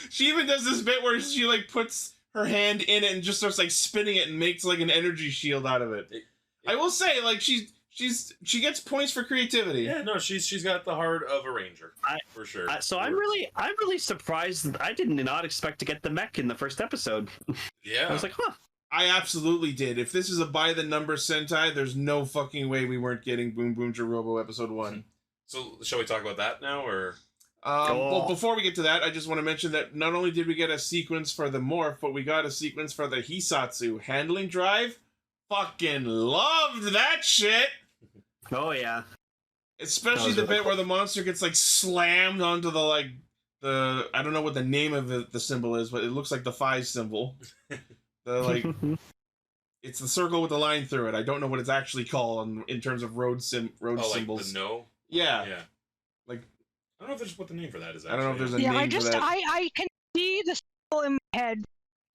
She even does this bit where she like puts her hand in it and just starts like spinning it and makes like an energy shield out of it. I will say, like, she gets points for creativity. Yeah, no, she's got the heart of a ranger, for sure. So I'm really surprised. I did not expect to get the mech in the first episode. Yeah, I was like, huh. I absolutely did. If this is a by the number Sentai, there's no fucking way we weren't getting Boonboomger Robo episode 1. So shall we talk about that now, or? Well, before we get to that, I just want to mention that not only did we get a sequence for the morph, but we got a sequence for the Hisatsu handling drive. Fucking loved that shit. Oh yeah. Especially the bit where the monster gets like slammed onto the like the I don't know what the name of the symbol is, but it looks like the 5 symbol. The like it's the circle with the line through it. I don't know what it's actually called in terms of road symbols. Like the no? Yeah. Yeah. Like I don't know if there's what the name for that is. Actually. I don't know if there's a name for that. I can see the symbol in my head.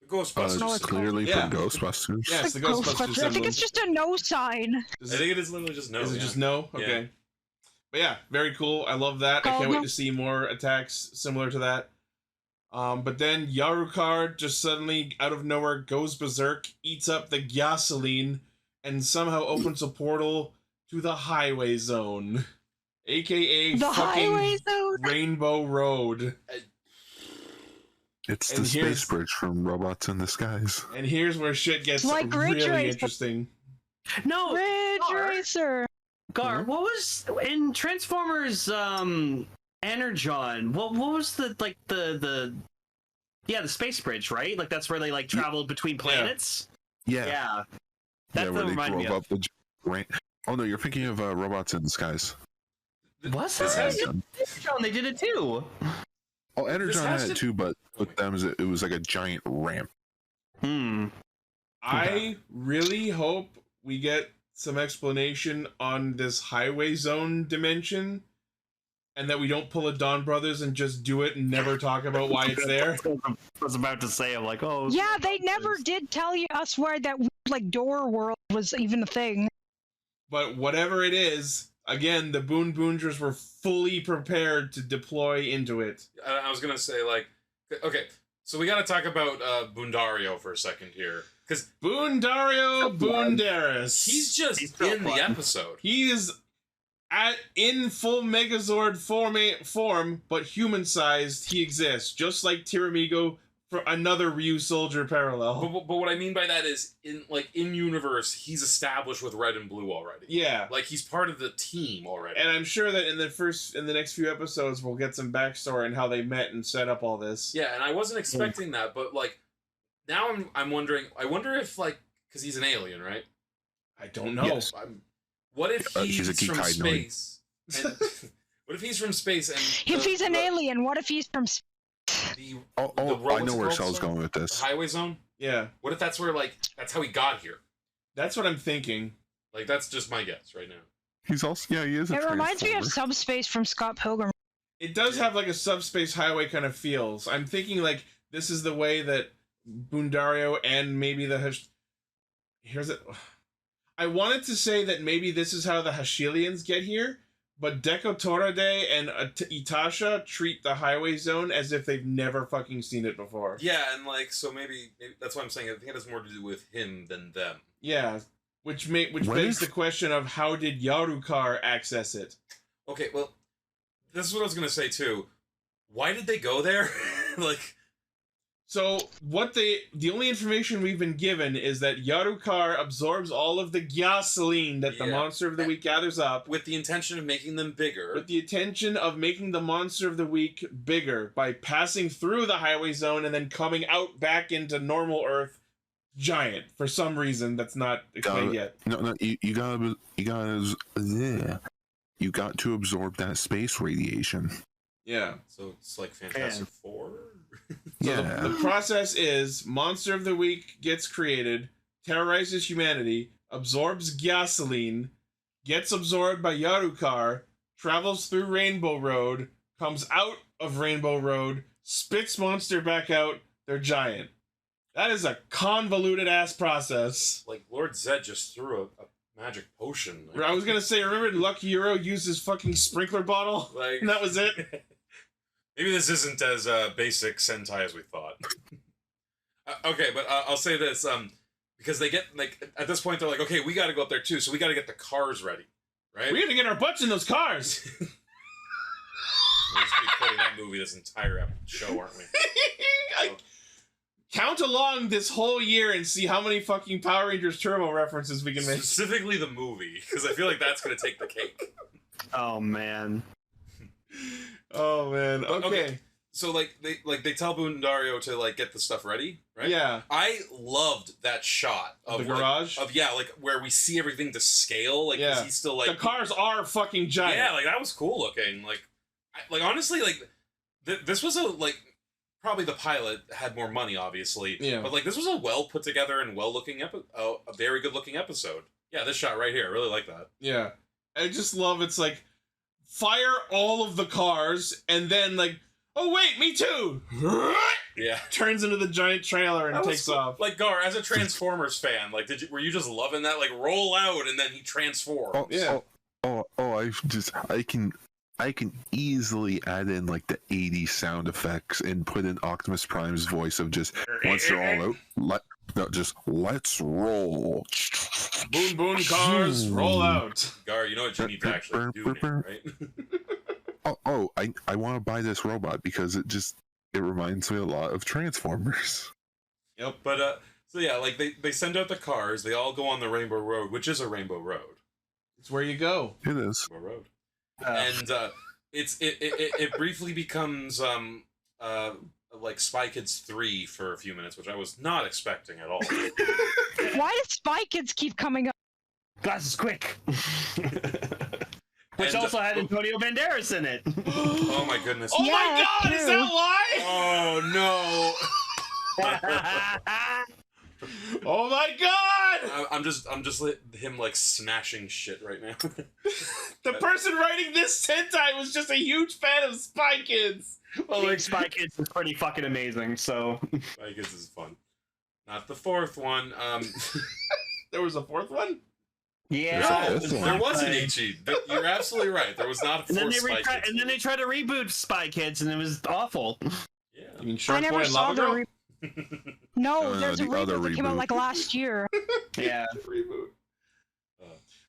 Ghostbusters. It's clearly from Ghostbusters. Yeah, it's the Ghostbusters symbol. I think it's just a no sign. I think it is literally just no. Is it just no? Okay. Yeah. But yeah, very cool. I love that. I can't wait to see more attacks similar to that. But then Yarukard just suddenly, out of nowhere, goes berserk, eats up the gasoline, and somehow opens a portal to the highway zone. AKA the fucking highway zone. Rainbow Road. It's the space bridge from Robots in Disguise. And here's where shit gets like Ridge really Racer. Interesting. No, Ridge Racer. Gar, what was in Transformers Energon? What was the space bridge, right? Like that's where they like traveled between planets. Yeah. That's where what they reminded me drove of. up the Oh no, you're thinking of Robots in Disguise. Was it? Energon, they did it too. Oh, Energon had it too, but with them it was like a giant ramp. I really hope we get some explanation on this highway zone dimension, and that we don't pull a Dawn Brothers and just do it and never talk about why it's there. I was about to say, I'm like, oh. Yeah, they never did tell us where that like door world was even a thing. But whatever it is, again, the Boonboomgers were fully prepared to deploy into it. I was gonna say, like, okay, so we gotta talk about Boondario for a second here. Because Boondario Boondaris. He's just in the episode. He is in full Megazord form, but human-sized. He exists, just like Tiramigo for another Ryu Soldier parallel. But what I mean by that is, in universe, he's established with Red and Blue already. Yeah, like he's part of the team already. And I'm sure that in the next few episodes, we'll get some backstory on how they met and set up all this. Yeah, and I wasn't expecting that, but like. Now I'm wondering. I wonder if because he's an alien, right? I don't know. Yes. What if he's from space? And, what if he's from space? And if he's an alien, what if he's from space? I know where Shell's going with this. The highway zone. Yeah. What if that's where that's how he got here? That's what I'm thinking. Like that's just my guess right now. He is. It reminds me of Subspace from Scott Pilgrim. It does have like a subspace highway kind of feels. I'm thinking like this is the way that Boondario and maybe here's it. I wanted to say that maybe this is how the Hashilians get here, but Deco Torade and Itasha treat the highway zone as if they've never fucking seen it before. Yeah, and so maybe that's why I'm saying I think it has more to do with him than them. Yeah, which begs the question of how did Yarukar access it? Okay, well, this is what I was gonna say too. Why did they go there? So the only information we've been given is that Yarukar absorbs all of the gasoline that the Monster of the Week gathers up. With the intention of making them bigger. With the intention of making the Monster of the Week bigger by passing through the highway zone and then coming out back into normal Earth giant for some reason that's not explained yet. No, you got to absorb that space radiation. Yeah. So it's like Fantastic Four? So the process is Monster of the Week gets created, terrorizes humanity, absorbs gasoline, gets absorbed by Yarukar, travels through Rainbow Road, comes out of Rainbow Road, spits Monster back out, they're giant. That is a convoluted ass process. Like Lord Zed just threw a magic potion. I was gonna say, remember Lucky Hero used his fucking sprinkler bottle? Like, and that was it? Maybe this isn't as basic Sentai as we thought. Okay, but I'll say this, because they get, like, at this point they're like, okay, we gotta go up there too, so we gotta get the cars ready, right? We gotta get our butts in those cars! We're just gonna be quoting that movie this entire show, aren't we? Count along this whole year and see how many fucking Power Rangers Turbo references we can make. Specifically the movie, because I feel like that's gonna take the cake. Oh, man. Oh man. Okay. So they tell Boondario to like get the stuff ready, right? Yeah. I loved that shot of the garage. Like where we see everything to scale. Like he's still like the cars are fucking giant. Yeah, like that was cool looking. Like honestly, like this was probably the pilot had more money, obviously. Yeah. But like this was a well put together and well looking a very good looking episode. Yeah, this shot right here, I really like that. Yeah. I just love it's like fire all of the cars and then like, oh wait, me too. Yeah. Turns into the giant trailer and takes off. Like Gar, as a Transformers fan, like were you just loving that? Like roll out and then he transforms. I can easily add in like the 80s sound effects and put in Optimus Prime's voice of just once they're all out, let's roll. Boon boon cars roll out. Gar, you know what you need to actually do now, right? I want to buy this robot because it reminds me a lot of Transformers. Yep. But so yeah, like they send out the cars, they all go on the Rainbow Road, which is a Rainbow Road. It's where you go. It is. Rainbow Road. And it briefly becomes like Spy Kids 3 for a few minutes, which I was not expecting at all. Why does Spy Kids keep coming up? Glasses quick. Which also had Antonio Banderas in it. Oh my goodness. Oh my god, is that why? Oh no. Oh my god! I'm just him like smashing shit right now. The person writing this Sentai was just a huge fan of Spy Kids. Well, like Spy Kids is pretty fucking amazing, so Spy Kids is fun. Not the fourth one. There was a fourth one? Yeah. No, there wasn't Ichi. You're absolutely right. There was not a fourth Spy Kids. And then they tried to reboot Spy Kids, and it was awful. Yeah. You mean Shark Boy and Lava Girl? No, there's a reboot that came out like last year. Yeah. Reboot.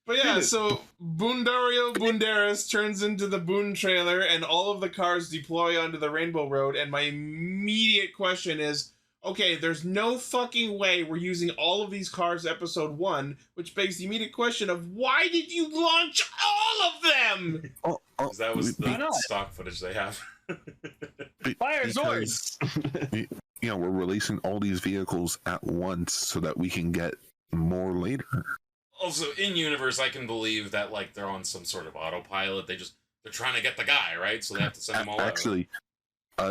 But yeah, so Boondaris turns into the Boon trailer and all of the cars deploy onto the Rainbow Road, and my immediate question is, okay, there's no fucking way we're using all of these cars episode 1, which begs the immediate question of why did you launch all of them? Because that was the stock footage they have. Fire Zords! We're releasing all these vehicles at once so that we can get more later. Also, in universe, I can believe that like they're on some sort of autopilot. They're trying to get the guy, right? So they have to send them all Actually,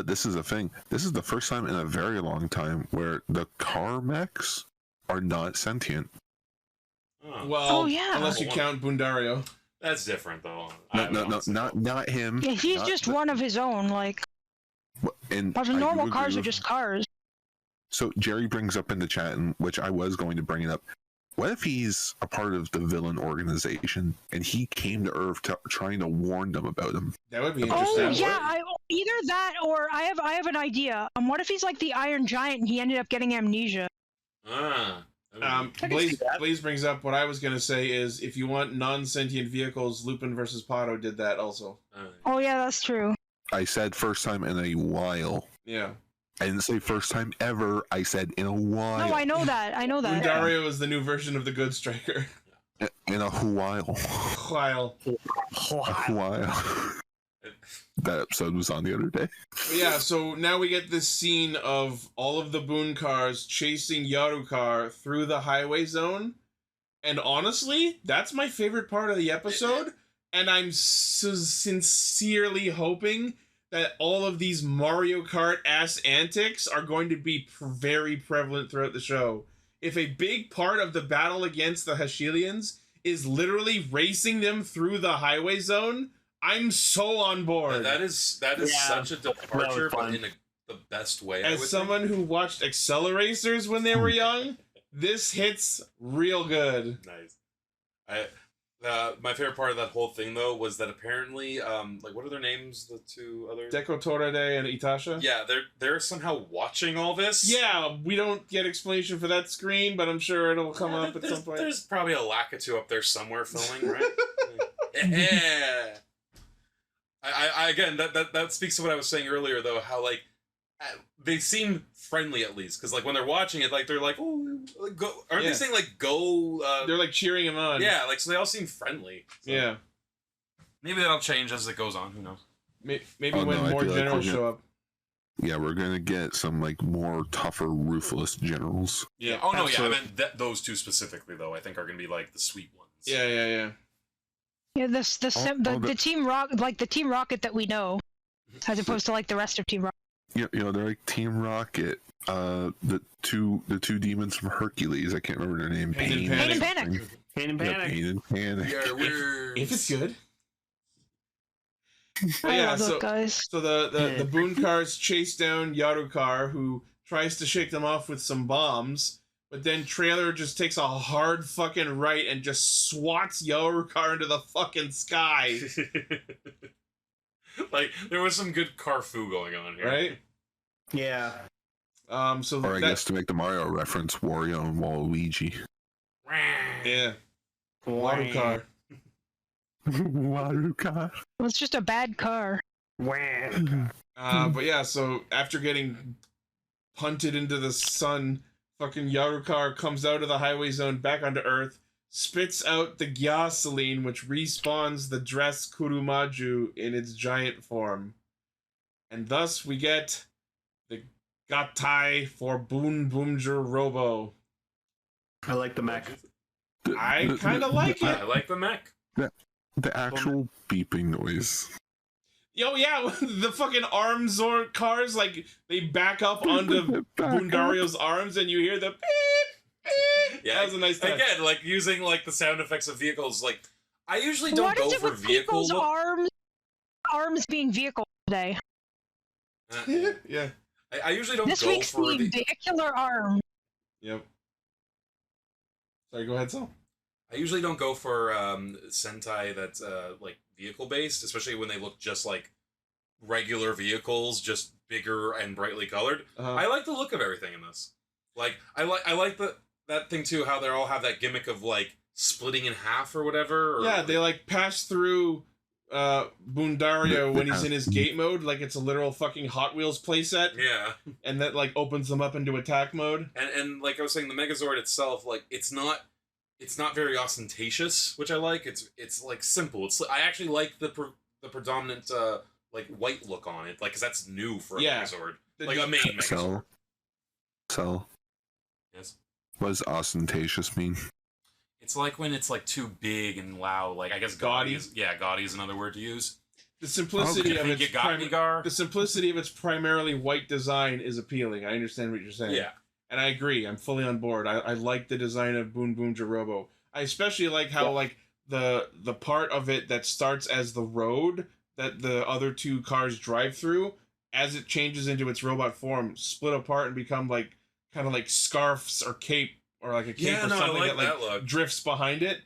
this is a thing. This is the first time in a very long time where the car mechs are not sentient. Well, unless you count Boondario. That's different, though. No, not him. Yeah, he's just one of his own, like. But the normal cars are just cars. So Jerry brings up in the chat, and which I was going to bring it up. What if he's a part of the villain organization and he came to Earth trying to warn them about him? That would be interesting. Oh yeah, either that or I have an idea. What if he's like the Iron Giant and he ended up getting amnesia? Blaze brings up what I was gonna say is if you want non-sentient vehicles, Lupin versus Pato did that also. Oh yeah, that's true. I said first time in a while. Yeah. I didn't say first time ever. I said in a while. No, I know that. Dario is the new version of the Good Striker. In a while. While. That episode was on the other day. Yeah, so now we get this scene of all of the Boon cars chasing Yarukar through the highway zone. And honestly, that's my favorite part of the episode. And I'm so sincerely hoping that all of these Mario Kart-ass antics are going to be very prevalent throughout the show. If a big part of the battle against the Hashilians is literally racing them through the highway zone, I'm so on board. That is such a departure, but in the best way. As someone who watched Acceleracers when they were young, this hits real good. Nice. My favorite part of that whole thing, though, was that apparently, like, what are their names? The two other... Deco Torade and Itasha? Yeah, they're somehow watching all this. Yeah, we don't get explanation for that screen, but I'm sure it'll come up at some point. There's probably a Lakitu up there somewhere filming, right? Yeah. I again, that speaks to what I was saying earlier, though, how, like, they seem friendly, at least, because, like, when they're watching it, like, they're like, oh, go, aren't they saying, like, go, they're, like, cheering him on. Yeah, like, so they all seem friendly. So. Yeah. Maybe that'll change as it goes on, who knows? Maybe when more generals show up. Yeah, we're gonna get some, like, more tougher, ruthless generals. Yeah, oh, no, absolutely. Yeah, I meant those two specifically, though, I think are gonna be, like, the sweet ones. Yeah. Yeah, the Team Rocket, like the Team Rocket that we know, as opposed to like the rest of Team Rocket. You know, they're like Team Rocket. The two demons from Hercules. I can't remember their name. Pain and Panic. Pain and Panic. Pain and Panic. If it's good. I love those guys. So the Boon cars chase down Yarukar, who tries to shake them off with some bombs. But then Trailer just takes a hard fucking right and just swats Yarukar into the fucking sky. Like, there was some good Carfu going on here. Right? Yeah. Or I guess to make the Mario reference, Wario and Waluigi. Yeah. Yarukar. Yarukar. Well, it's just a bad car. But yeah, so after getting punted into the sun, fucking Yarukar comes out of the highway zone back onto Earth, spits out the gasoline, which respawns the dress Kurumaju in its giant form. And thus we get the Gatai for Boonboomger Robo. I like the mech. I kind of like it. I like the mech. The actual beeping noise. Yo, yeah, the fucking arms or cars, like, they back up onto Boondario's arms and you hear the beep, beep. Yeah, that was a nice touch. Again, like, using, like, the sound effects of vehicles, like, I usually don't go for vehicle look. Arms being vehicle today. Yeah. I usually don't this go week's for the vehicular arm. Yep. Sorry, go ahead, Sal. I usually don't go for Sentai that's, like, vehicle-based, especially when they look just like regular vehicles, just bigger and brightly colored. I like the look of everything in this. Like, I like that thing too, how they all have that gimmick of like splitting in half or whatever. Or, yeah, they like pass through Boondario when he's in his gate mode, like it's a literal fucking Hot Wheels playset. Yeah. And that like opens them up into attack mode. And like I was saying, the Megazord itself, like it's not very ostentatious, which I like. It's like simple. I actually like the predominant like white look on it, like, because that's new for a Megazord, like a main Megazord. So. Yes. What does ostentatious mean? It's like when it's like too big and loud. Like, I guess gaudy is another word to use. The simplicity of its primarily white design is appealing. I understand what you're saying. Yeah. And I agree. I'm fully on board. I like the design of Boonboomger Robo. I especially like how like the part of it that starts as the road that the other two cars drive through, as it changes into its robot form, split apart and become like kind of like scarves or cape or like a cape or something that drifts behind it.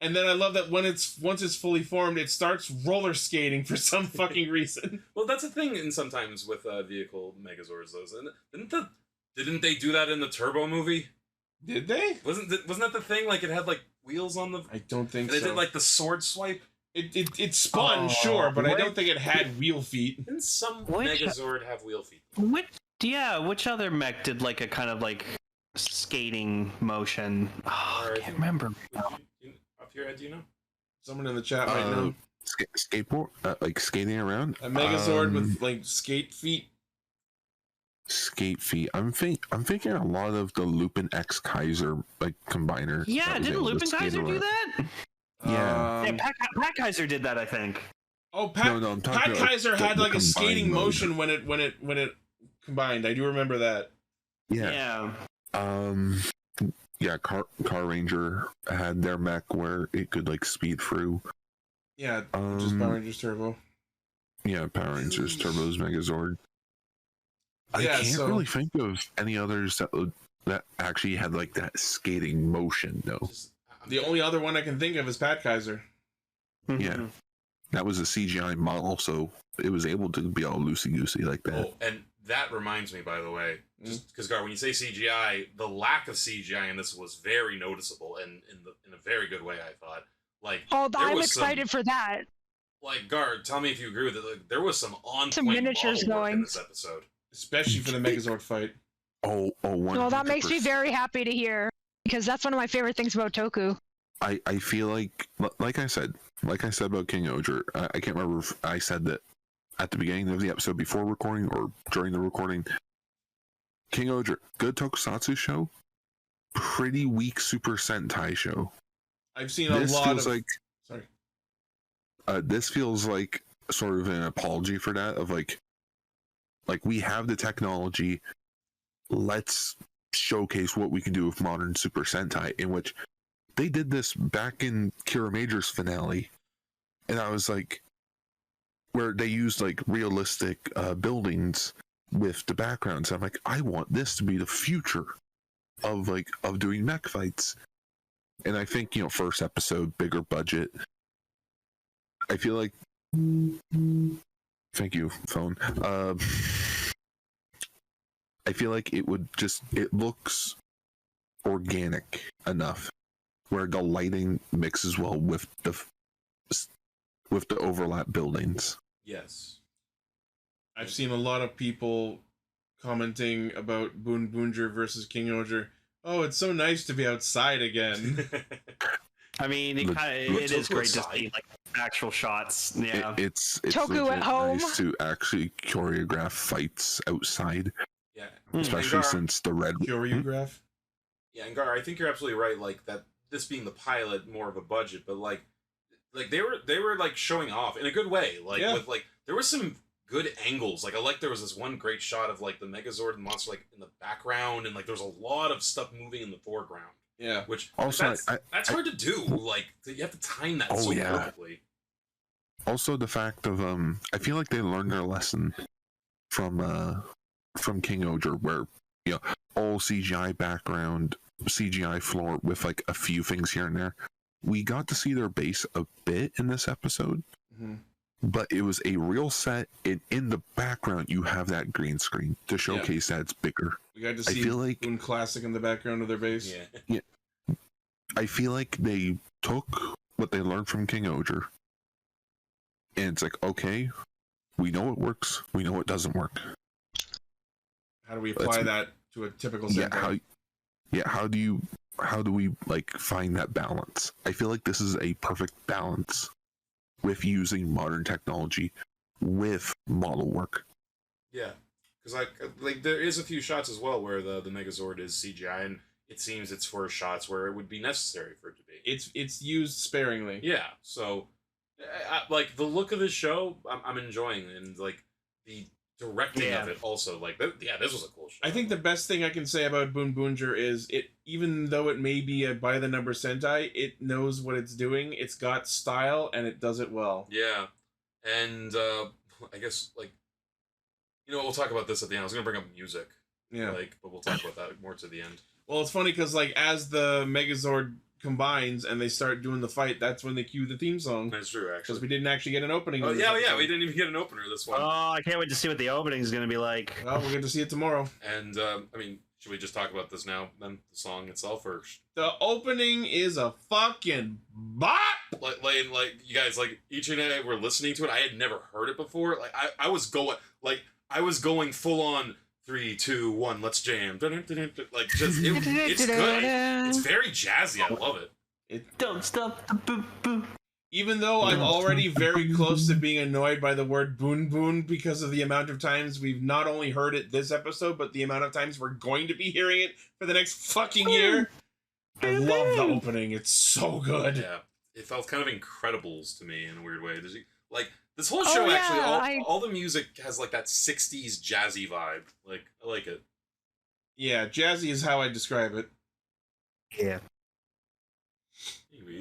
And then I love that once it's fully formed, it starts roller skating for some fucking reason. Well, that's a thing in sometimes with vehicle Megazords. Those didn't they do that in the Turbo movie? Did they? Wasn't that the thing? Like, it had like wheels on the. I don't think so. They did like the sword swipe. It spun, sure, but I don't think it had wheel feet. Didn't some Megazord have wheel feet? What which other mech did like a kind of like skating motion? Oh, I can't remember. Up your head, do you know? Someone in the chat might know. Skateboard, like skating around. A Megazord with like skate feet. Skate feet. I'm thinking a lot of the Lupin X Kaiser like combiner. Yeah, didn't Lupin Kaiser do that? Yeah. Pat Kaiser did that, I think. Oh, Pat Kaiser had like a skating motion when it combined. I do remember that. Yeah. Yeah. Car Ranger had their mech where it could like speed through. Yeah, just Power Rangers Turbo. Yeah, Power Rangers Turbo's Megazord. I can't really think of any others that actually had like that skating motion though. The only other one I can think of is Pat Kaiser. Yeah, that was a CGI model, so it was able to be all loosey-goosey like that. Oh, and that reminds me, by the way, just because Gar, when you say CGI, the lack of CGI in this was very noticeable, and in a very good way, I thought. Like, I'm excited for that. Like, Gar, tell me if you agree with it. Like, there was some some miniatures going in this episode, especially for the Megazord fight. Oh, 100%. Well, that makes me very happy to hear, because that's one of my favorite things about Toku. I feel like I said about King Oger. I can't remember if I said that at the beginning of the episode before recording or during the recording. King Oger, good tokusatsu show, pretty weak Super Sentai show. I've seen a lot of. This feels like sort of an apology for that. Of like we have the technology. Let's showcase what we can do with modern Super Sentai, in which they did this back in Kira Major's finale, and I was like, where they used like realistic buildings with the backgrounds. I'm like, I want this to be the future of doing mech fights. And I think, first episode, bigger budget. I feel like, thank you, phone. I feel like it looks organic enough where the lighting mixes well with the overlap buildings. Yes. I've seen a lot of people commenting about Boonboomger versus King Oger. Oh, it's so nice to be outside again. I mean, it is great to see like actual shots. Yeah, it's Toku at home. Nice to actually choreograph fights outside. Yeah, especially since the red choreograph. Yeah, and Gar, I think you're absolutely right. Like that, this being the pilot, more of a budget, but like they were like showing off in a good way. Like with like there was some good angles. Like I like there was this one great shot of like the Megazord and monster like in the background, and like there's a lot of stuff moving in the foreground. Yeah, which also that's hard to do. Like you have to time that perfectly. Also, the fact of I feel like they learned their lesson from King Oger, where all CGI background, CGI floor with like a few things here and there. We got to see their base a bit in this episode, but it was a real set. In the background, you have that green screen to showcase that it's bigger. We got to see Boon Classic in the background of their base. Yeah. I feel like they took what they learned from King Oger, and it's like, okay, we know it works, we know it doesn't work. How do we apply that to a typical Sentai? How do we like find that balance? I feel like this is a perfect balance with using modern technology with model work. Yeah, because like there is a few shots as well where the Megazord is CGI, and it seems it's for shots where it would be necessary for it to be. It's used sparingly. Yeah, so like the look of the show, I'm enjoying, and like the directing of it also. Like this was a cool show. I think the best thing I can say about Boonboomger is it, even though it may be a by the number Sentai, it knows what it's doing. It's got style and it does it well. Yeah, and I guess like we'll talk about this at the end. I was gonna bring up music. Yeah, but we'll talk about that more to the end. Well, it's funny because like as the Megazord combines and they start doing the fight, that's when they cue the theme song. That's true, actually. Because we didn't actually get an opening. Oh yeah, we didn't even get an opener this one. Oh, I can't wait to see what the opening is going to be like. Well, we'll get to see it tomorrow. And I mean, should we just talk about this now? Then the song itself, or the opening is a fucking bop. Like you guys, like each and I were listening to it. I had never heard it before. Like I was going full on 3, 2, 1, let's jam. Like, just, it's good. It's very jazzy. I love it. Don't stop the boo boo. Even though I'm already very close to being annoyed by the word Boonboom because of the amount of times we've not only heard it this episode, but the amount of times we're going to be hearing it for the next fucking year. I love the opening. It's so good. Yeah. It felt kind of Incredibles to me in a weird way. There's, like, this whole show, actually, all the music has, like, that 60s jazzy vibe. Like, I like it. Yeah, jazzy is how I describe it. Yeah.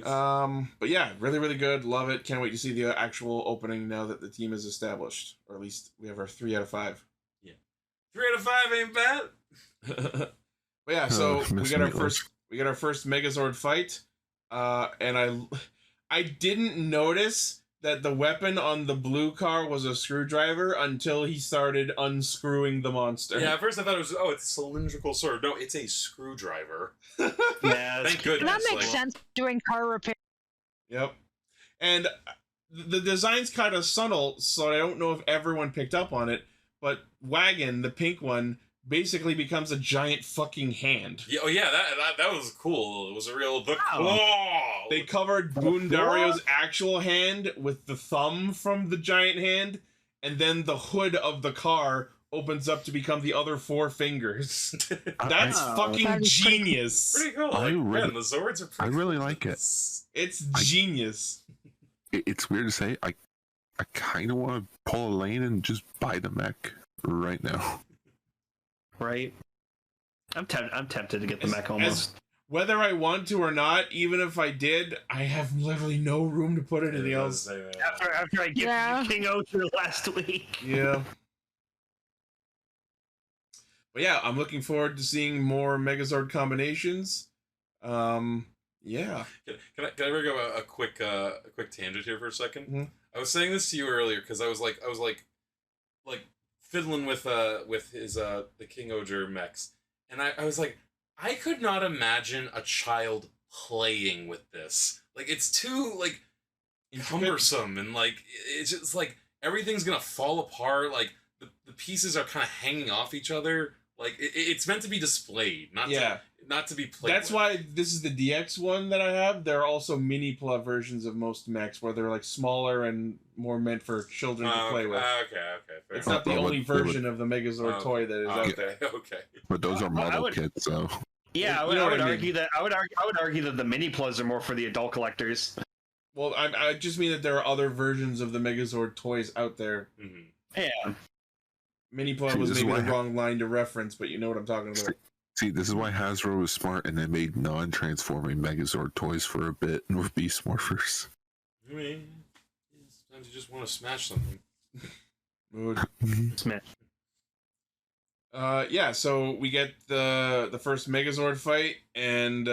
But yeah, really, really good. Love it. Can't wait to see the actual opening now that the team is established. Or at least we have our 3 out of 5. Yeah. 3 out of 5 ain't bad. But yeah, so we got our first Megazord fight. And I didn't notice that the weapon on the blue car was a screwdriver until he started unscrewing the monster. Yeah, at first I thought it was, it's a cylindrical sword. No, it's a screwdriver. Yeah, thank goodness. That makes sense doing car repair. Yep. And the design's kind of subtle, so I don't know if everyone picked up on it, but Wagon, the pink one, basically becomes a giant fucking hand. Yeah, that was cool. It was a real They covered Boondario's actual hand with the thumb from the giant hand, and then the hood of the car opens up to become the other 4 fingers. That's fucking genius. Pretty cool. Like, the Zords are pretty really like it. It's genius. It's weird to say. I kind of want to pull a lane and just buy the mech right now. Right. I'm tempted to get the mech almost. Whether I want to or not, even if I did, I have literally no room to put anything else. After I get King Ocher last week. Yeah. But yeah, I'm looking forward to seeing more Megazord combinations. Yeah. Can I bring up a quick tangent here for a second? Mm-hmm. I was saying this to you earlier because I was like fiddling with his the King Oger mechs, and I was like, I could not imagine a child playing with this. Like, it's too like cumbersome, and like it's just like everything's gonna fall apart. Like the pieces are kind of hanging off each other. Like it's meant to be displayed, not to be played. That's why this is the DX one that I have. There are also mini plug versions of most mechs where they're like smaller and more meant for children to play with. Okay. It's not the only version of the Megazord toy that is out there. Okay. But those are model kits, so. Yeah, I would argue that I would argue that the mini plugs are more for the adult collectors. Well, I just mean that there are other versions of the Megazord toys out there. Mm-hmm. Yeah. Mini plug was maybe the wrong line to reference, but you know what I'm talking about. See, this is why Hasbro was smart and they made non-transforming Megazord toys for a bit and with Beast Morphers. I mean, sometimes you just want to smash something. Mood. Smash. Yeah, so we get the first Megazord fight, and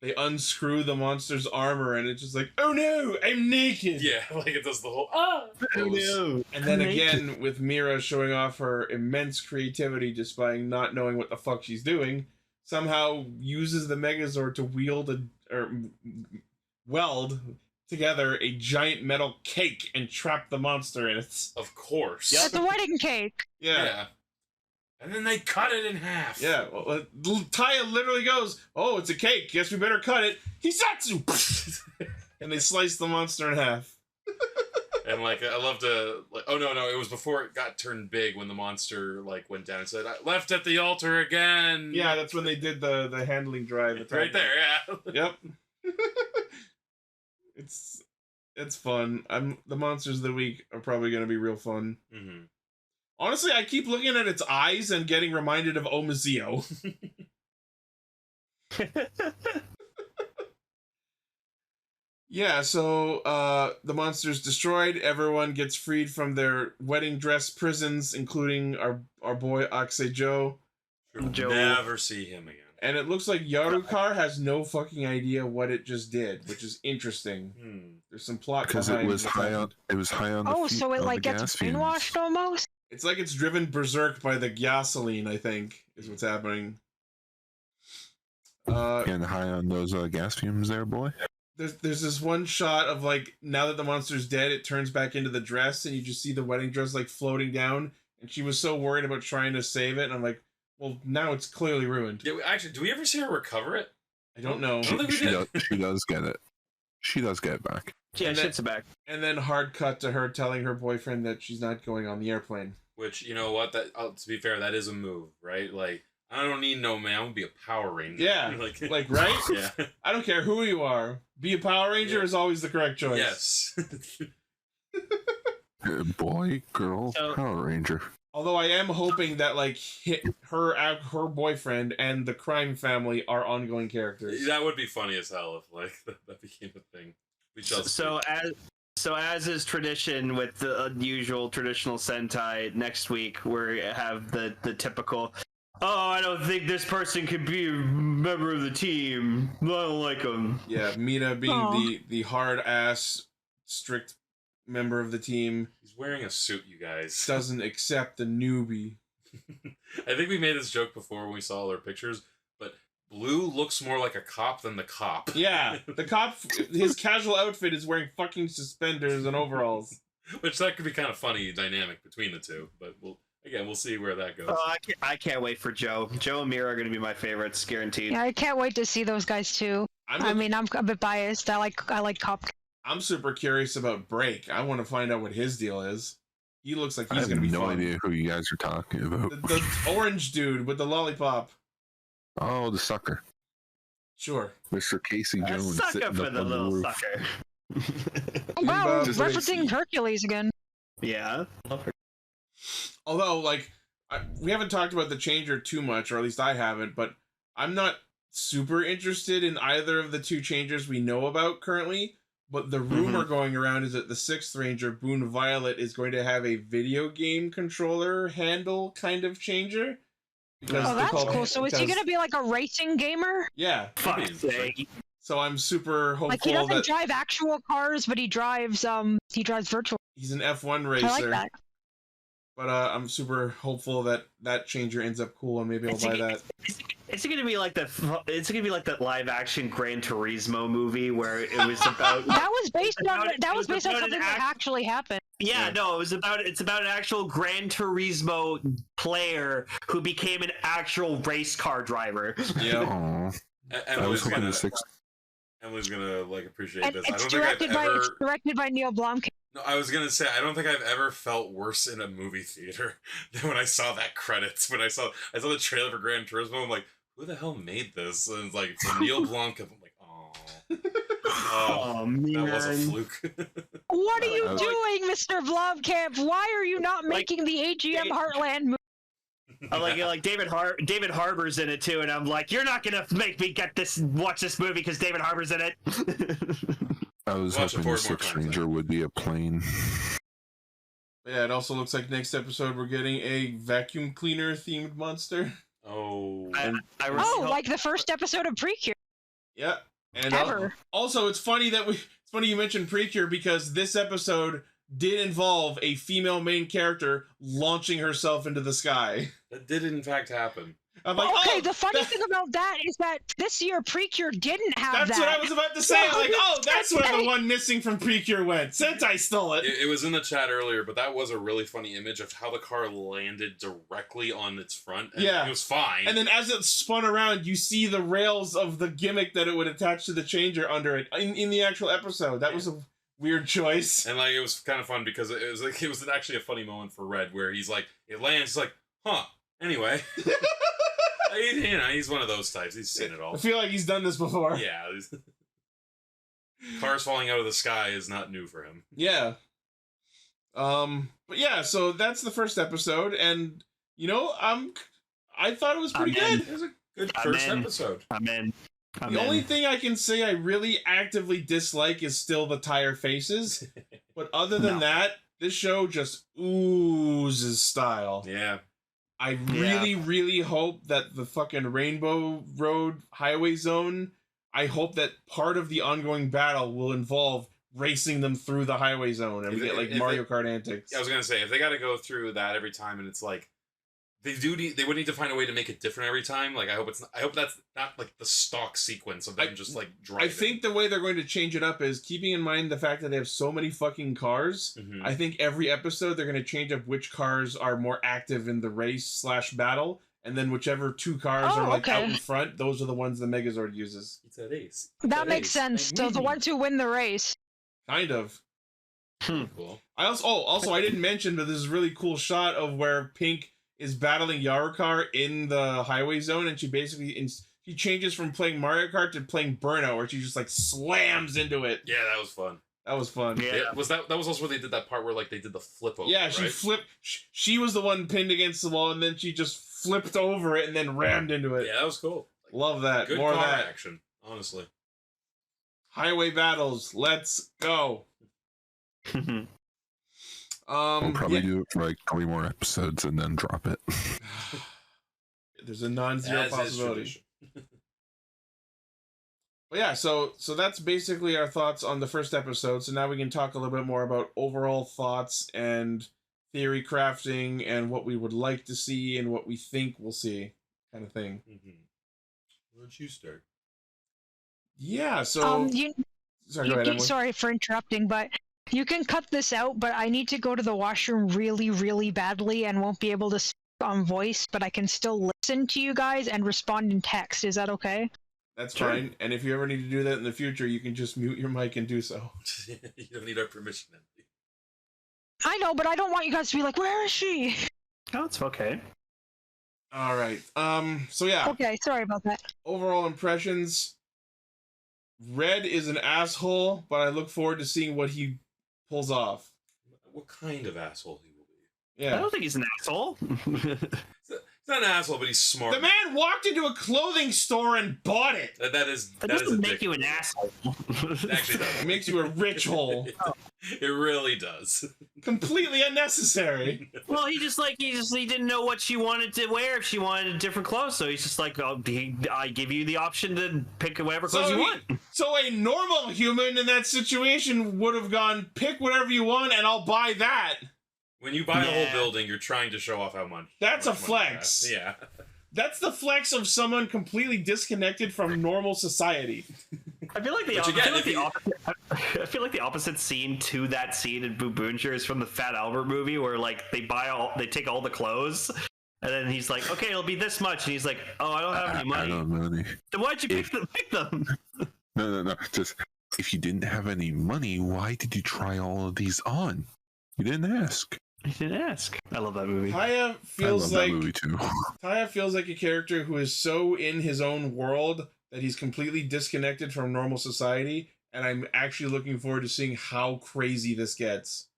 they unscrew the monster's armor, and it's just like, oh no, I'm naked! Yeah, like it does the whole, oh no! And then again, with Mira showing off her immense creativity despite not knowing what the fuck she's doing, somehow uses the Megazord to weld together a giant metal cake and trap the monster in it. Of course. It's a wedding cake! Yeah. And then they cut it in half. Yeah, well, Taya literally goes, oh, it's a cake. Guess we better cut it. Hisatsu! And they slice the monster in half. And, like, I love to... Like, oh, no, it was before it got turned big when the monster, like, went down and said, I left at the altar again. Yeah, that's when they did the handling drive. Right there, yeah. Yep. It's fun. The monsters of the week are probably going to be real fun. Mm-hmm. Honestly, I keep looking at its eyes and getting reminded of Omazeo. Yeah, so the monster's destroyed. Everyone gets freed from their wedding dress prisons, including our boy Aksei Joe. Joe. Never see him again. And it looks like Yarukar has no fucking idea what it just did, which is interesting. There's some plot because it was high on. It was high on. Oh, so it like gets brainwashed almost. It's like it's driven berserk by the gasoline, I think, is what's happening. Getting high on those gas fumes there, boy. There's this one shot of, like, now that the monster's dead, it turns back into the dress, and you just see the wedding dress, like, floating down, and she was so worried about trying to save it, and I'm like, well, now it's clearly ruined. Yeah, actually, do we ever see her recover it? I don't know. She does get it. She does get it back. Yeah, shit's back. And then hard cut to her telling her boyfriend that she's not going on the airplane. Which, you know what? That to be fair, that is a move, right? Like, I don't need no man. I'm gonna be a Power Ranger. Yeah, like right? Yeah. I don't care who you are. Be a Power Ranger is always the correct choice. Yes. Boy, girl, Power Ranger. Although I am hoping that like her boyfriend and the crime family are ongoing characters. That would be funny as hell if like that became a thing. So as is tradition with the unusual traditional Sentai, next week we have the typical, oh, I don't think this person could be a member of the team. I don't like him. Yeah, Mina being the hard ass strict member of the team. He's wearing a suit, you guys. Doesn't accept the newbie. I think we made this joke before when we saw all their pictures, but Blue looks more like a cop than the cop. Yeah, the cop, his casual outfit is wearing fucking suspenders and overalls. Which that could be kind of funny dynamic between the two, but we'll see where that goes. Oh, I can't wait for Joe. Joe and Mira are going to be my favorites, guaranteed. Yeah, I can't wait to see those guys too. I'm a bit biased. I like cop. I'm super curious about Break. I want to find out what his deal is. He looks like he's going to be fun. I have no idea who you guys are talking about. The orange dude with the lollipop. Oh, the sucker. Sure. Mr. Casey Jones. Sucker for the little roof. sucker. Wow, referencing Hercules again. Yeah. Although, like, we haven't talked about the Changer too much, or at least I haven't, but I'm not super interested in either of the two Changers we know about currently. But the rumor going around is that the 6th Ranger, Boon Violet, is going to have a video game controller handle kind of changer. That's cool. So is he going to be like a racing gamer? Yeah. Fuck's sake. So I'm super hopeful like he doesn't drive actual cars, but he drives virtual. He's an F1 racer. I like that. But I'm super hopeful that changer ends up cool, and maybe I'll buy that. It's gonna be like that live action Gran Turismo movie where it was about that was based on something that actually happened. Yeah, no, it's about an actual Gran Turismo player who became an actual race car driver. Yeah. Emily's gonna like appreciate this. It's directed by Neil Blomkamp. No, I was gonna say I don't think I've ever felt worse in a movie theater than when I saw that credits. When I saw the trailer for Gran Turismo, I'm like, who the hell made this? And it's like from Neil Blomkamp. I'm like, oh man, that was a fluke. What are you doing, Mr. Blomkamp? Why are you not making the AGM Heartland movie? Like David Harbour's in it too, and I'm like, you're not gonna make me watch this movie because David Harbour's in it. I was hoping the 6th Ranger would be a plane. Yeah, it also looks like next episode we're getting a vacuum cleaner themed monster. Oh. Like the first episode of Precure. Yeah. And also, it's funny you mentioned Precure because this episode did involve a female main character launching herself into the sky. That did in fact happen. I'm like, the funny thing about that is that this year Precure didn't have that. That's what I was about to say. That's where the one missing from Precure went. Sentai stole it. It was in the chat earlier, but that was a really funny image of how the car landed directly on its front. And it was fine. And then as it spun around, you see the rails of the gimmick that it would attach to the changer under it in the actual episode. That was a weird choice. And like it was kind of fun because it was actually a funny moment for Red where he's like, it lands, he's like, huh. Anyway. He's one of those types. He's seen it all. I feel like he's done this before. Yeah. Cars falling out of the sky is not new for him. Yeah. But yeah, so that's the first episode, and I thought it was pretty good. It was a good first episode. I'm in. The only thing I can say I really actively dislike is still the tire faces. But other than that, this show just oozes style. Yeah. I really, really hope that the fucking Rainbow Road Highway Zone, I hope that part of the ongoing battle will involve racing them through the highway zone and we get like Mario Kart antics. I was going to say, if they got to go through that every time and it's like They would need to find a way to make it different every time. Like I hope that's not like the stock sequence of them just like driving. I think the way they're going to change it up is keeping in mind the fact that they have so many fucking cars. I think every episode they're going to change up which cars are more active in the race/battle, and then whichever 2 cars are like out in front, those are the ones the Megazord uses. It's a race. That makes sense. So the ones who win the race. Kind of. Cool. I also I didn't mention, but this is a really cool shot of where Pink is battling Yarokar in the highway zone, and she basically she changes from playing Mario Kart to playing Burnout, where she just like slams into it. Yeah, that was fun. That was fun. Yeah, that was also where they did that part where like they did the flip over. Yeah, she flipped. She was the one pinned against the wall, and then she just flipped over it and then rammed into it. Yeah, that was cool. Love that. Good More of car that action, honestly. Highway battles. Let's go. We'll probably do it for like 3 more episodes and then drop it. There's a non-zero possibility. But yeah, so that's basically our thoughts on the first episode. So now we can talk a little bit more about overall thoughts and theory crafting and what we would like to see and what we think we'll see, kind of thing. Why don't you start? Yeah. So sorry, go ahead, Emily. Sorry for interrupting, but you can cut this out, but I need to go to the washroom really, really badly and won't be able to speak on voice, but I can still listen to you guys and respond in text. Is that okay? That's fine. And if you ever need to do that in the future, you can just mute your mic and do so. You don't need our permission, Emily. I know, but I don't want you guys to be like, where is she? Oh, it's okay. All right. So yeah. Okay, sorry about that. Overall impressions. Red is an asshole, but I look forward to seeing what he pulls off. What kind of asshole he will be? Yeah. I don't think he's an asshole. He's not an asshole, but he's smart. The man walked into a clothing store and bought it. That doesn't make you an asshole. It actually does. It makes you a rich hole. It really does. Completely unnecessary. Well, he didn't know what she wanted to wear if she wanted different clothes, so he's just like, I give you the option to pick whatever clothes you want. So a normal human in that situation would have gone, pick whatever you want and I'll buy that. When you buy a whole building, you're trying to show off how much. That's a flex. Yeah. That's the flex of someone completely disconnected from normal society. I feel like the opposite scene to that scene in Boonboomger is from the Fat Albert movie, where like they take all the clothes, and then he's like, "Okay, it'll be this much," and he's like, "Oh, I don't have any money." I don't have money. Then why'd you pick them? No. Just if you didn't have any money, why did you try all of these on? You didn't ask. I didn't ask. I love that movie. Taya feels that movie too. Taya feels like a character who is so in his own world that he's completely disconnected from normal society, and I'm actually looking forward to seeing how crazy this gets.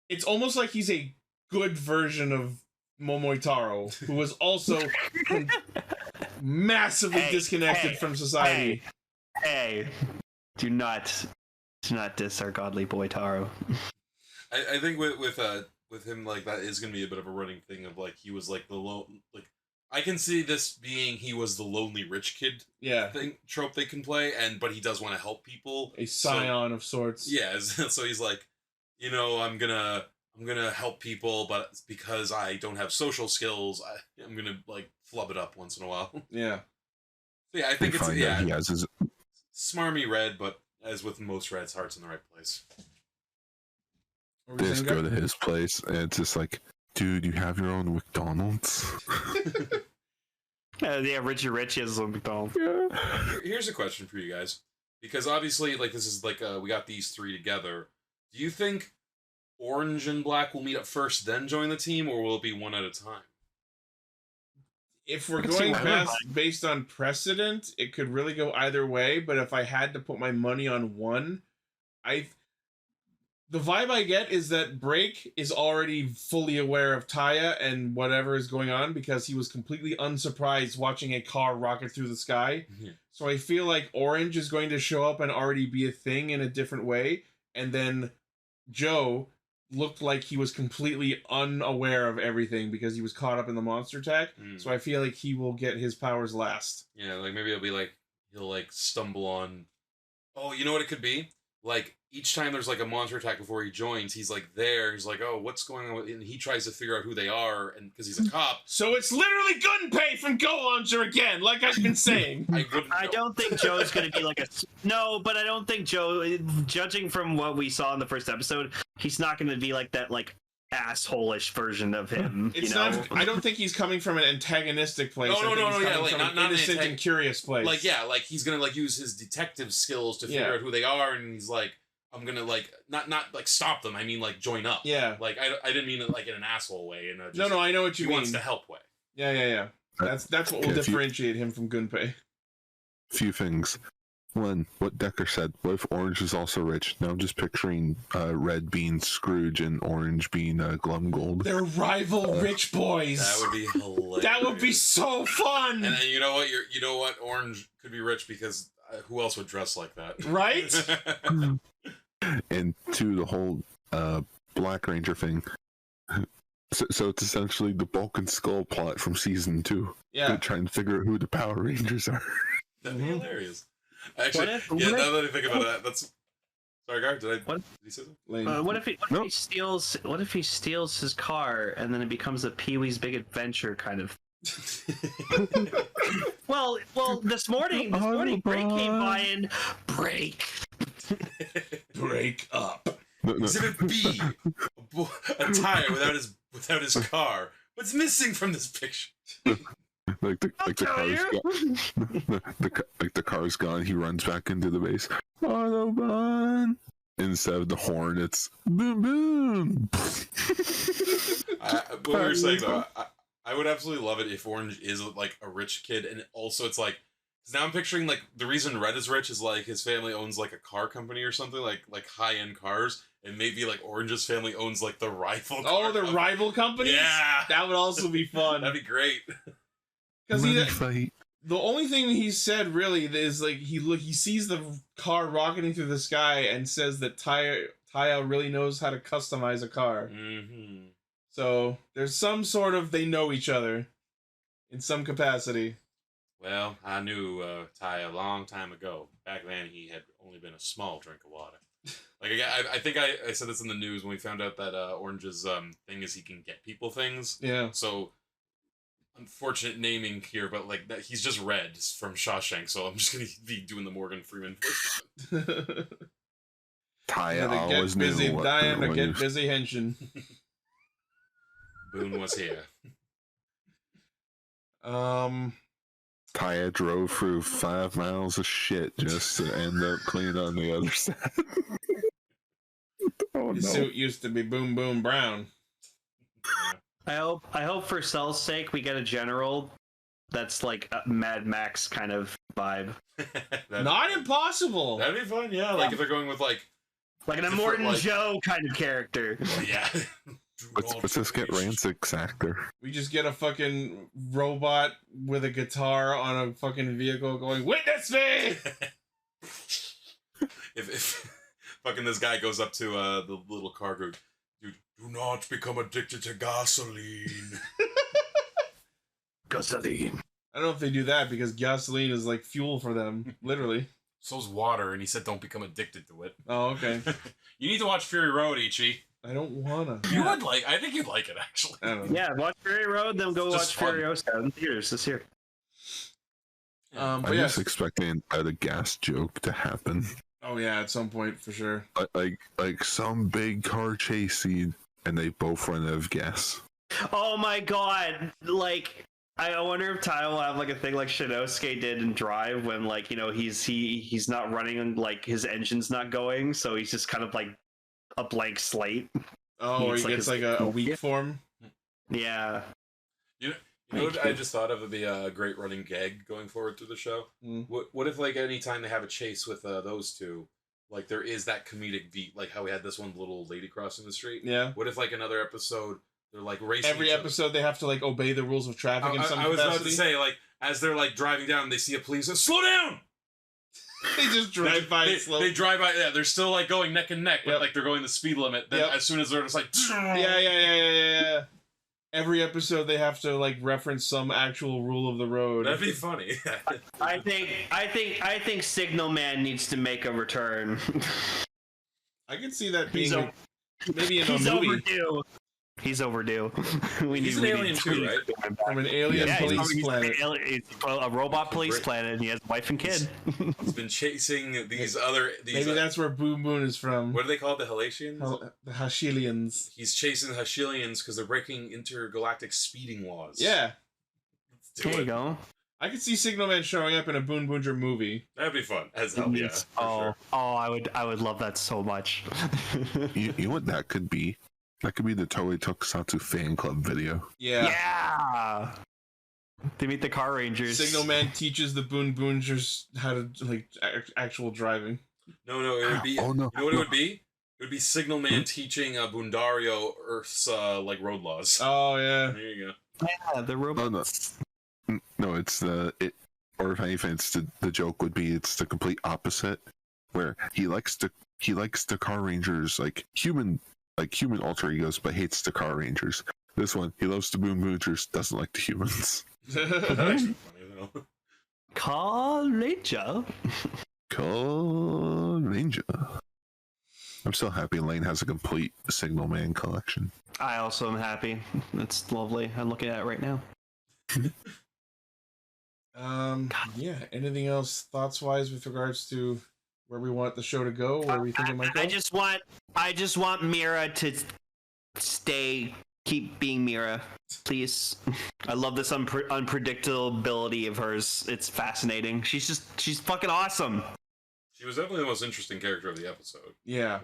It's almost like he's a good version of Momoitaro, who was also massively disconnected from society. Hey, do not diss our godly boy Taro. I think with him, like, that is going to be a bit of a running thing of, like, he was, like, I can see this being he was the lonely rich kid trope they can play, but he does want to help people. A scion of sorts. Yeah, so he's like, I'm gonna help people, but because I don't have social skills, I'm gonna, like, flub it up once in a while. Yeah. So yeah, I think he has his smarmy Red, but as with most Reds, heart's in the right place. Just go to his place, and it's just like, dude, you have your own McDonald's? Yeah, Richie Rich has his own McDonald's. Yeah. Here's a question for you guys. Because obviously, like, this is like, we got these 3 together. Do you think Orange and Black will meet up first, then join the team, or will it be one at a time? If we're going based on precedent, it could really go either way, but if I had to put my money on one, the vibe I get is that Break is already fully aware of Taya and whatever is going on because he was completely unsurprised watching a car rocket through the sky. Mm-hmm. So I feel like Orange is going to show up and already be a thing in a different way. And then Joe looked like he was completely unaware of everything because he was caught up in the monster attack. So I feel like he will get his powers last. Yeah, like maybe it'll be like, he'll like stumble on... Oh, you know what it could be? like each time there's like a monster attack before he joins, he's like there. He's like, oh, what's going on? And he tries to figure out who they are, and because he's a cop. So it's literally Gunpei from Go-Launcher again, like I've been saying. I don't think Joe's going to be like a... No, but I don't think Joe, judging from what we saw in the first episode, he's not going to be like that, like, asshole-ish version of him. It's not. I don't think he's coming from an antagonistic place. No, yeah, like not innocent and curious place. Like like he's gonna like use his detective skills to figure out who they are, and he's like, I'm gonna like not like stop them. I mean like join up. Yeah. Like I didn't mean it like in an asshole way. In a just, no, I know what you mean. He wants to help way. Yeah. That's what will differentiate him from Gunpei. Few things. One, what Decker said, what if Orange is also rich? Now I'm just picturing Red being Scrooge and Orange being Glumgold. They're rival rich boys. That would be hilarious. That would be so fun. And then you know what? Orange could be rich because who else would dress like that? Right? And two, the whole Black Ranger thing. So it's essentially the Bulk and Skull plot from season 2. Yeah. They're trying to figure out who the Power Rangers are. That'd be hilarious. Actually, now that I think about that, that's... Sorry, Gar, did he say something? What if he steals his car and then it becomes a Pee-wee's Big Adventure kind of... well, this morning, Break came by and... Break up. Exhibit B, a tire without his car. What's missing from this picture? Like the car's gone. He runs back into the base. Autobahn. Instead of the horn, it's boom boom. What we were saying though, I would absolutely love it if Orange is like a rich kid, and also it's like, because now I'm picturing like the reason Red is rich is like his family owns like a car company or something, like high end cars, and maybe like Orange's family owns like the rival. Oh, the rival company. Yeah, that would also be fun. That'd be great. Because the only thing he said really is like he sees the car rocketing through the sky and says that Taya really knows how to customize a car. Mm-hmm. So there's some sort of they know each other in some capacity. Well, I knew Taya a long time ago. Back then, he had only been a small drink of water. Like I think I said this in the news when we found out that Orange's thing is he can get people things. Yeah. So. Unfortunate naming here, but like that he's just Red from Shawshank, so I'm just gonna be doing the Morgan Freeman voice. Taya always knew what Diana get busy henshin. Boone was here. Taya drove through 5 miles of shit just to end up clean on the other side. His suit used to be Boom Boom Brown. I hope for Cell's sake we get a general that's like a Mad Max kind of vibe. Not impossible. That'd be fun, yeah. Like if they're going with like an Immortan Joe kind of character. Yeah. Let's just get Rancic's actor. We just get a fucking robot with a guitar on a fucking vehicle going, "Witness me!" if fucking this guy goes up to the little car group, dude, do not become addicted to gasoline. Gasoline. I don't know if they do that because gasoline is like fuel for them, literally. So's water, and he said don't become addicted to it. Oh, okay. You need to watch Fury Road, Ichi. I don't wanna. You would like. I think you'd like it actually. I don't know. Yeah, watch Fury Road, then go watch Furiosa in theaters this year. I'm just expecting a gas joke to happen. Oh yeah, at some point for sure. Like some big car chase scene, and they both run out of gas. Oh my god! Like, I wonder if Ty will have like a thing like Shinosuke did in Drive, when like he's not running and like his engine's not going, so he's just kind of like a blank slate. Oh, or he gets like a weak form. Yeah. You know what I just thought of would be a great running gag going forward through the show? Mm. What if, like, any time they have a chase with those two, like, there is that comedic beat, like how we had this one little lady crossing the street? Yeah. What if, like, another episode, they're, like, racing every episode they have to, like, obey the rules of traffic in some capacity? I was about to say, like, as they're, like, driving down, they see a police, slow down! They just drive by slow. They drive by, yeah, they're still, like, going neck and neck, but, like, they're going the speed limit. Then as soon as they're just like... Yeah. Every episode they have to like reference some actual rule of the road. That'd be funny. I think Signal Man needs to make a return. I can see that being maybe in a movie. Overdue. He's overdue. He's an alien too, right? From an alien police planet. He's a robot police planet, and he has a wife and kid. He's been chasing these Maybe that's where Boonboom is from. What do they call it? The Halatians? The Hashilians. He's chasing the Hashilians because they're breaking intergalactic speeding laws. Yeah. There you go. I could see Signal Man showing up in a Boonboonger movie. That'd be fun. As hell, yeah. Sure. I would love that so much. You know what that could be? That could be the Toei Tokusatsu fan club video. Yeah. They meet the Car Rangers. Signal Man teaches the Boonboongers how to actual driving. No, it would be. You know what it would be? It would be Signal Man teaching Boondario Earth's road laws. Oh yeah. There you go. Yeah, the robot. Oh, no, it's or if anything, it's the joke would be it's the complete opposite, where he likes the Car Rangers human alter egos, but hates the Car Rangers. This one, he loves the Boonboongers, doesn't like the humans. That's actually funny though. Car Ranger. Car Ranger. I'm so happy Lane has a complete Signal Man collection. I also am happy. It's lovely. I'm looking at it right now. Yeah. Anything else thoughts wise with regards to where we want the show to go? Where we think it might go? I just want Mira to keep being Mira, please. I love this unpredictability of hers. It's fascinating. She's fucking awesome. She was definitely the most interesting character of the episode. Yeah.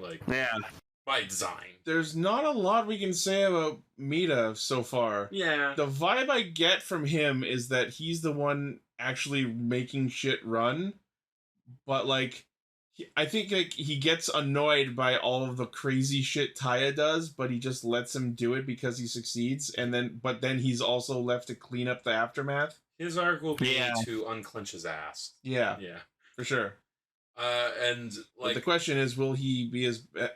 By design. There's not a lot we can say about Mita so far. Yeah. The vibe I get from him is that he's the one actually making shit run, but I think he gets annoyed by all of the crazy shit Taya does, but he just lets him do it because he succeeds, but then he's also left to clean up the aftermath. His arc will be to unclench his ass. Yeah, for sure. But the question is, will he be as well?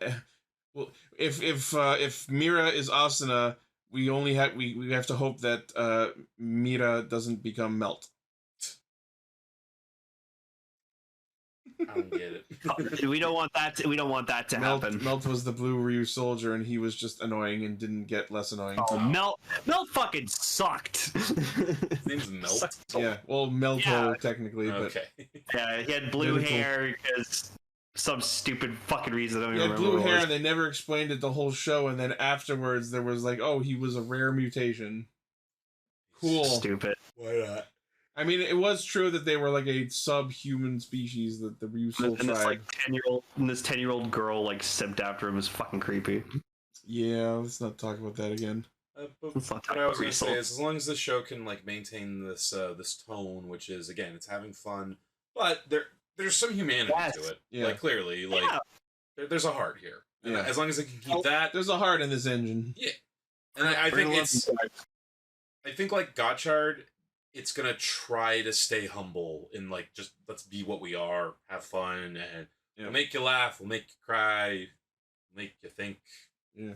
If Mira is Asuna, we have to hope that Mira doesn't become Melt. I don't get it. We don't want that to happen. Melt was the Blue Ryu soldier, and he was just annoying and didn't get less annoying. Oh, Melt fucking sucked. His name's Melt. Yeah, well, Melto technically, but yeah, he had blue hair because some stupid fucking reason. I don't he had remember blue hair, and they never explained it the whole show. And then afterwards, there was he was a rare mutation. Cool. Stupid. Why not? I mean, it was true that they were a sub-human species, that the Ryu Soul tribe. This 10-year-old girl simped after him is fucking creepy. Yeah, let's not talk about that again. What I was gonna say is, as long as the show can maintain this tone, which is again, it's having fun, but there's some humanity to it. Yeah. Clearly, there's a heart here. And as long as they can keep that, there's a heart in this engine. Yeah, and I think Gotchard, it's gonna try to stay humble and just let's be what we are, have fun, and we'll make you laugh, we'll make you cry, make you think. Yeah.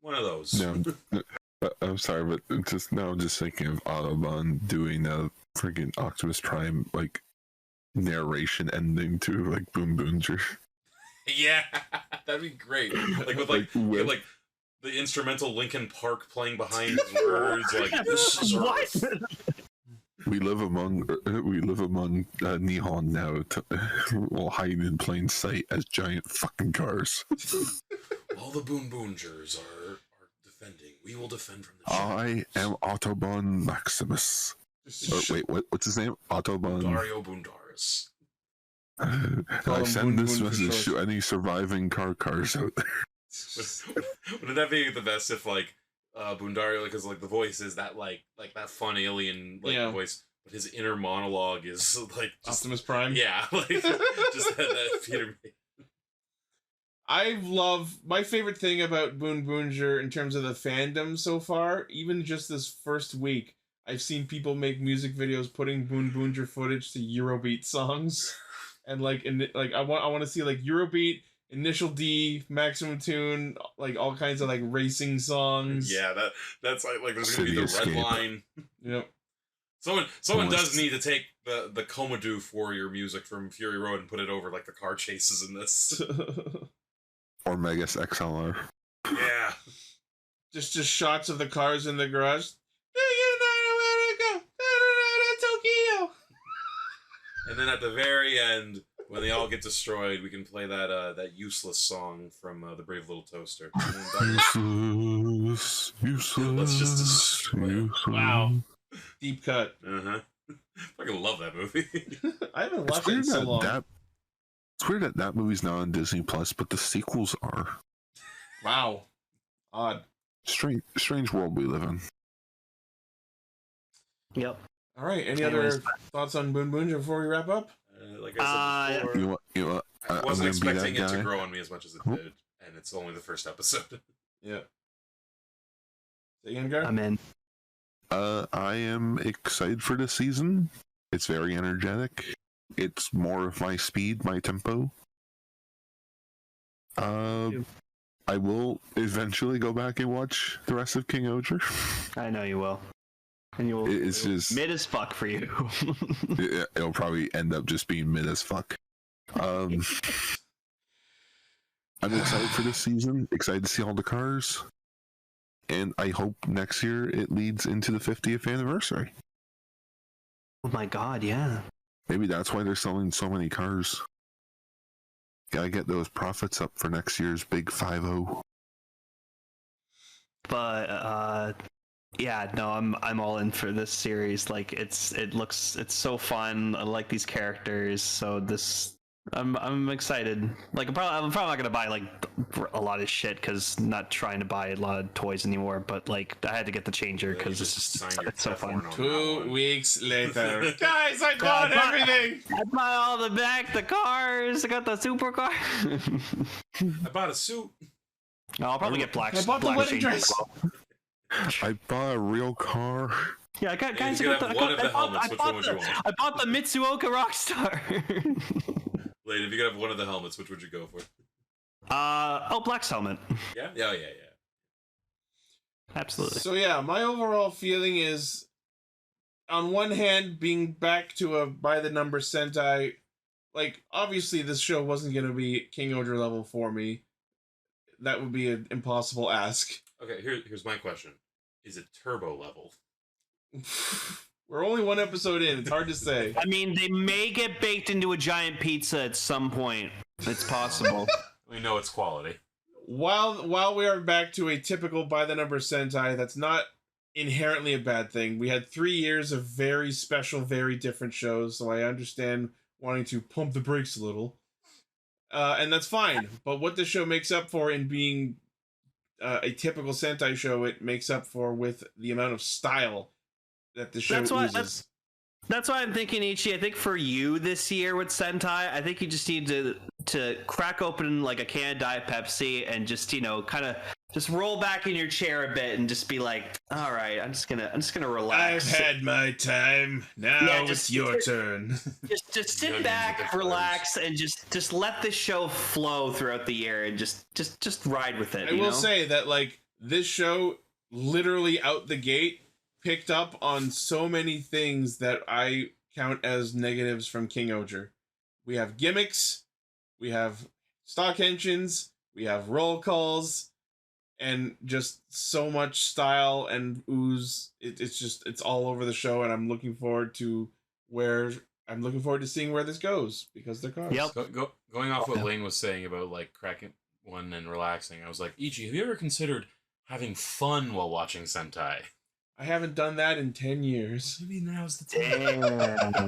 One of those. No, I'm sorry, but I'm just thinking of Autobahn doing a freaking Optimus Prime narration ending to Boonboomger. Yeah, that'd be great. With the instrumental Linkin Park playing behind his words, this is Earth. We live among Nihon now, while hiding in plain sight as giant fucking cars. All the Boonboomgers are defending. We will defend from the I am Autobahn Maximus. Wait, what's his name? Autobahn Dario Boondaris. I send this message to any surviving cars out there. Wouldn't that be the best if Boondario, because the voice is that that fun alien voice, but his inner monologue is just, Optimus Prime? Yeah, just that Peter. I love my favorite thing about Boonboomger in terms of the fandom so far, even just this first week, I've seen people make music videos putting Boonboomger footage to Eurobeat songs. And I want to see Eurobeat, Initial D, Maximum Tune, all kinds of racing songs. Yeah, that's there's gonna be the red line. Yep. Someone does need to take the Komodo for your music from Fury Road and put it over like the car chases in this. Or Megas XLR. Yeah. Just shots of the cars in the garage. Do you know where to go? Tokyo. And then at the very end, when they all get destroyed, we can play that useless song from The Brave Little Toaster. Useless. Let's just destroy it. Wow. Deep cut. Uh-huh. I fucking love that movie. I haven't watched it in so long. It's weird that movie's not on Disney Plus, but the sequels are. Wow. Odd. Strange world we live in. Yep. All right. Any other thoughts on Boonboomger before we wrap up? Like I said before, I wasn't expecting it to grow on me as much as it did, and it's only the first episode. Yeah. Say again, Gar? I'm in. I am excited for this season. It's very energetic. It's more of my speed, my tempo. I will eventually go back and watch the rest of King Oger. I know you will. And you will. It's just mid as fuck for you. It'll probably end up just being mid as fuck. I'm excited for this season. Excited to see all the cars. And I hope next year it leads into the 50th anniversary. Oh my god, yeah. Maybe that's why they're selling so many cars. Gotta get those profits up for next year's big 5-0. But yeah, no, I'm all in for this series. Like it's so fun. I like these characters. So I'm excited. Like I'm probably not gonna buy like a lot of shit because not trying to buy a lot of toys anymore. But like I had to get the changer because it's so fun. 2 weeks later, guys, I bought everything. I bought all the cars. I got the supercar. I bought a suit. No, I'll probably get black. I bought the wedding dress. I bought a real car. Yeah, guys, I bought the Mitsuoka Rockstar. Lane, if you could have one of the helmets, which would you go for? Black's helmet. Yeah. Absolutely. So yeah, my overall feeling is, on one hand, being back to a by the number Sentai, like obviously this show wasn't gonna be King Oger level for me. That would be an impossible ask. Okay, here's my question: is it turbo level? We're only 1 episode in. It's hard to say. I mean, they may get baked into a giant pizza at some point. It's possible. We know it's quality. While we are back to a typical by the number Sentai, that's not inherently a bad thing. We had 3 years of very special, very different shows, so I understand wanting to pump the brakes a little. And that's fine. But what the show makes up for in being a typical Sentai show, it makes up for with the amount of style that the show uses. That's why I'm thinking, Ichi, I think for you this year with Sentai, I think you just need to crack open like a can of Diet Pepsi and just, kind of just roll back in your chair a bit and just be like, all right, I'm just gonna relax. I've had my time. Now it's your turn. Just sit back, relax, and just let the show flow throughout the year and just ride with it. I will say that like this show literally out the gate picked up on so many things that I count as negatives from King Oger. We have gimmicks, we have stock engines, we have roll calls, and just so much style and ooze. It's all over the show, and I'm looking forward to seeing where this goes because they're cars. Yep. Going off what Lane was saying about like cracking one and relaxing, I was like, Ichi, have you ever considered having fun while watching Sentai? I haven't done that in 10 years. I mean, now's the time. I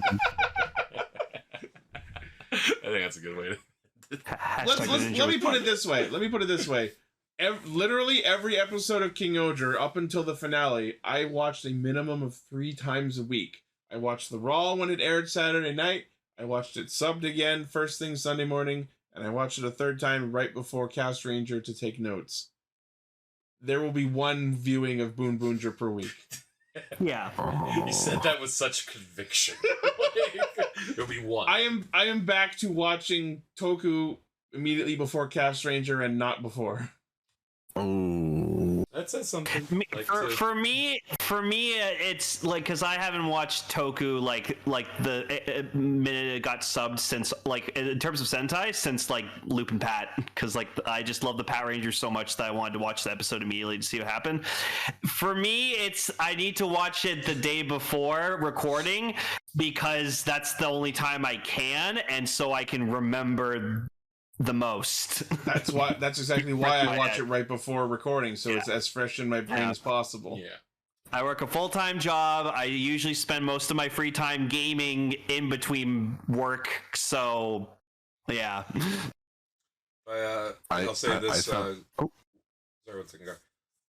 think that's a good way to... Let me put it this way. Literally every episode of King Oger up until the finale, I watched a minimum of 3 times a week. I watched the Raw when it aired Saturday night. I watched it subbed again first thing Sunday morning, and I watched it a 3rd time right before Castranger to take notes. There will be 1 viewing of Boonboomger per week. Yeah. You said that with such conviction. There'll be 1. I am back to watching Toku immediately before Castranger and not before. Oh. That says something. For me, it's like because I haven't watched Toku like the minute it got subbed since like in terms of Sentai since like Loop and Pat, because like I just love the Power Rangers so much that I wanted to watch the episode immediately to see what happened. For me, it's I need to watch it the day before recording because that's the only time I can, and so I can remember the most. That's exactly why I watch it right before recording, so it's as fresh in my brain as possible. Yeah. I work a full-time job. I usually spend most of my free time gaming in between work, so yeah. I'll say this. Sorry, 1 second, go.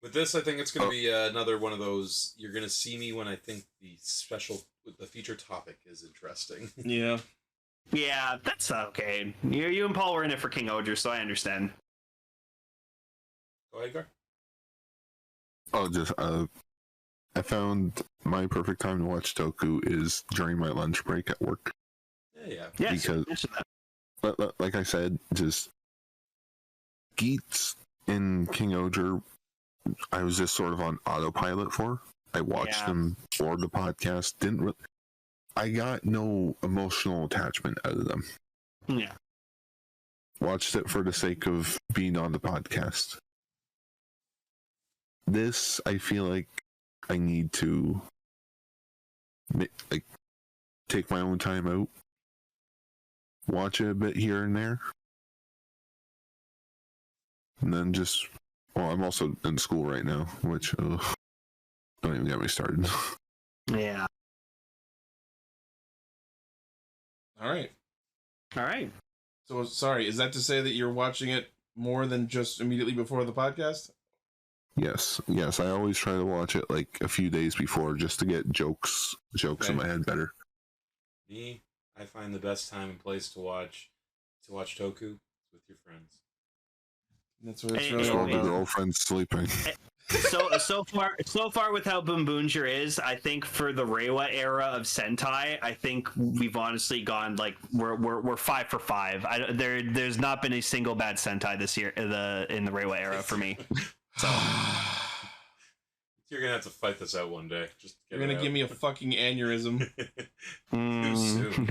With this, I think it's going to be another one of those. You're going to see me when I think the feature topic is interesting. Yeah. Yeah, that's okay. You and Paul were in it for King Oger, so I understand. Go ahead, Gar. Oh, just I found my perfect time to watch Toku is during my lunch break at work. Yeah. Because, like I said, just Geats and King Oger, I was just sort of on autopilot for. I watched them for the podcast. I got no emotional attachment out of them. Yeah. Watched it for the sake of being on the podcast. This, I feel like I need to take my own time out, watch it a bit here and there, and then just, well, I'm also in school right now, which, don't even get me started. Yeah. All right. So, sorry, is that to say that you're watching it more than just immediately before the podcast? Yes. I always try to watch it like a few days before just to get jokes in my head better. Me, I find the best time and place to watch Toku with your friends. That's what it's really all the about. girlfriend's sleeping. So far with how Boonboomger is, I think for the Reiwa era of Sentai, I think we've honestly gone like we're 5 for 5. There's not been a single bad Sentai this year in the Reiwa era for me. So you're gonna have to fight this out one day. You're gonna give me a fucking aneurysm. Too soon.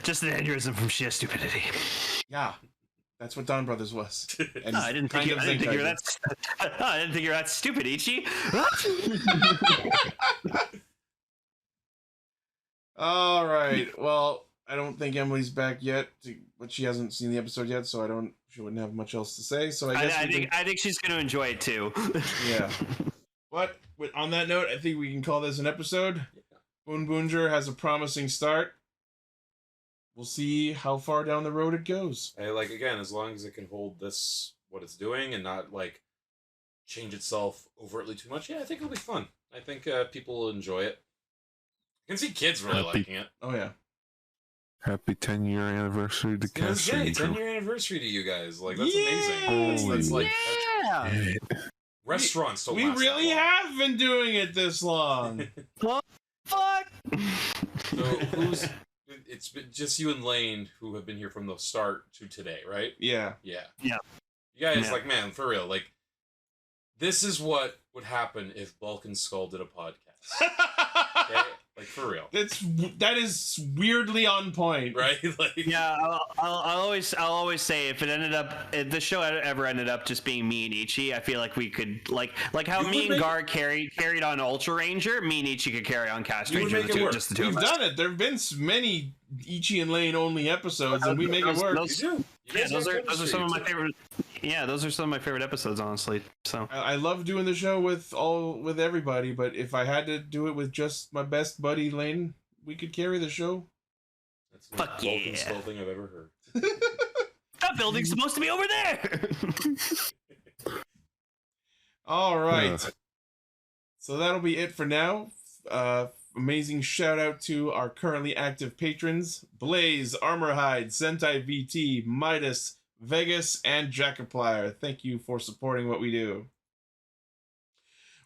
Just an aneurysm from sheer stupidity. Yeah. That's what Don Brothers was. And I didn't think you were that stupid, Ichi. All right. Well, I don't think Emily's back yet, but she hasn't seen the episode yet, so she wouldn't have much else to say. So I think she's going to enjoy it too. Yeah. But on that note, I think we can call this an episode. Boonboomger has a promising start. We'll see how far down the road it goes. Again, as long as it can hold what it's doing and not change itself overtly too much, I think it'll be fun. I think people will enjoy it. I can see kids really liking it. Oh yeah. Happy 10-year anniversary to Castranger. 10-year anniversary to you guys. That's amazing. That's restaurants don't We really have been doing it this long. What the fuck? So it's been just you and Lane who have been here from the start to today, right? Yeah. You guys, man, for real, this is what would happen if Bulk and Skull did a podcast. Okay? For real. That is weirdly on point, right? I'll always say if the show ever ended up just being me and Ichi, I feel like we could like how me and Gar carried on Ultra Ranger, me and Ichi could carry on Castranger, just the two of us. We've done it. There have been many Ichi and Lane only episodes, and we make it work. Those are some of my favorite. Yeah, those are some of my favorite episodes, honestly. So I love doing the show with everybody, but if I had to do it with just my best buddy Lane, we could carry the show. That's the most Bulk and Skull thing I've ever heard. That building's supposed to be over there. All right. So that'll be it for now. Amazing shout out to our currently active patrons: Blaze, Armorhide, Sentai VT, Midas, Vegas, and Jackaplier. Thank you for supporting what we do.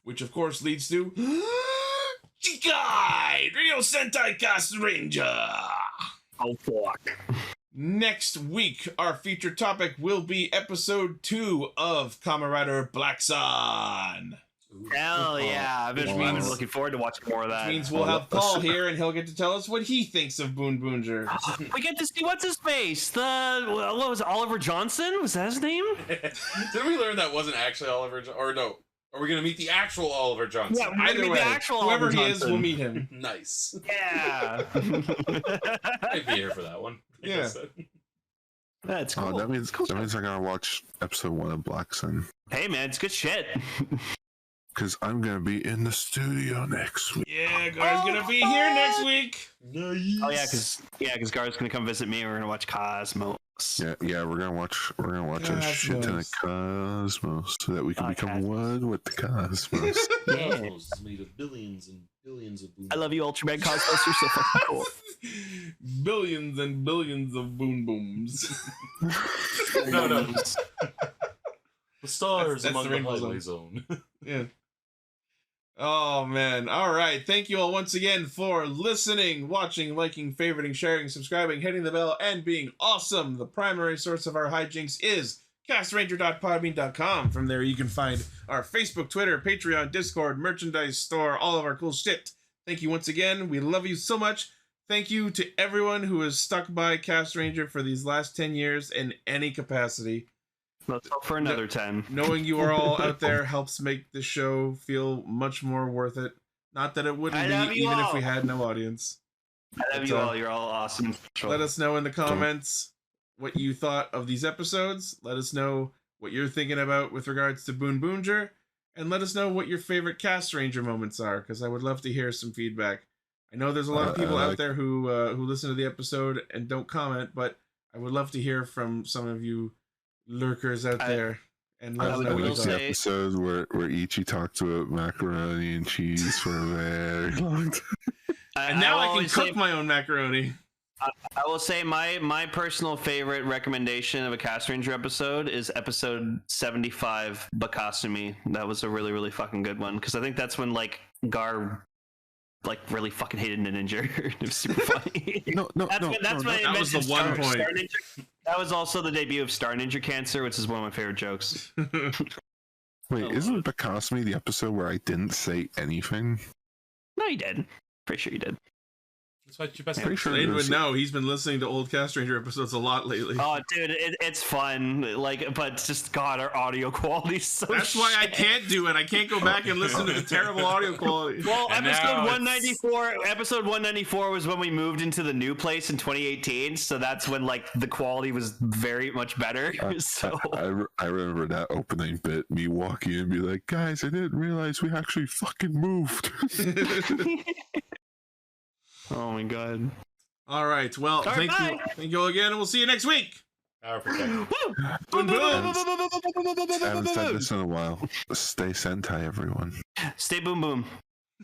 Which of course leads to Chikai Radio Sentai Castranger. Oh fuck. Next week, our featured topic will be episode 2 of Kamen Rider Black Sun. Hell yeah. I've been looking forward to watching more of that. Which means we'll have Paul here, and he'll get to tell us what he thinks of Boonboomger. We get to see what's his face. What was it, Oliver Johnson? Was that his name? Did we learn that wasn't actually Oliver? Or no? Are we gonna meet the actual Oliver Johnson? Yeah, we're gonna meet the actual whoever Oliver he Johnson. is, we'll meet him. Nice. Yeah. I'd be here for that one. Yeah. That's cool. Oh, that means I gotta watch episode 1 of Black Sun. Hey man, it's good shit. Because I'm gonna be in the studio next week. Yeah, Gar's gonna be here next week. Nice. Oh yeah, because Gar's gonna come visit me and we're gonna watch Cosmos. Yeah, we're gonna watch a shit ton of Cosmos so that we can become one with the Cosmos. Cosmos is made of billions and billions of boom. I love you, Ultraman Cosmos. You're so fucking cool. Billions and billions of Boonbooms. No. The stars That's among the the Rainbow highway zone. Yeah. Oh man. All right. Thank you all once again for listening, watching, liking, favoriting, sharing, subscribing, hitting the bell, and being awesome. The primary source of our hijinks is castranger.podbean.com. From there you can find our Facebook, Twitter, Patreon, Discord, merchandise store, all of our cool shit. Thank you once again. We love you so much. Thank you to everyone who has stuck by Castranger for these last 10 years in any capacity. Let's hope for another 10. Knowing you are all out there helps make the show feel much more worth it. Not that it wouldn't be, even if we had no audience. I love you all. You're all awesome. Let us know in the comments what you thought of these episodes. Let us know what you're thinking about with regards to Boonboomger. And let us know what your favorite Castranger moments are, because I would love to hear some feedback. I know there's a lot of people out there who listen to the episode and don't comment, but I would love to hear from some of you lurkers out there, and let us know what you thought. The episode where Ichi talked about macaroni and cheese for a very long time. And now I can cook my own macaroni. I will say my personal favorite recommendation of a Castranger episode is episode 75, Bakasumi. That was a really, really fucking good one, because I think that's when Gar really fucking hated Ninja. It was super funny. That was the one point. That was also the debut of Star Ninja Cancer, which is one of my favorite jokes. Wait, isn't Bakasumi the episode where I didn't say anything? No, you did. Pretty sure you did. That's what you best. Pretty sure Lane would know. He's been listening to old Castranger episodes a lot lately. Oh, dude, it's fun. But just God, our audio quality is so. That's why I can't do it. I can't go back and listen to the terrible audio quality. Well, episode 194 was when we moved into the new place in 2018. So that's when the quality was very much better. So I remember that opening bit, me walking in and be like, guys, I didn't realize we actually fucking moved. Oh my god. All right. Well, thank you all again, and we'll see you next week. Boom, boom. I haven't said this in a while. Stay Sentai, everyone. Stay boom boom.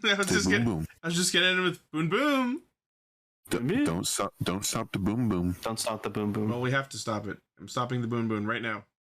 I was just getting in with boom boom. Don't stop the boom boom. Don't stop the boom boom. Well, we have to stop it. I'm stopping the boom boom right now.